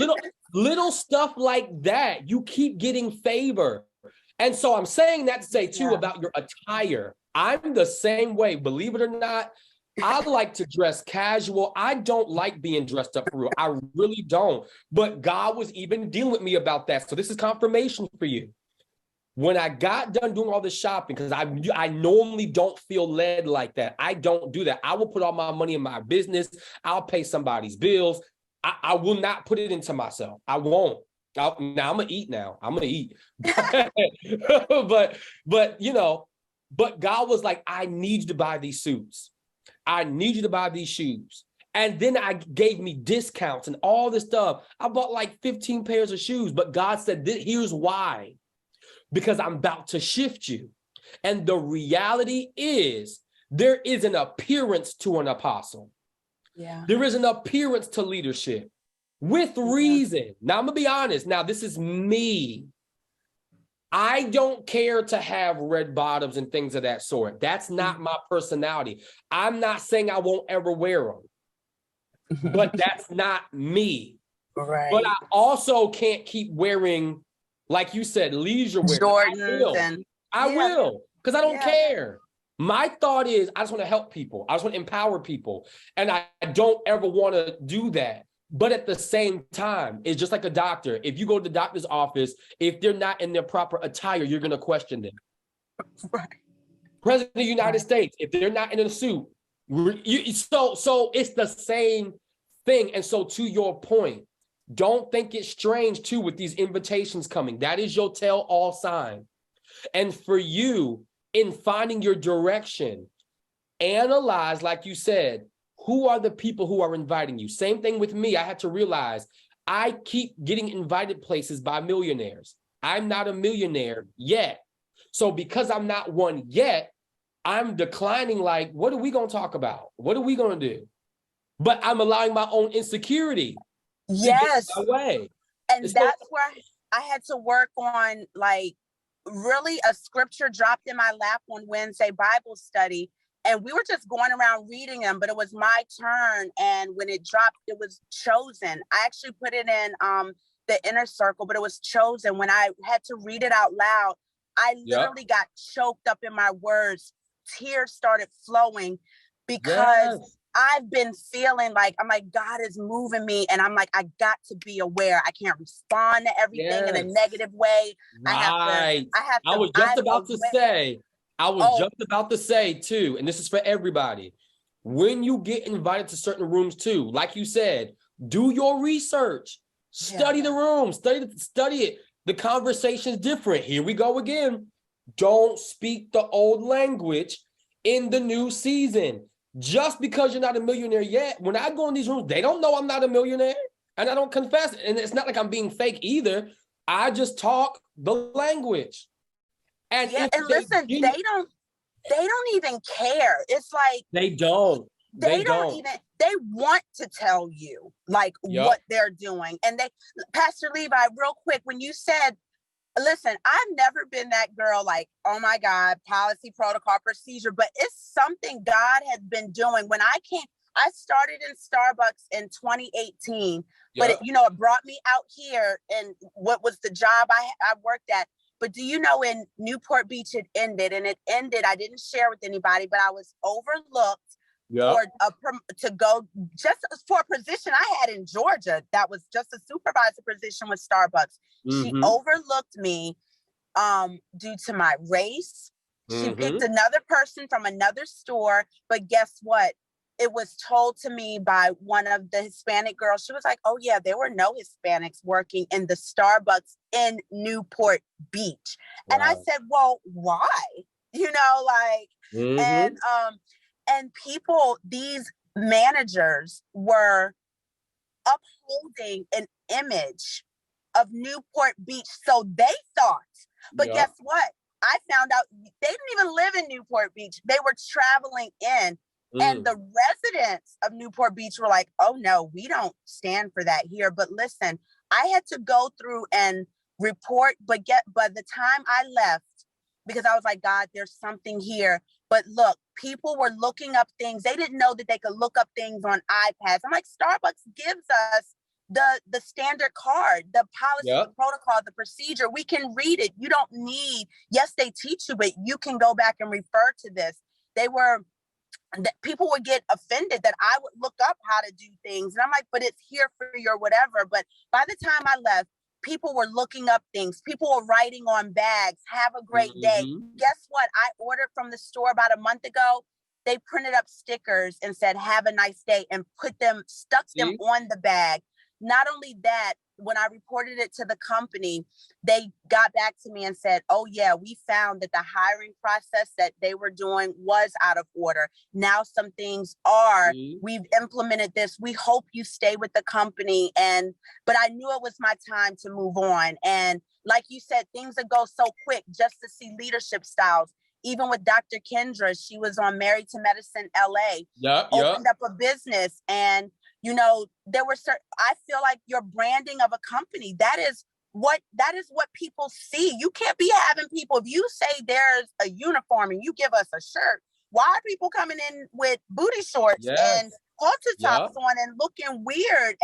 little stuff like that. You keep getting favor. And so I'm saying that to say too about your attire. I'm the same way, believe it or not. I like to dress casual. I don't like being dressed up for real. I really don't. But God was even dealing with me about that. So this is confirmation for you. When I got done doing all this shopping, because I normally don't feel led like that. I don't do that. I will put all my money in my business. I'll pay somebody's bills. I will not put it into myself. I won't. Now I'm gonna eat now. I'm gonna eat. but you know, but God was like, I need you to buy these suits. I need you to buy these shoes. And then I gave me discounts and all this stuff. I bought like 15 pairs of shoes, but God said, here's why. Because I'm about to shift you. And the reality is there is an appearance to an apostle. Yeah. There is an appearance to leadership with reason. Now, I'm going to be honest. Now, this is me. I don't care to have red bottoms and things of that sort. That's not my personality. I'm not saying I won't ever wear them, but that's not me. Right. But I also can't keep wearing, like you said, leisure wear. Jordans. I will, because I don't care. My thought is I just want to help people. I just want to empower people. And I don't ever want to do that. But at the same time, it's just like a doctor. If you go to the doctor's office, if they're not in their proper attire, you're going to question them. Right. President of the United States, if they're not in a suit, so it's the same thing. And so to your point, don't think it's strange too with these invitations coming. That is your tell-all sign. And for you, in finding your direction, analyze, like you said, who are the people who are inviting you? Same thing with me. I had to realize I keep getting invited places by millionaires. I'm not a millionaire yet. So because I'm not one yet, I'm declining like, what are we going to talk about? What are we going to do? But I'm allowing my own insecurity to get away. And that's where I had to work on, like, really a scripture dropped in my lap on Wednesday Bible study. And we were just going around reading them, but it was my turn. And when it dropped, it was chosen. I actually put it in the inner circle, but it was chosen. When I had to read it out loud, I literally got choked up in my words. Tears started flowing because I've been feeling like, I'm like, God is moving me. And I'm like, I got to be aware. I can't respond to everything in a negative way. Right. I was just about to say too, and this is for everybody. When you get invited to certain rooms too, like you said, do your research, study the room, study it. The conversation is different. Here we go again. Don't speak the old language in the new season. Just because you're not a millionaire yet, when I go in these rooms, they don't know I'm not a millionaire, and I don't confess it. And it's not like I'm being fake either. I just talk the language. And listen, they don't even care. It's like they don't even, they want to tell you like what they're doing. And Pastor Levi, real quick, when you said, listen, I've never been that girl like, oh my God, policy, protocol, procedure, but it's something God has been doing. When I started in Starbucks in 2018, but it brought me out here, and what was the job I worked at. But do you know, in Newport Beach, it ended, I didn't share with anybody, but I was overlooked to go just for a position I had in Georgia. That was just a supervisor position with Starbucks. She overlooked me due to my race. She picked another person from another store, but guess what? It was told to me by one of the Hispanic girls. She was like, oh yeah, there were no Hispanics working in the Starbucks in Newport Beach. Wow. And I said, well, why? And people, these managers were upholding an image of Newport Beach. So they thought, but guess what? I found out they didn't even live in Newport Beach. They were traveling in. And the residents of Newport Beach were like, oh no, we don't stand for that here. But listen, I had to go through and report, but by the time I left, because I was like, God, there's something here. But look, people were looking up things. They didn't know that they could look up things on iPads. I'm like, Starbucks gives us the standard card, the policy, the protocol, the procedure. We can read it. You don't need, yes, they teach you, but you can go back and refer to this. People would get offended that I would look up how to do things. And I'm like, but it's here for your whatever. But by the time I left, people were looking up things. People were writing on bags, have a great day. Guess what? I ordered from the store about a month ago. They printed up stickers and said, have a nice day, and stuck them on the bag. Not only that, when I reported it to the company, they got back to me and said, oh yeah, we found that the hiring process that they were doing was out of order. Now some things are, we've implemented this. We hope you stay with the company. But I knew it was my time to move on. And like you said, things that go so quick just to see leadership styles. Even with Dr. Kendra, she was on Married to Medicine LA, opened up a business. And you know, there were I feel like your branding of a company, that is what people see. You can't be having people, if you say there's a uniform and you give us a shirt, why are people coming in with booty shorts and halter tops on and looking weird?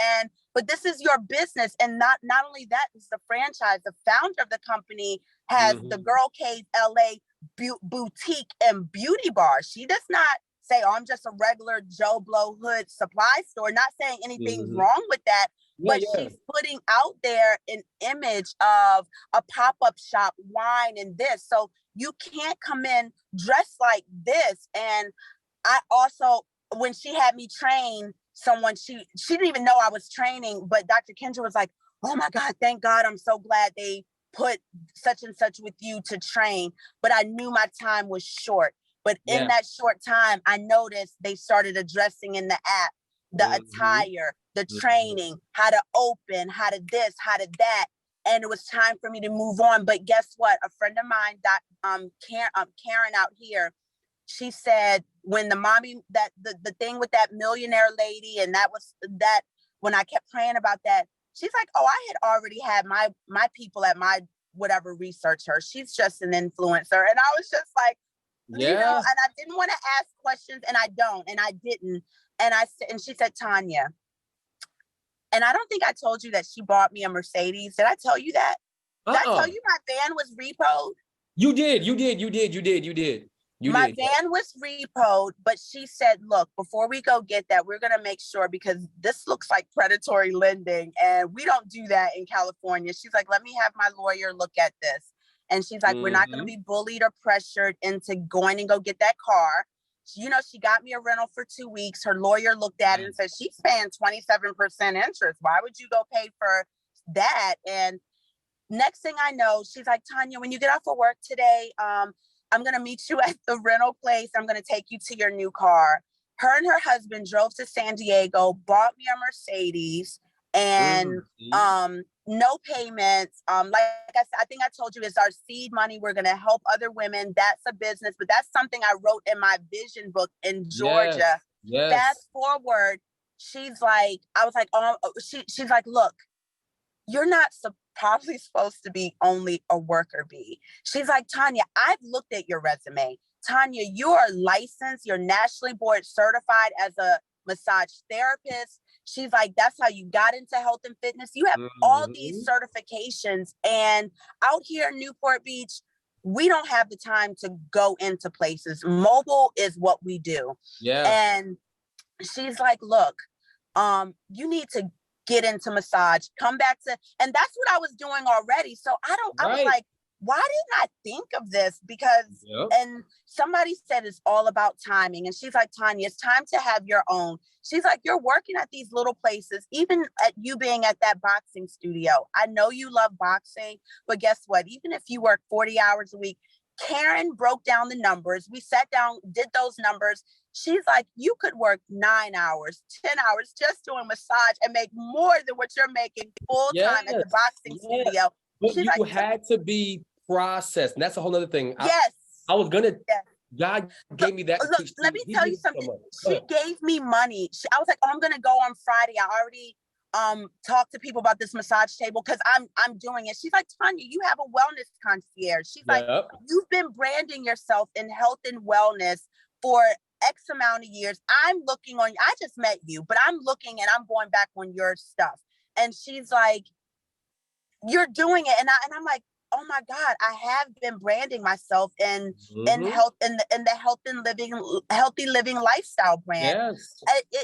But this is your business. And not only that, it's the franchise. The founder of the company has the Girl Cave LA boutique and beauty bar. She does not say, oh, I'm just a regular Joe Blow hood supply store. Not saying anything's wrong with that, but she's putting out there an image of a pop-up shop, wine and this. So you can't come in dressed like this. And I also, when she had me train someone, she didn't even know I was training, but Dr. Kendra was like, oh my God, thank God. I'm so glad they put such and such with you to train. But I knew my time was short. But in that short time, I noticed they started addressing in the app, the attire, the training, how to open, how to this, how to that. And it was time for me to move on. But guess what? A friend of mine, Karen out here, she said, when the mommy, that the thing with that millionaire lady, and that was that, when I kept praying about that, she's like, oh, I had already had my people at my whatever research her. She's just an influencer. And I was just like, you know, and I didn't want to ask questions, and I don't, and I didn't. And she said, Tanya, and I don't think I told you that she bought me a Mercedes. Did I tell you that? Did I tell you my van was repoed? You did. My van was repoed, but she said, look, before we go get that, we're going to make sure, because this looks like predatory lending, and we don't do that in California. She's like, let me have my lawyer look at this. And she's like, we're not going to be bullied or pressured into going and go get that car. You know, she got me a rental for 2 weeks. Her lawyer looked at it and said, she's paying 27% interest. Why would you go pay for that? And next thing I know, she's like, Tanya, when you get off of work today, I'm going to meet you at the rental place. I'm going to take you to your new car. Her and her husband drove to San Diego, bought me a Mercedes, and no payments. Like I said, I think I told you, it's our seed money. We're going to help other women. That's a business, but that's something I wrote in my vision book in Georgia. Fast forward, she's like, I was like, oh, she's like, look, you're not probably supposed to be only a worker bee. She's like, Tanya, I've looked at your resume. Tanya, you are licensed, you're nationally board certified as a massage therapist. She's like, that's how you got into health and fitness. You have all these certifications. And out here in Newport Beach, we don't have the time to go into places. Mobile is what we do. And she's like, look, you need to get into massage, come back to, and that's what I was doing already. So I was like, why didn't I think of this? Because, and somebody said it's all about timing. And she's like, Tanya, it's time to have your own. She's like, you're working at these little places, even at you being at that boxing studio. I know you love boxing, but guess what? Even if you work 40 hours a week, Karen broke down the numbers. We sat down, did those numbers. She's like, you could work 9 hours, 10 hours just doing massage and make more than what you're making full time at the boxing studio. But she's you like, had to be processed. And that's a whole other thing. I was going to, God gave me that. Look, let me tell you something. She gave me money. I was like, oh, I'm going to go on Friday. I already talked to people about this massage table because I'm doing it. She's like, Tanya, you have a wellness concierge. She's like, you've been branding yourself in health and wellness for X amount of years. I'm looking on, I just met you, but I'm looking and I'm going back on your stuff. And she's like, you're doing it. And I'm like, oh my God, I have been branding myself in health, in the healthy living lifestyle brand. Yes.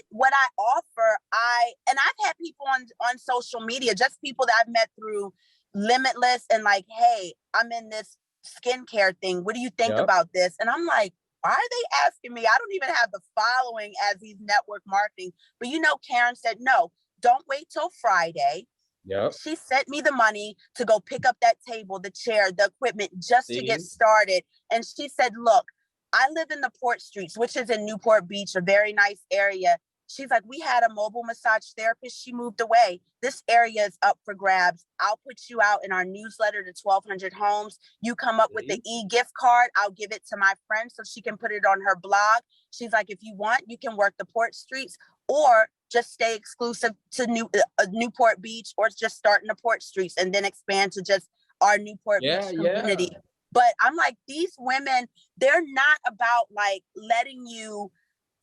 What I offer, I've had people on social media, just people that I've met through Limitless, and like, hey, I'm in this skincare thing. What do you think about this? And I'm like, why are they asking me? I don't even have the following as these network marketing. But Karen said, no, don't wait till Friday. Yep. She sent me the money to go pick up that table, the chair, the equipment, just to get started. And she said, look, I live in the Port Streets, which is in Newport Beach, a very nice area. She's like, we had a mobile massage therapist. She moved away. This area is up for grabs. I'll put you out in our newsletter to 1,200 homes. You come up with the e-gift card. I'll give it to my friend so she can put it on her blog. She's like, if you want, you can work the Port Streets, or just stay exclusive to Newport Beach, or just start in the Port Streets and then expand to just our Newport Beach community. Yeah. But I'm like, these women, they're not about like letting you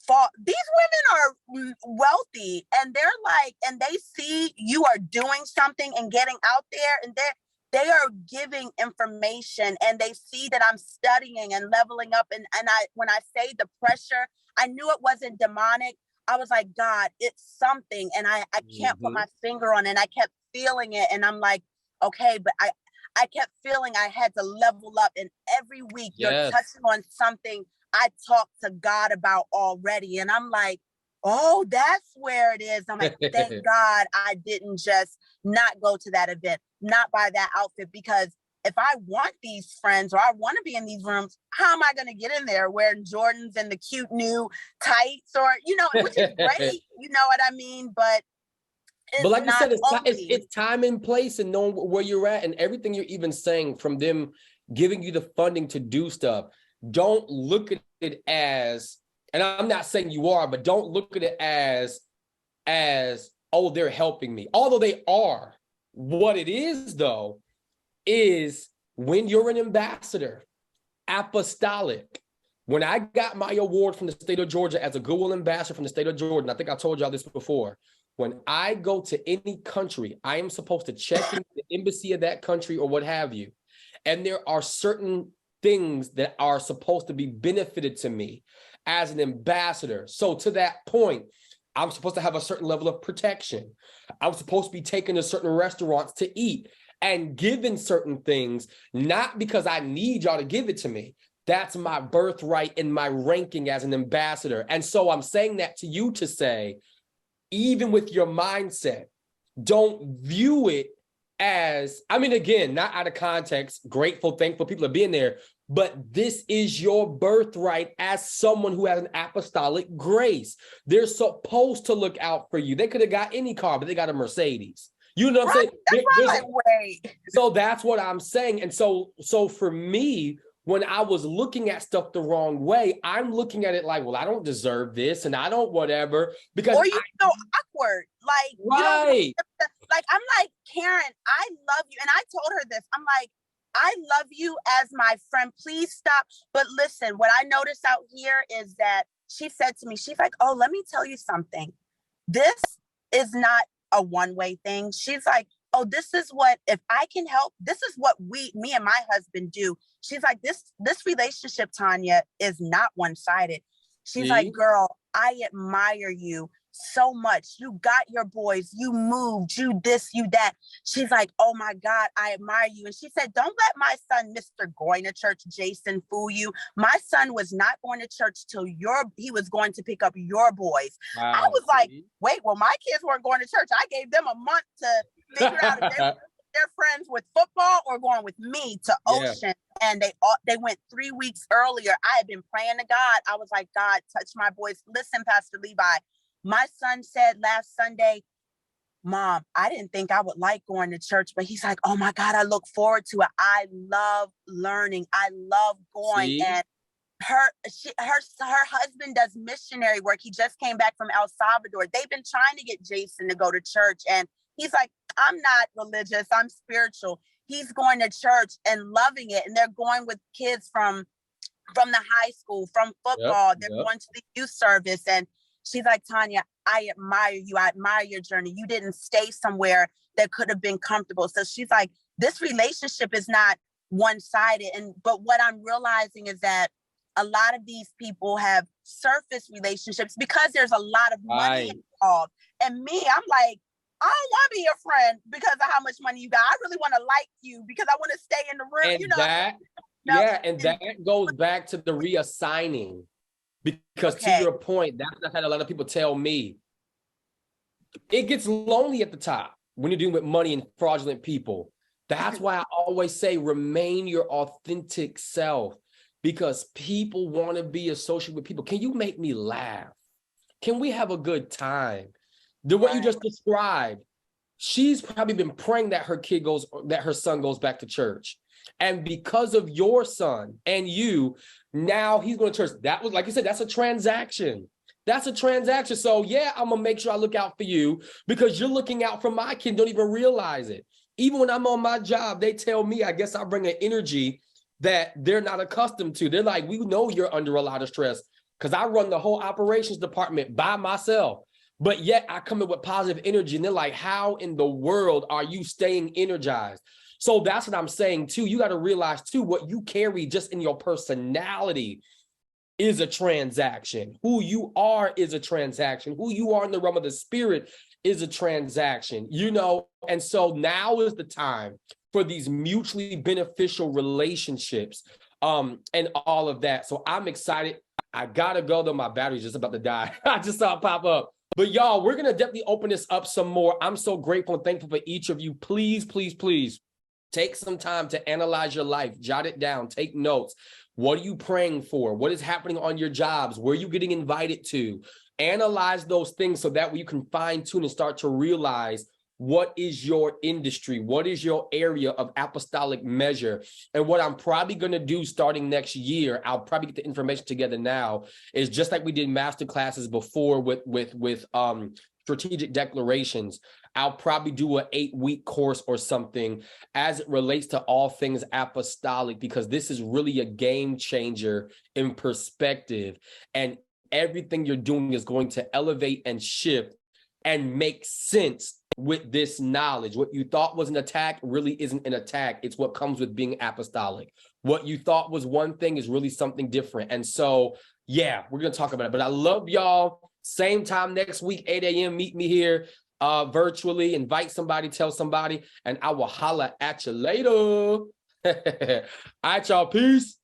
fall. These women are wealthy, and they're like, and they see you are doing something and getting out there, and they are giving information, and they see that I'm studying and leveling up. And when I say the pressure, I knew it wasn't demonic. I was like, God, it's something. And I can't put my finger on it. And I kept feeling it. And I'm like, okay, but I kept feeling I had to level up. And every week you're touching on something I talked to God about already. And I'm like, oh, that's where it is. I'm like, thank God I didn't just not go to that event, not buy that outfit, because if I want these friends, or I want to be in these rooms, how am I going to get in there wearing Jordans and the cute new tights, or, which is great, you know what I mean? But like you said, it's time and place and knowing where you're at, and everything you're even saying, from them giving you the funding to do stuff. Don't look at it as, and I'm not saying you are, but don't look at it as, oh, they're helping me. Although they are. What it is, though, is when you're an ambassador, apostolic. When I got my award from the state of Georgia as a Goodwill ambassador from the state of Georgia, and I think I told y'all this before, when I go to any country, I am supposed to check in the embassy of that country or what have you. And there are certain things that are supposed to be benefited to me as an ambassador. So to that point, I'm supposed to have a certain level of protection. I'm supposed to be taken to certain restaurants to eat and given certain things, not because I need y'all to give it to me. That's my birthright and my ranking as an ambassador. And so I'm saying that to you to say, even with your mindset, don't view it as, I mean, again, not out of context, grateful, thankful, people are being there, but this is your birthright as someone who has an apostolic grace. They're supposed to look out for you. They could have got any car, but they got a Mercedes. You know what I'm saying? That's right. Wait. So that's what I'm saying. And so for me, when I was looking at stuff the wrong way, I'm looking at it like, well, I don't deserve this and I don't whatever, because or you feel awkward. Like, right. Like, I'm like, Karen, I love you. And I told her this. I'm like, I love you as my friend. Please stop. But listen, what I noticed out here is that she said to me, she's like, oh, let me tell you something. This is not a one-way thing. She's like, oh, this is what, if I can help, this is what me and my husband do. She's like, this relationship, Tanya, is not one-sided. She's like, girl, I admire you so much. You got your boys, you moved, you this, you that. She's like, oh my God, I admire you. And she said, don't let my son, Mr. Going to Church, Jason, fool you. My son was not going to church till he was going to pick up your boys. Wow, I was like, wait, well, my kids weren't going to church. I gave them a month to figure out if they're friends with football or going with me to Ocean. And they went 3 weeks earlier. I had been praying to God. I was like, God, touch my boys. Listen, Pastor Levi, my son said last Sunday, Mom, I didn't think I would like going to church, but he's like, oh my God, I look forward to it. I love learning. I love going. See? And her husband does missionary work. He just came back from El Salvador. They've been trying to get Jason to go to church. And he's like, I'm not religious. I'm spiritual. He's going to church and loving it. And they're going with kids from the high school, from football. They're going to the youth service. And she's like, Tanya, I admire you. I admire your journey. You didn't stay somewhere that could have been comfortable. So she's like, this relationship is not one-sided. But what I'm realizing is that a lot of these people have surface relationships because there's a lot of money involved. And me, I'm like, I don't want to be your friend because of how much money you got. I really want to like you because I want to stay in the room. And that goes back to the reassigning. Because to your point, that's what I had a lot of people tell me. It gets lonely at the top when you're dealing with money and fraudulent people. That's why I always say remain your authentic self, because people want to be associated with people. Can you make me laugh? Can we have a good time? The way you just described, she's probably been praying that her son goes back to church. And because of your son and you, now he's going to church. That was, like you said, that's a transaction. That's a transaction. So yeah, I'm going to make sure I look out for you because you're looking out for my kid. Don't even realize it. Even when I'm on my job, they tell me, I guess I bring an energy that they're not accustomed to. They're like, we know you're under a lot of stress because I run the whole operations department by myself. But yet I come in with positive energy. And they're like, how in the world are you staying energized? So that's what I'm saying too. You got to realize too, what you carry just in your personality is a transaction. Who you are is a transaction. Who you are in the realm of the spirit is a transaction, you know? And so now is the time for these mutually beneficial relationships and all of that. So I'm excited. I gotta go though. My battery's just about to die. I just saw it pop up. But y'all, we're gonna definitely open this up some more. I'm so grateful and thankful for each of you. Please, please, please take some time to analyze your life, jot it down, take notes. What are you praying for? What is happening on your jobs? Where are you getting invited to? Analyze those things so that way you can fine tune and start to realize what is your industry? What is your area of apostolic measure? And what I'm probably going to do starting next year, I'll probably get the information together now, is just like we did master classes before with strategic declarations. I'll probably do an 8-week course or something as it relates to all things apostolic, because this is really a game changer in perspective. And everything you're doing is going to elevate and shift and make sense with this knowledge. What you thought was an attack really isn't an attack. It's what comes with being apostolic. What you thought was one thing is really something different. And so, yeah, we're going to talk about it. But I love y'all. Same time next week, 8 a.m. Meet me here virtually. Invite somebody, tell somebody, and I will holla at you later. All right, y'all. Peace.